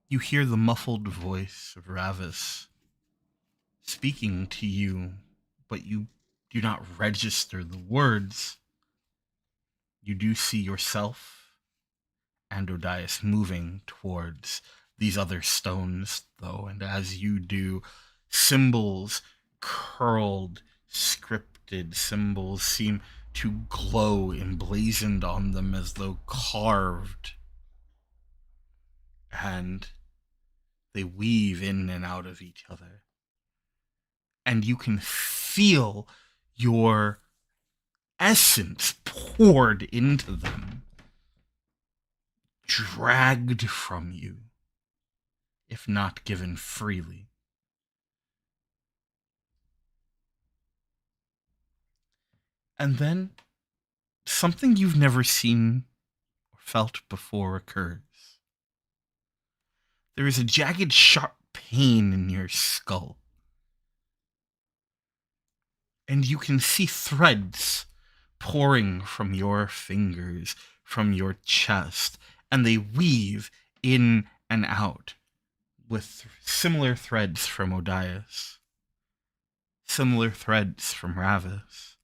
You hear the muffled voice of Ravis speaking to you, but you do not register the words. You do see yourself and Odias moving towards these other stones, though, and as you do, symbols, curled, scripted symbols, seem to glow emblazoned on them as though carved. And they weave in and out of each other. And you can feel your essence poured into them, dragged from you, if not given freely. And then something you've never seen or felt before occurs. There is a jagged, sharp pain in your skull. And you can see threads pouring from your fingers, from your chest, and they weave in and out with similar threads from Odias, similar threads from Ravis,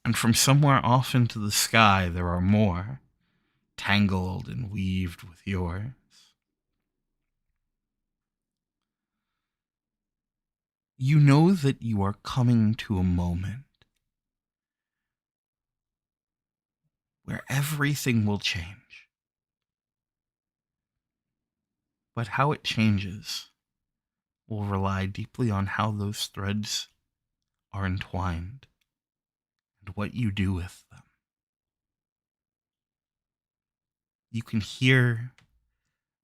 and from somewhere off into the sky there are more, tangled and weaved with yours. You know that you are coming to a moment where everything will change. But how it changes will rely deeply on how those threads are entwined and what you do with them. You can hear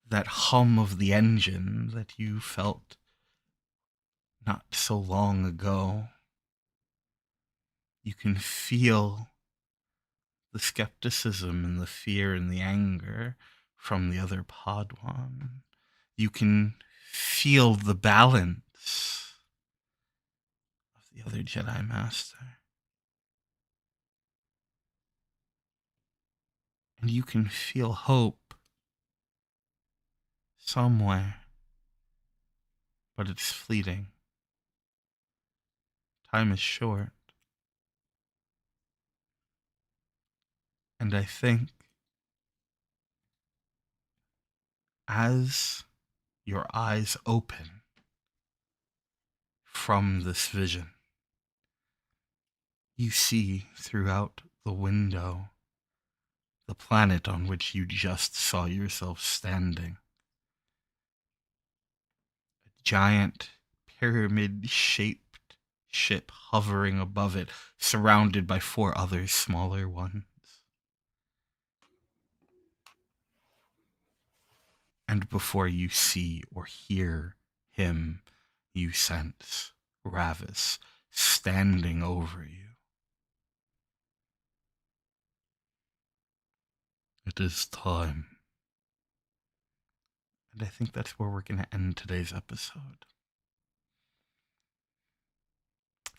that hum of the engine that you felt not so long ago. You can feel the skepticism and the fear and the anger from the other Padawan. You can feel the balance of the other Jedi Master. And you can feel hope somewhere, but it's fleeting. Time is short. And I think as your eyes open from this vision, you see throughout the window the planet on which you just saw yourself standing. A giant pyramid-shaped ship hovering above it, surrounded by 4 other smaller ones. And before you see or hear him, you sense Ravis standing over you. It is time. And I think that's where we're going to end today's episode.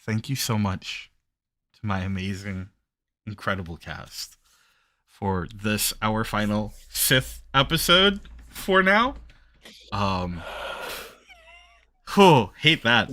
Thank you so much to my amazing, incredible cast for this, our final Sith episode for now. Hate that.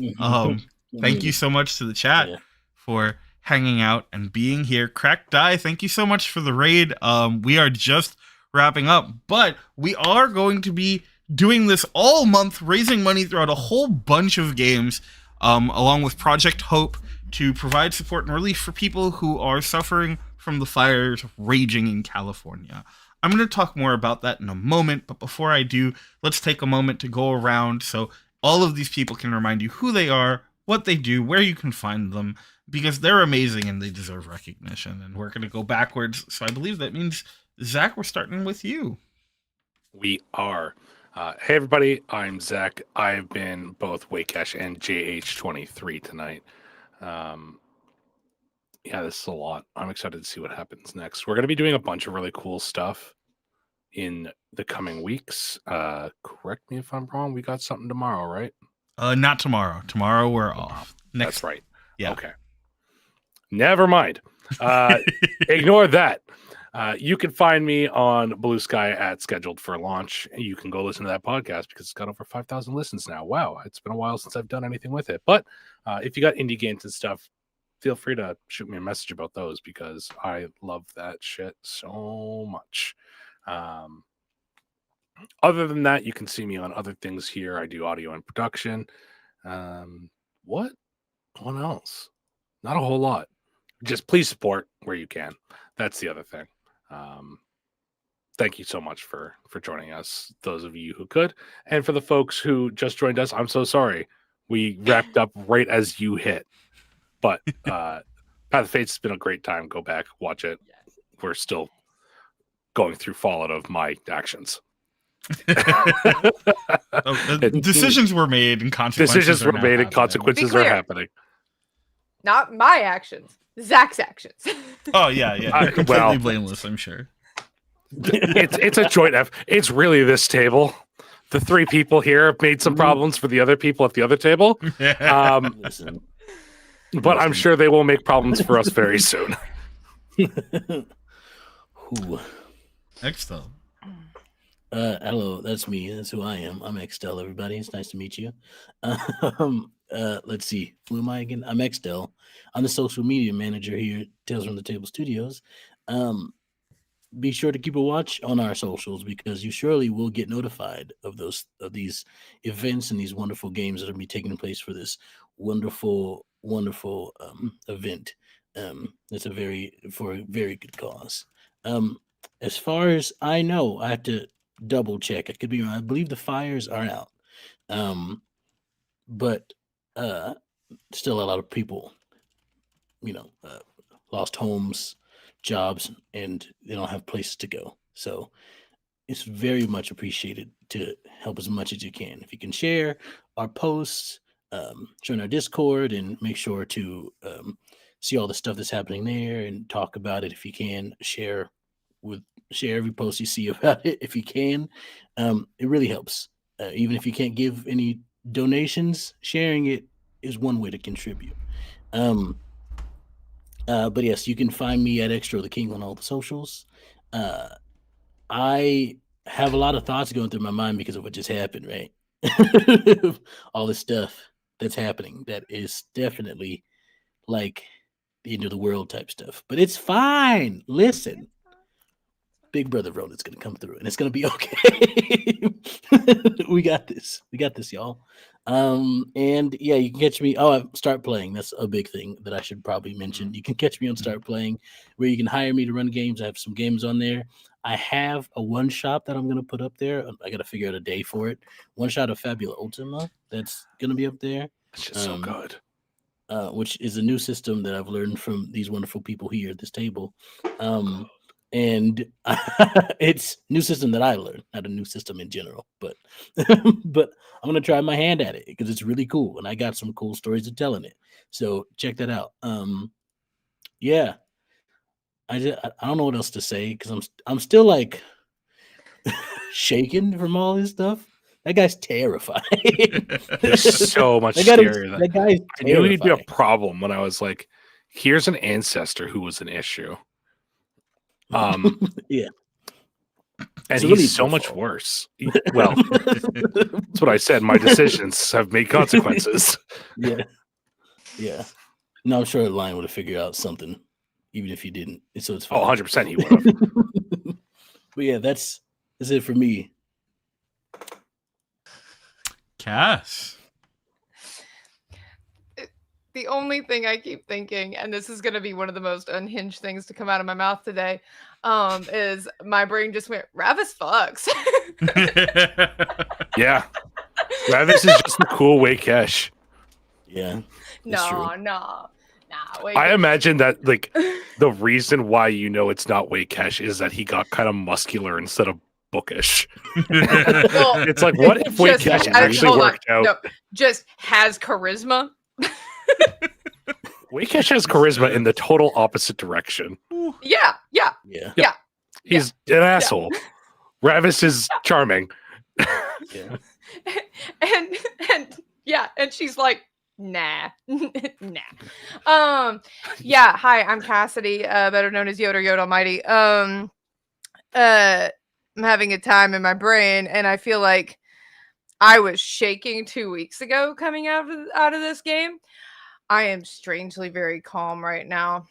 Thank you so much to the chat for hanging out and being here. Cracked Die, thank you so much for the raid. We are just wrapping up. But we are going to be doing this all month, raising money throughout a whole bunch of games, along with Project Hope, to provide support and relief for people who are suffering from the fires raging in California. I'm going to talk more about that in a moment, but before I do, let's take a moment to go around so all of these people can remind you who they are, what they do, where you can find them, because they're amazing and they deserve recognition. And we're going to go backwards, so I believe that means, Zach, we're starting with you. We are. Hey, everybody, I'm Zach. I've been both Waycash and JH23 tonight. Yeah, this is a lot. I'm excited to see what happens next. We're going to be doing a bunch of really cool stuff in the coming weeks. Correct me if I'm wrong. We got something tomorrow, right? Not tomorrow. Tomorrow we're off. That's right. Yeah. Okay. Never mind. Ignore that. You can find me on Blue Sky at Scheduled for Launch. You can go listen to that podcast because it's got over 5,000 listens now. Wow, it's been a while since I've done anything with it. But if you got indie games and stuff, feel free to shoot me a message about those because I love that shit so much. Other than that, you can see me on other things here. I do audio and production. What else? Not a whole lot. Just please support where you can. That's the other thing. Thank you so much for joining us, those of you who could. And for the folks who just joined us, I'm so sorry. We wrapped up right as you hit. But Path of Fates has been a great time. Go back, watch it. We're still going through fallout of my actions. Decisions were made and consequences are happening. Not my actions. Zach's actions. Oh yeah. Completely blameless, I'm sure. It's a joint effort. It's really this table. The three people here have made some problems for the other people at the other table. But I'm sure they will make problems for us very soon. Extell. Hello, that's me. That's who I am. I'm Extell, everybody. It's nice to meet you. Let's see. Who am I again? I'm Extell. I'm the social media manager here at Tales from the Table Studios. Be sure to keep a watch on our socials because you surely will get notified of these events and these wonderful games that will be taking place for this wonderful event. It's for a very good cause. As far as I know, I have to double check. I could be wrong. I believe the fires are out. But still a lot of people, lost homes, jobs, and they don't have places to go. So it's very much appreciated to help as much as you can. If you can share our posts, join our Discord, and make sure to see all the stuff that's happening there and talk about it if you can. Share every post you see about it if you can. It really helps. Even if you can't give any donations, sharing it is one way to contribute. But yes, you can find me at Extra the King on all the socials. I have a lot of thoughts going through my mind because of what just happened, right? All this stuff that's happening that is definitely like the end of the world type stuff. But it's fine. Listen. Big Brother Ronin's going to come through and it's going to be okay. We got this, y'all. And yeah, you can catch me. I Start Playing. That's a big thing that I should probably mention. You can catch me on Start Playing, where you can hire me to run games. I have some games on there. I have a one shot that I'm going to put up there. I got to figure out a day for it. One shot of Fabula Ultima that's going to be up there. It's just so good. Which is a new system that I've learned from these wonderful people here at this table. And it's new system that I learned, not a new system in general, but but I'm gonna try my hand at it because it's really cool and I got some cool stories to tell in it. So check that out. Yeah, I don't know what else to say because I'm still like shaken from all this stuff. That guy's terrifying. There's so much scarier than that guy's. I knew he'd be a problem when I was like, "Here's an ancestor who was an issue." Yeah, and he's so much worse. Well, that's what I said. My decisions have made consequences. Yeah. No, I'm sure the Lion would have figured out something, even if he didn't. So it's fine. 100% he would have. But yeah, that's it for me. Cass. The only thing I keep thinking, and this is going to be one of the most unhinged things to come out of my mouth today, is my brain just went, Ravis fucks. Yeah. Ravis is just a cool Wakesh. Yeah. No. I imagine that like the reason why it's not Wakesh is that he got kind of muscular instead of bookish. Well, It's like, what if Wakesh actually worked out? No, just has charisma. Wakesh has charisma in the total opposite direction. Yeah. He's an asshole. Ravis is charming. Yeah. and she's like, nah. Hi, I'm Cassidy, better known as Yoda Almighty. I'm having a time in my brain, and I feel like I was shaking 2 weeks ago coming out of this game. I am strangely very calm right now,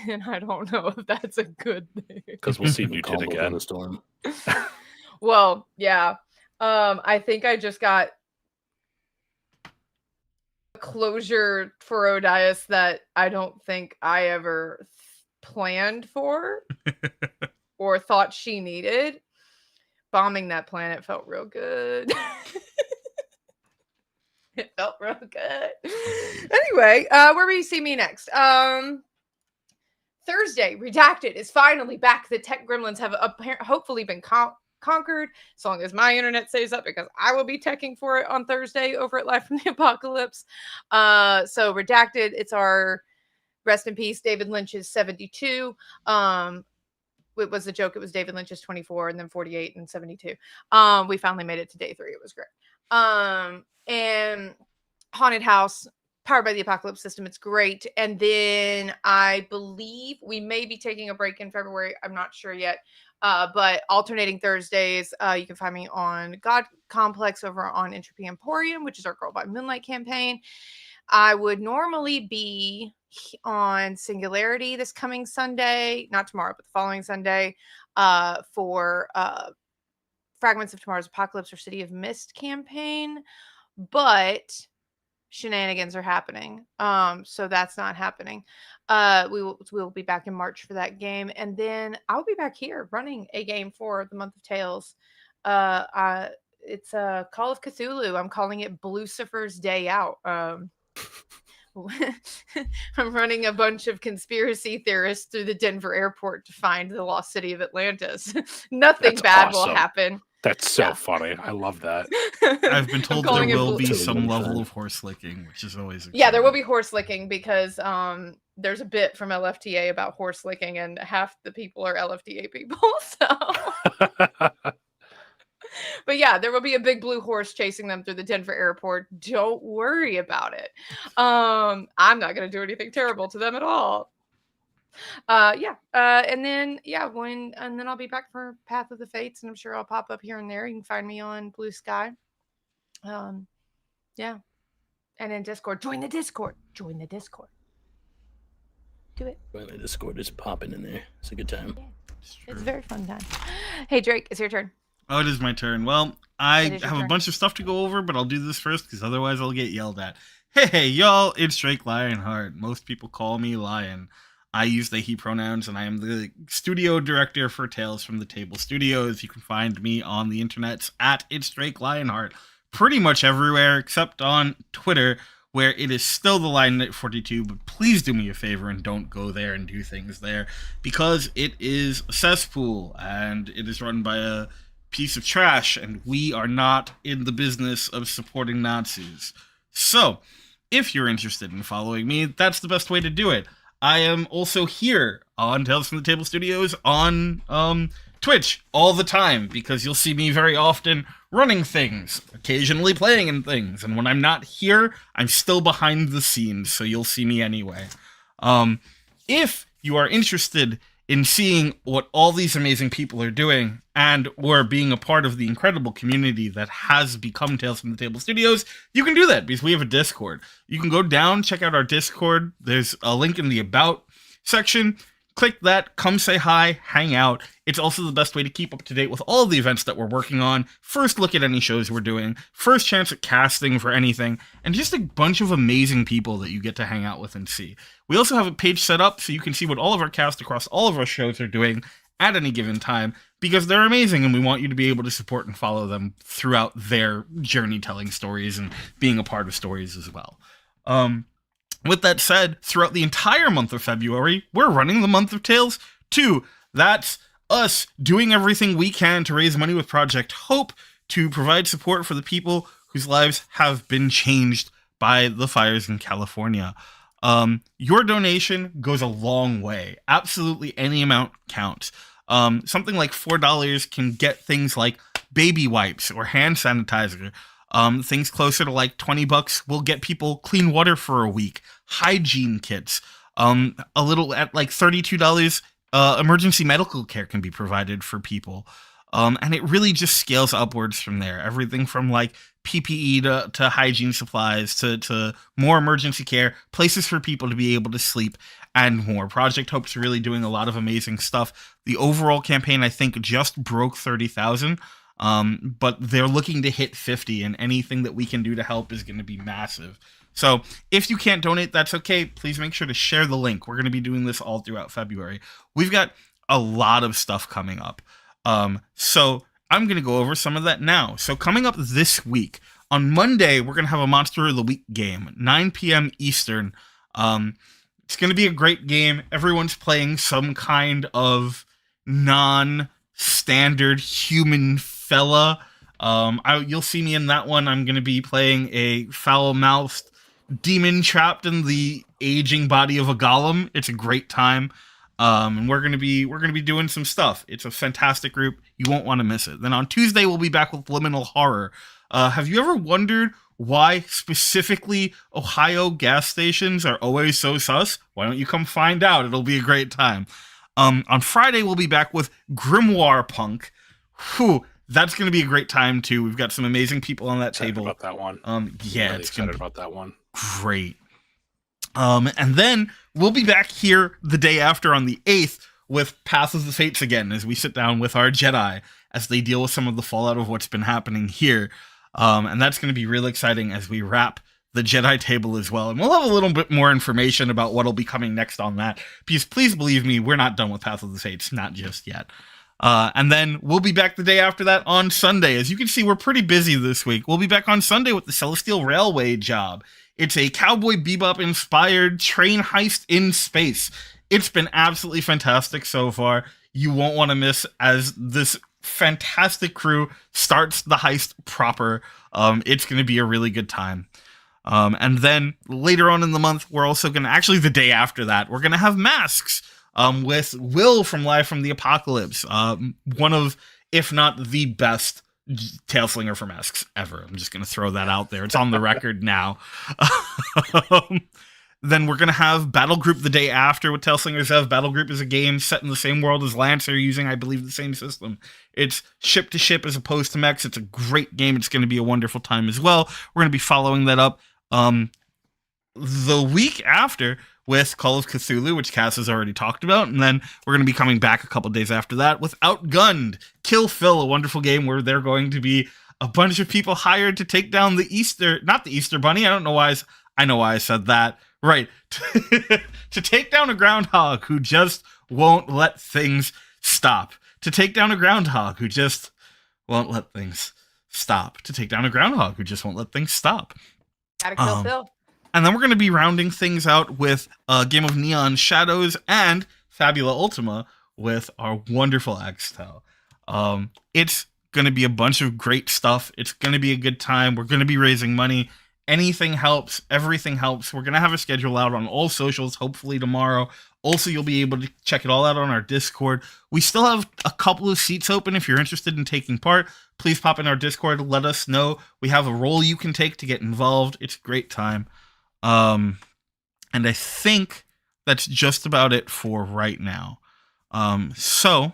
and I don't know if that's a good thing. Because we'll see Newton again. In the storm. Well, yeah. I think I just got closure for Odias that I don't think I ever planned for or thought she needed. Bombing that planet felt real good. It felt real good. Anyway, where will you see me next? Thursday, Redacted is finally back. The tech gremlins have hopefully been conquered, as long as my internet stays up, because I will be teching for it on Thursday over at Live from the Apocalypse. So Redacted, it's our rest in peace, David Lynch's 72. It was a joke. It was David Lynch's 24 and then 48 and 72. We finally made it to day 3. It was great. And Haunted House, powered by the Apocalypse System. It's great. And then I believe we may be taking a break in February. I'm not sure yet. But alternating Thursdays, you can find me on God Complex over on Entropy Emporium, which is our Girl by Moonlight campaign. I would normally be on Singularity this coming Sunday, not tomorrow, but the following Sunday, for Fragments of Tomorrow's Apocalypse or City of Mist campaign. But shenanigans are happening. So that's not happening. We'll be back in March for that game. And then I'll be back here running a game for the month of Tales. It's a Call of Cthulhu. I'm calling it Lucifer's Day Out. I'm running a bunch of conspiracy theorists through the Denver airport to find the lost city of Atlantis. Nothing bad will happen. That's so funny. I love that. I've been told there will be some level of horse licking, which is always exciting. Yeah, there will be horse licking because there's a bit from LFTA about horse licking, and half the people are LFTA people. So, but yeah, there will be a big blue horse chasing them through the Denver airport. Don't worry about it. I'm not going to do anything terrible to them at all. And then I'll be back for Path of the Fates, and I'm sure I'll pop up here and there. You can find me on Blue Sky. And in Discord. Join the Discord. Do it. Join the Discord is popping in there. It's a good time. Yeah, it's a very fun time. Hey Drake, it's your turn. Oh, it is my turn. Well, I have a bunch of stuff to go over, but I'll do this first because otherwise I'll get yelled at. Hey, y'all, it's Drake Lionheart. Most people call me Lion. I use they, he pronouns, and I am the studio director for Tales from the Table Studios. You can find me on the internets at It's Drake Lionheart, pretty much everywhere except on Twitter, where it is still the LionKnight42, but please do me a favor and don't go there and do things there, because it is a cesspool, and it is run by a piece of trash, and we are not in the business of supporting Nazis. So, if you're interested in following me, that's the best way to do it. I am also here on Tales from the Table Studios on Twitch all the time, because you'll see me very often running things, occasionally playing in things, and when I'm not here, I'm still behind the scenes, so you'll see me anyway. If you are interested in seeing what all these amazing people are doing, and or being a part of the incredible community that has become Tales from the Table Studios, you can do that because we have a Discord. You can go down, check out our Discord. There's a link in the About section. click that, come say hi, hang out. It's also the best way to keep up to date with all of the events that we're working on, first look at any shows we're doing, first chance at casting for anything, and just a bunch of amazing people that you get to hang out with and see. We also have a page set up so you can see what all of our cast across all of our shows are doing at any given time, because they're amazing and we want you to be able to support and follow them throughout their journey telling stories and being a part of stories as well. With that said, throughout the entire month of February, we're running the Month of Tales 2. That's us doing everything we can to raise money with Project Hope to provide support for the people whose lives have been changed by the fires in California. Your donation goes a long way. Absolutely any amount counts. Something like $4 can get things like baby wipes or hand sanitizer. Things closer to like $20 will get people clean water for a week, hygiene kits. A little at like $32, emergency medical care can be provided for people. And it really just scales upwards from there. Everything from like PPE to hygiene supplies to more emergency care, places for people to be able to sleep, and more. Project Hope's really doing a lot of amazing stuff. The overall campaign, I think, just broke 30,000. But they're looking to hit 50, and anything that we can do to help is going to be massive. So if you can't donate, that's okay. Please make sure to share the link. We're going to be doing this all throughout February. We've got a lot of stuff coming up. So I'm going to go over some of that now. So coming up this week, on Monday, we're going to have a Monster of the Week game, 9 p.m. Eastern. It's going to be a great game. Everyone's playing some kind of non-standard human fella. You'll see me in that one. I'm going to be playing a foul-mouthed demon trapped in the aging body of a golem. It's a great time. And we're gonna be doing some stuff. It's a fantastic group. You won't want to miss it. Then on Tuesday we'll be back with Liminal Horror. Have you ever wondered why specifically Ohio gas stations are always so sus? Why don't you come find out? It'll be a great time. On Friday we'll be back with Grimoire Punk. Whew, that's gonna be a great time too. We've got some amazing people on that table. About that one. Yeah, really it's gonna be about that one. Great. And then we'll be back here the day after on the 8th with Path of the Fates again, as we sit down with our Jedi as they deal with some of the fallout of what's been happening here. And that's going to be really exciting as we wrap the Jedi table as well. And we'll have a little bit more information about what'll be coming next on that, because please believe me, we're not done with Path of the Fates, not just yet. And then we'll be back the day after that on Sunday. As you can see, we're pretty busy this week. We'll be back on Sunday with the Celestial Railway Job. It's a Cowboy Bebop-inspired train heist in space. It's been absolutely fantastic so far. You won't want to miss as this fantastic crew starts the heist proper. It's going to be a really good time. And then later on in the month, we're also going to, actually the day after that, we're going to have Masks with Will from Live from the Apocalypse. One of, if not the best Tailslinger for Masks ever. I'm just going to throw that out there. It's on the record now. Then we're going to have Battle Group the day after with Tailslinger Zev. Battle Group is a game set in the same world as Lancer, using, I believe, the same system. It's ship to ship as opposed to mechs. It's a great game. It's going to be a wonderful time as well. We're going to be following that up the week after with Call of Cthulhu, which Cass has already talked about, and then we're going to be coming back a couple days after that with Outgunned, Kill Phil, a wonderful game where they're going to be a bunch of people hired to take down not the Easter Bunny, I know why I said that, right, to take down a groundhog who just won't let things stop, to take down a groundhog who just won't let things stop, to take down a groundhog who just won't let things stop. Gotta kill Phil. And then we're going to be rounding things out with a game of Neon Shadows and Fabula Ultima with our wonderful Extell. It's going to be a bunch of great stuff. It's going to be a good time. We're going to be raising money. Anything helps. Everything helps. We're going to have a schedule out on all socials, hopefully tomorrow. Also, you'll be able to check it all out on our Discord. We still have a couple of seats open. If you're interested in taking part, please pop in our Discord. Let us know. We have a role you can take to get involved. It's a great time. And I think that's just about it for right now. So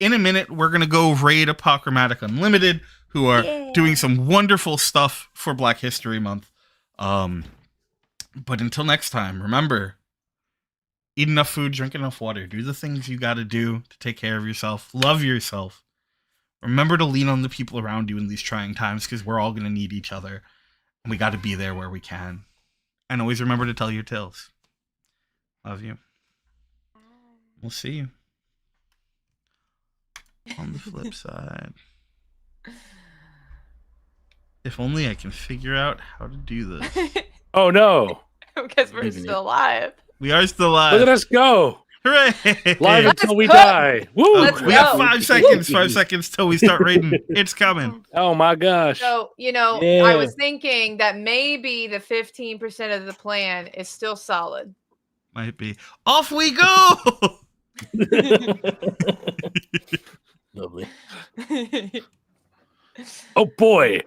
in a minute, we're going to go raid Apochromatic Unlimited, who are doing some wonderful stuff for Black History Month. But until next time, remember, Eat enough food, drink enough water, do the things you got to do to take care of yourself, love yourself. Remember to lean on the people around you in these trying times because we're all going to need each other and we got to be there where we can. And always remember to tell your tales. Love you. We'll see you on the flip side. If only I can figure out how to do this. Oh no! Because we're still alive. We are still alive. Look at us go! Hooray! Live Let's until we go. die. Woo! Let's We have go. 5 seconds. 5 seconds till we start raiding. It's coming. Oh my gosh! So, I Yeah. was thinking that maybe the 15% of the plan is still solid. Might be. Off we go! Lovely. Oh boy!